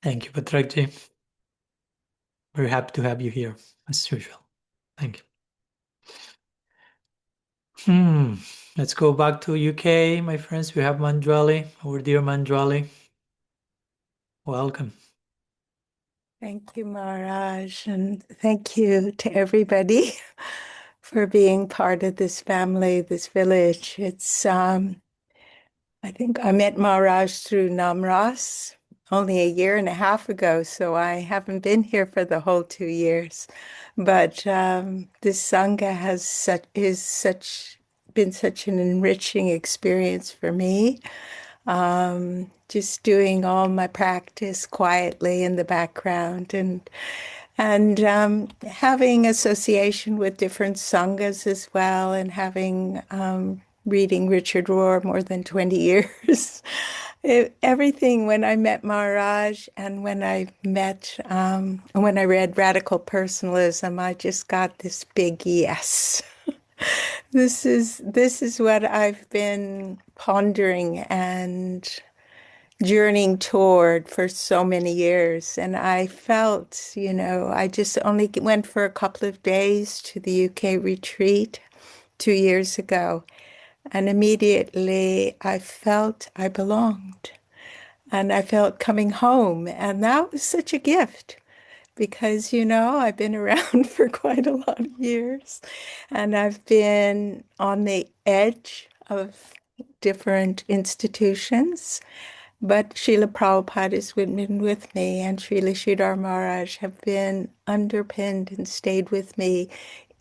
Thank you, Patrakji. Very happy to have you here, as usual. Thank you. Let's go back to UK, my friends. We have Manjwali, our dear Manjwali. Welcome. Thank you, Maharaj, and thank you to everybody for being part of this family, this village. It's, I think I met Maharaj through Namras only a year and a half ago, so I haven't been here for the whole 2 years. But this Sangha has been such an enriching experience for me. Just doing all my practice quietly in the background and having association with different sanghas as well, and having reading Richard Rohr more than 20 years. Everything, when I met Maharaj and when I read Radical Personalism, I just got this big yes. This is what I've been pondering and journeying toward for so many years. And I felt, I just only went for a couple of days to the UK retreat 2 years ago. And immediately I felt I belonged. And I felt coming home. And that was such a gift because, I've been around for quite a lot of years and I've been on the edge of different institutions. But Srila Prabhupada has been with me, and Srila Sridhar Maharaj have been underpinned and stayed with me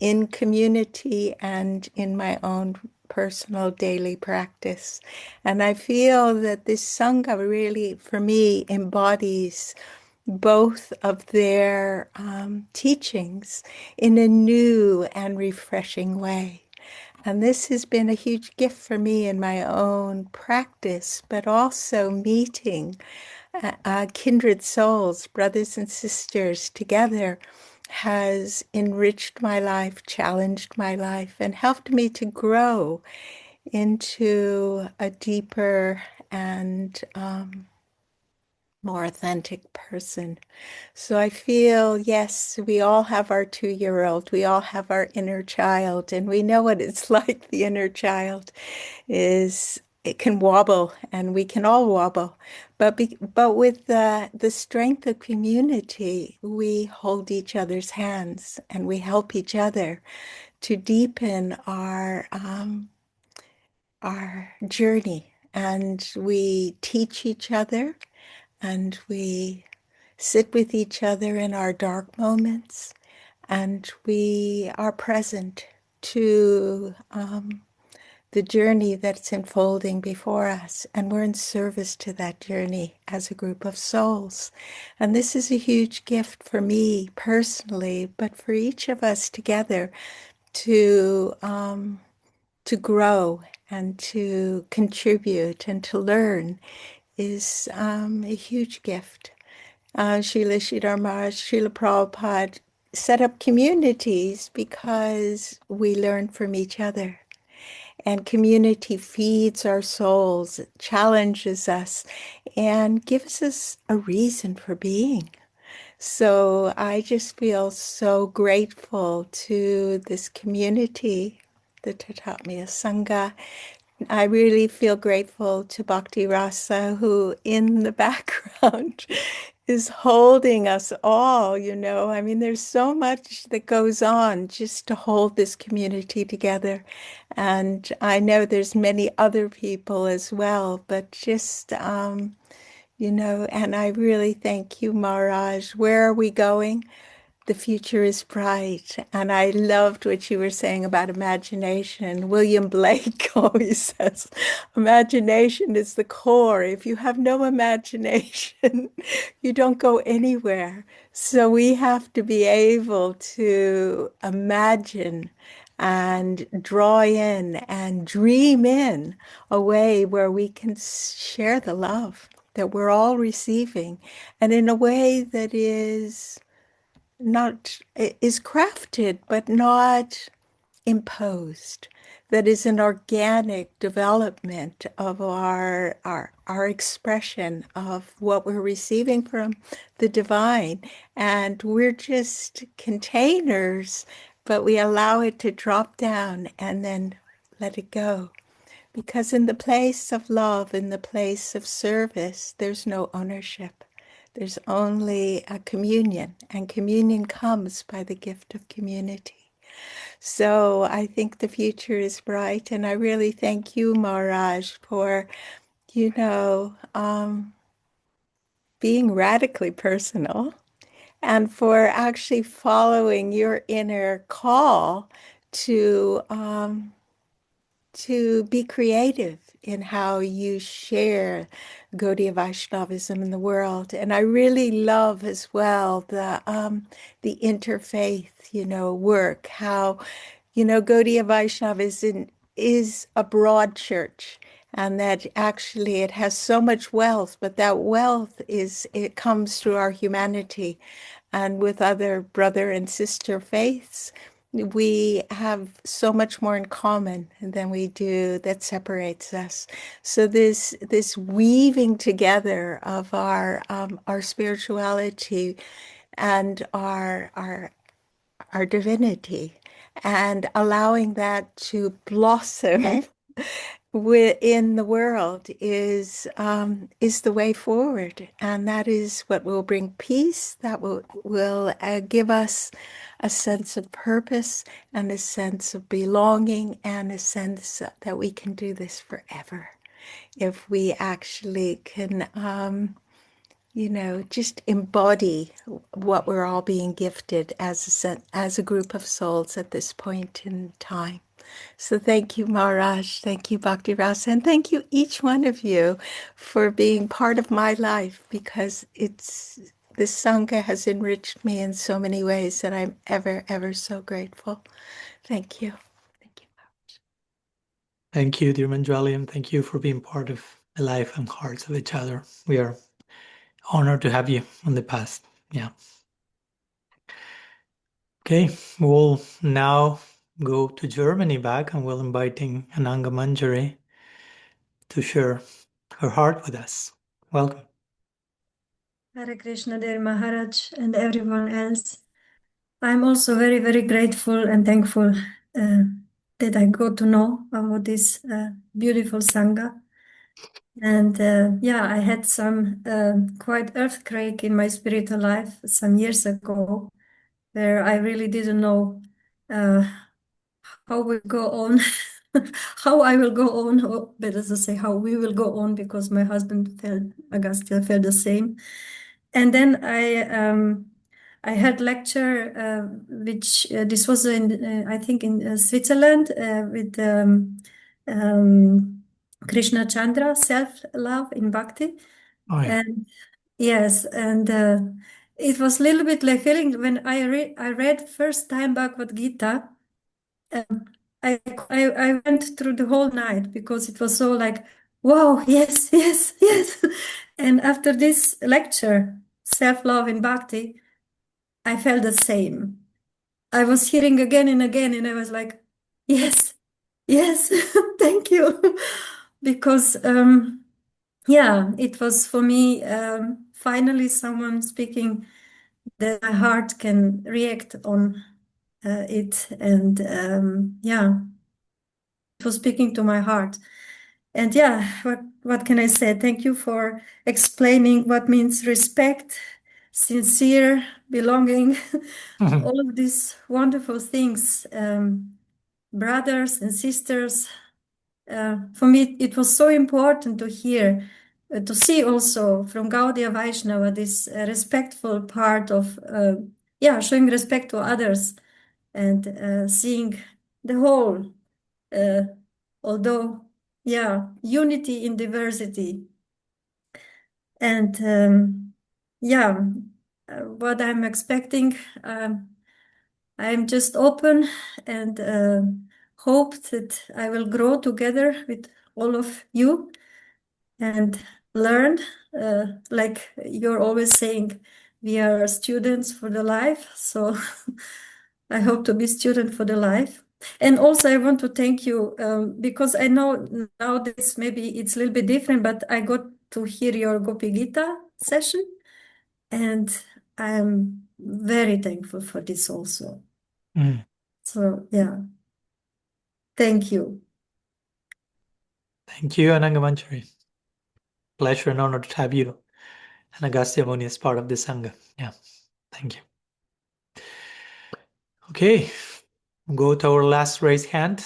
in community and in my own personal daily practice. And I feel that this Sangha really, for me, embodies both of their teachings in a new and refreshing way. And this has been a huge gift for me in my own practice, but also meeting kindred souls, brothers and sisters together has enriched my life, challenged my life, and helped me to grow into a deeper and more authentic person. So I feel, yes, we all have our 2-year-old, we all have our inner child, and we know what it's like. The inner child it can wobble, and we can all wobble. But with the strength of community, we hold each other's hands and we help each other to deepen our journey. And we teach each other, and we sit with each other in our dark moments, and we are present to the journey that's unfolding before us, and we're in service to that journey as a group of souls. And this is a huge gift for me personally, but for each of us together to grow and to contribute and to learn is a huge gift. Srila Sridhar Maharaj, Srila Prabhupada set up communities because we learn from each other. And community feeds our souls, challenges us, and gives us a reason for being. So I just feel so grateful to this community, the TADATMYA Sangha. I really feel grateful to Bhakti Rasa, who in the background is holding us all, I mean, there's so much that goes on just to hold this community together. And I know there's many other people as well, but just, and I really thank you, Maharaj. Where are we going? The future is bright. And I loved what you were saying about imagination. William Blake always says, imagination is the core. If you have no imagination, you don't go anywhere. So we have to be able to imagine and draw in and dream in a way where we can share the love that we're all receiving, and in a way that is crafted, but not imposed. That is an organic development of our expression of what we're receiving from the divine. And we're just containers, but we allow it to drop down and then let it go. Because in the place of love, in the place of service, there's no ownership. There's only a communion, and communion comes by the gift of community. So I think the future is bright, and I really thank you, Maharaj, for, being radically personal and for actually following your inner call to be creative in how you share Gaudiya Vaishnavism in the world. And I really love as well the interfaith, work, how, Gaudiya Vaishnavism is a broad church, and that actually it has so much wealth, but that wealth it comes through our humanity. And with other brother and sister faiths, we have so much more in common than we do that separates us. So this weaving together of our spirituality and our divinity, and allowing that to blossom in the world is the way forward, and that is what will bring peace. That will give us a sense of purpose and a sense of belonging and a sense that we can do this forever if we actually can, just embody what we're all being gifted as a group of souls at this point in time. So thank you, Maharaj. Thank you, Bhakti Rasa. And thank you, each one of you, for being part of my life, because this Sangha has enriched me in so many ways that I'm ever, ever so grateful. Thank you. Thank you, dear Manjali, and thank you for being part of the life and hearts of each other. We are honored to have you on the past. Yeah. Okay, we'll now go to Germany back, and we're inviting Ananga Manjari to share her heart with us. Welcome. Hare Krishna, dear Maharaj, and everyone else. I'm also very, very grateful and thankful that I got to know about this beautiful Sangha. And I had some quite earthquake in my spiritual life some years ago, where I really didn't know how we go on, how I will go on, or better to say, how we will go on, because my husband Agastya felt the same. And then I had lecture, which this was in I think in Switzerland with Krishna Chandra, self-love in Bhakti. Oh, yeah. And yes, and it was a little bit like feeling when I read first time Bhagavad Gita. I went through the whole night because it was so like, wow, yes, yes, yes. And after this lecture, self-love in Bhakti, I felt the same. I was hearing again and again, and I was like, yes, yes, thank you. Because, it was for me finally someone speaking that my heart can react on it. And it was speaking to my heart. And what can I say? Thank you for explaining what means respect, sincere, belonging, all of these wonderful things. Brothers and sisters, for me, it was so important to hear, to see also from Gaudiya Vaishnava, this respectful part of, showing respect to others and seeing the whole, although, unity in diversity. And what I'm expecting, I'm just open and hope that I will grow together with all of you and learn, like you're always saying, we are students for the life. So I hope to be student for the life. And also I want to thank you because I know nowadays maybe it's a little bit different, but I got to hear your Gopi Gita session, and I'm very thankful for this also. So thank you. Thank you, Ananga Manjari. Pleasure and honor to have you and Agastya Muni as part of the Sangha. Yeah, thank you. Okay, we'll go to our last raised hand,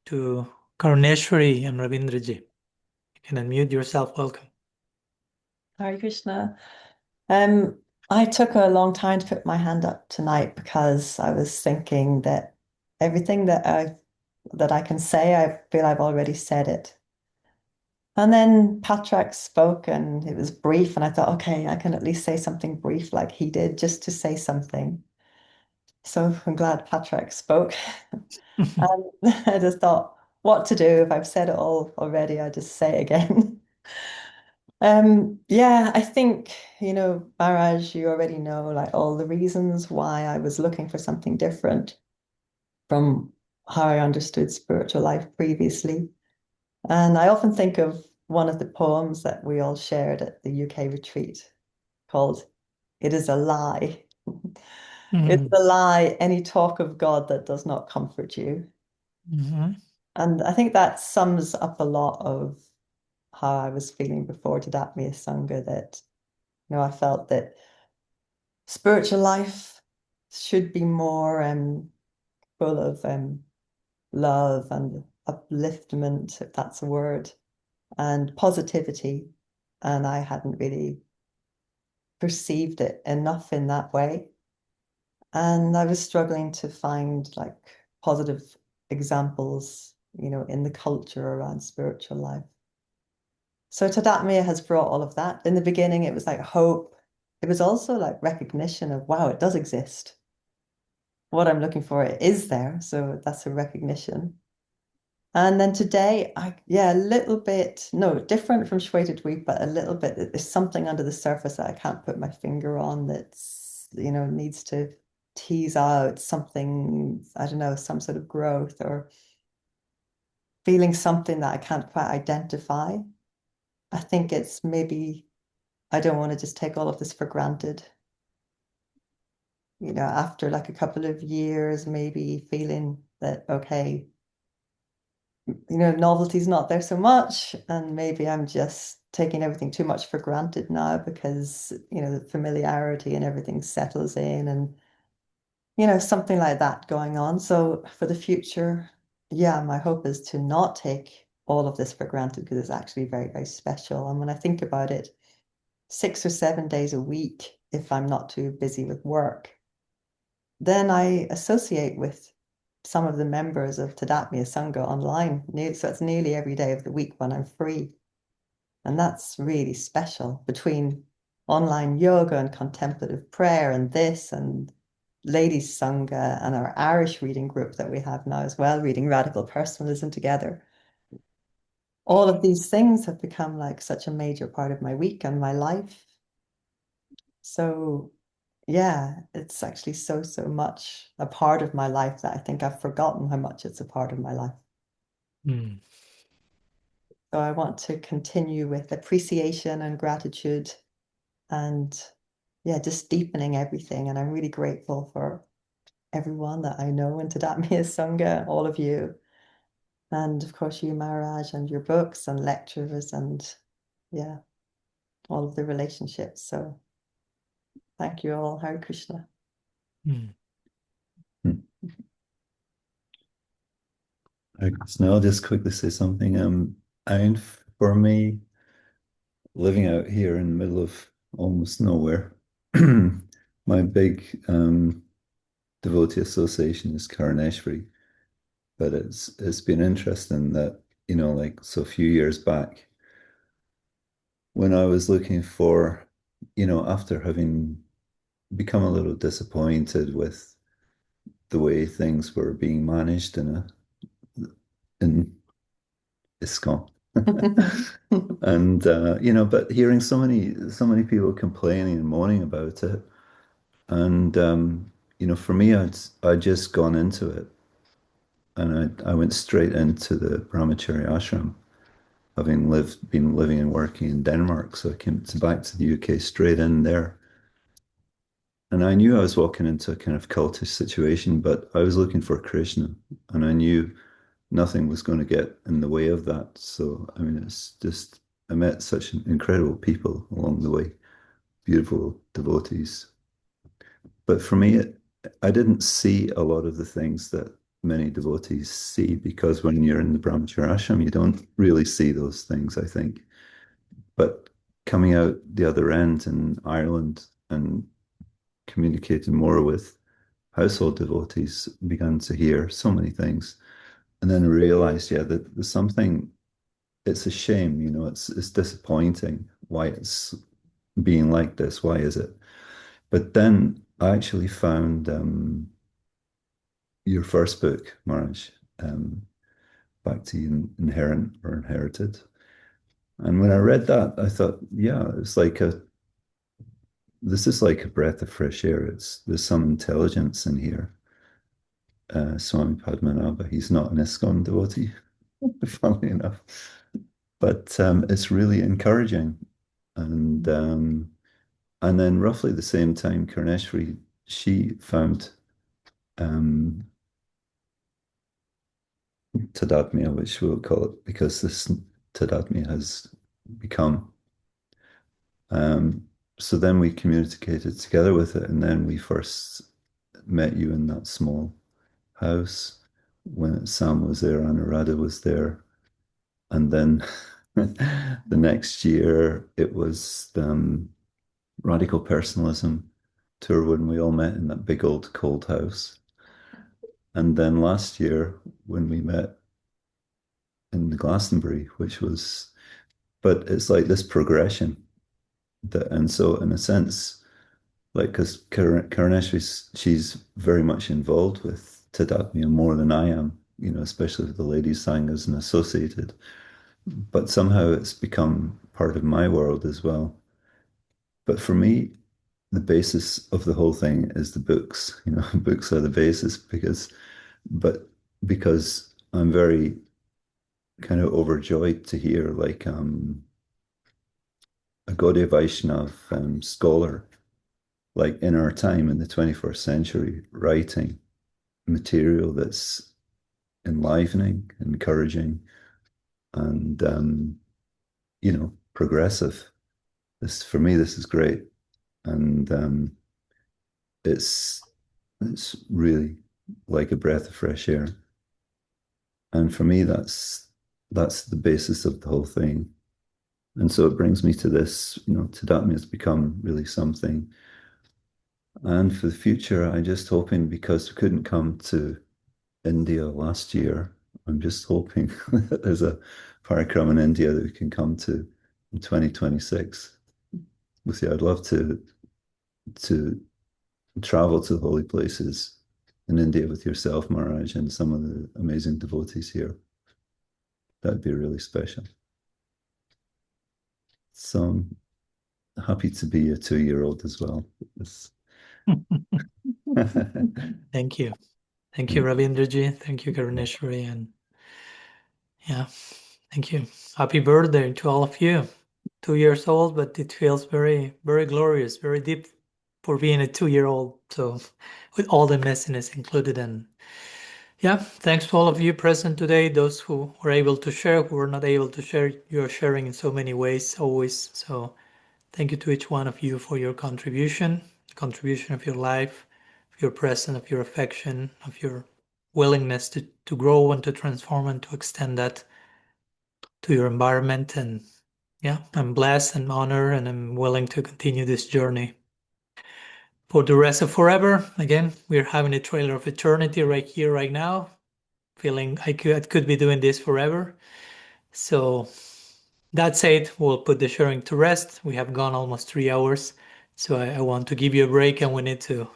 to Karuneshwari and Ravindraji. You can unmute yourself. Welcome. Hare Krishna. I took a long time to put my hand up tonight because I was thinking that everything that I can say, I feel I've already said it. And then Patrak spoke and it was brief, and I thought, okay, I can at least say something brief like he did, just to say something. So I'm glad Patrak spoke. And I just thought, what to do if I've said it all already, I just say it again. I think, Maharaj, you already know like all the reasons why I was looking for something different from how I understood spiritual life previously. And I often think of one of the poems that we all shared at the UK retreat called "It is a Lie." It's a lie, any talk of God that does not comfort you. And I think that sums up a lot of how I was feeling before TADATMYA Sangha, that, I felt that spiritual life should be more full of love and upliftment, if that's a word, and positivity. And I hadn't really perceived it enough in that way. And I was struggling to find like positive examples, in the culture around spiritual life. So TADATMYA has brought all of that. In the beginning, it was like hope. It was also like recognition of, wow, it does exist. What I'm looking for is there. So that's a recognition. And then today, a little bit, no, different from Shweta, but a little bit, there's something under the surface that I can't put my finger on that's, needs to tease out something, I don't know, some sort of growth, or feeling something that I can't quite identify. I think it's maybe, I don't want to just take all of this for granted. After like a couple of years, maybe feeling that, okay, novelty's not there so much, and maybe I'm just taking everything too much for granted now because, the familiarity and everything settles in, and, something like that going on. So for the future, my hope is to not take all of this for granted, because it's actually very, very special. And when I think about it, 6 or 7 days a week, if I'm not too busy with work, then I associate with some of the members of TADATMYA Sangha online. So it's nearly every day of the week when I'm free. And that's really special, between online yoga and contemplative prayer and this, and Ladies Sangha, and our Irish reading group that we have now as well, reading Radical Personalism together. All of these things have become like such a major part of my week and my life. So it's actually so much a part of my life that I think I've forgotten how much it's a part of my life. Mm. So I want to continue with appreciation and gratitude, and just deepening everything. And I'm really grateful for everyone that I know in TADATMYA Sangha, all of you. And of course you, Maharaj, and your books and lectures, and all of the relationships. So thank you all. Hare Krishna. Mm. So I'll just quickly say something. For me, living out here in the middle of almost nowhere, my big devotee association is Karaneshri. But it's been interesting that, so a few years back, when I was looking for, after having become a little disappointed with the way things were being managed in ISKCON. And but hearing so many people complaining and moaning about it, and for me, I'd just gone into it, and I went straight into the Brahmacharya ashram, having been living and working in Denmark. So I came back to the UK straight in there. And I knew I was walking into a kind of cultish situation, but I was looking for Krishna, and I knew nothing was going to get in the way of that. So, I mean, it's just, I met such incredible people along the way, beautiful devotees. But for me, I didn't see a lot of the things that many devotees see, because when you're in the Brahmacharya ashram, you don't really see those things, I think. But coming out the other end in Ireland and communicating more with household devotees, began to hear so many things. And then I realized, that there's something, it's a shame, it's disappointing why it's being like this. Why is it? But then I actually found your first book, Maharaj, Bhakti Inherent or Inherited. And when I read that, I thought, it's like this is like a breath of fresh air. There's some intelligence in here. Swami Padmanabha, he's not an ISKCON devotee, funnily enough, but it's really encouraging. And then roughly the same time, Karneshri, she found TADATMYA, which we'll call it, because this TADATMYA has become. So then we communicated together with it, and then we first met you in that small house when Sam was there, Anuradha was there, and then the next year it was Radical Personalism tour when we all met in that big old cold house. And then last year when we met in the Glastonbury, which was, but it's like this progression that, and so in a sense, like, because Karuneshwari, she's very much involved with TADATMYA more than I am, you know, especially with the ladies' sanghas and associated. But somehow it's become part of my world as well. But for me, the basis of the whole thing is the books. You know, books are the basis because I'm very kind of overjoyed to hear like a Gaudiya Vaishnav scholar, like in our time in the 21st century, writing material that's enlivening, encouraging, and you know, progressive. This, for me, this is great, and it's really like a breath of fresh air. And for me, that's the basis of the whole thing. And so it brings me to this, you know, TADATMYA has become really something. And for the future, I'm just hoping, because we couldn't come to India last year, I'm just hoping that there's a parikrama in India that we can come to in 2026. We'll see, I'd love to travel to the holy places in India with yourself, Maharaj, and some of the amazing devotees here. That'd be really special. So I'm happy to be a 2-year-old as well. Thank you. Thank you, Ravindraji. Thank you, Karuneshwari. And yeah, thank you. Happy birthday to all of you. 2 years old, but it feels very, very glorious, very deep for being a 2-year-old. So with all the messiness included. And yeah, thanks to all of you present today, those who were able to share, who were not able to share. You're sharing in so many ways always. So thank you to each one of you for your contribution of your life, of your presence, of your affection, of your willingness to grow and to transform and to extend that to your environment. And yeah, I'm blessed and honored, and I'm willing to continue this journey for the rest of forever. Again, we're having a trailer of eternity right here, right now, feeling I could be doing this forever. So that said, we'll put the sharing to rest. We have gone almost 3 hours, so I want to give you a break, and we need to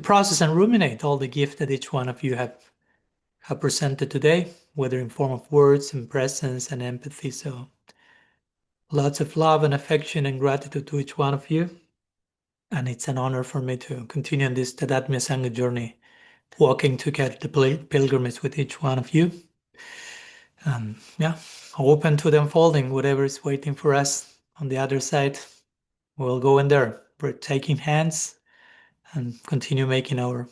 process and ruminate all the gift that each one of you have presented today, whether in form of words and presence and empathy. So lots of love and affection and gratitude to each one of you. And it's an honor for me to continue on this TADATMYA Sangha journey, walking together the pilgrimage with each one of you. And yeah, open to the unfolding, whatever is waiting for us on the other side. We'll go in there, taking hands, and continue making our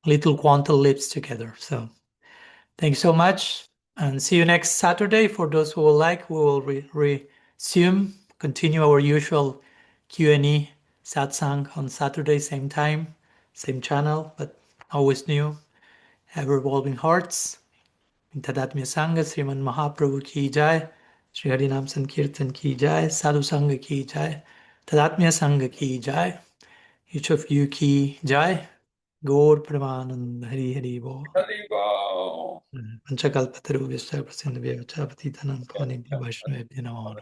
little quantum leaps together. So thanks so much, and see you next Saturday. For those who will like, we will resume, continue our usual Q&A satsang on Saturday, same time, same channel, but always new, ever-evolving hearts. In TADATMYA Sangha, Sriman Mahaprabhu ki jai, Shri Harinam Sankirtan ki jai, Sadhu Sangha ki jai, TADATMYA Sangha ki jai, each of you ki jai, Gaur Pramanand Hari Hari Bo. Haribol. Panchakalpataru Vishya Prasinda Vyavacha Patitanam Pavani Vaishnavabhya Namo.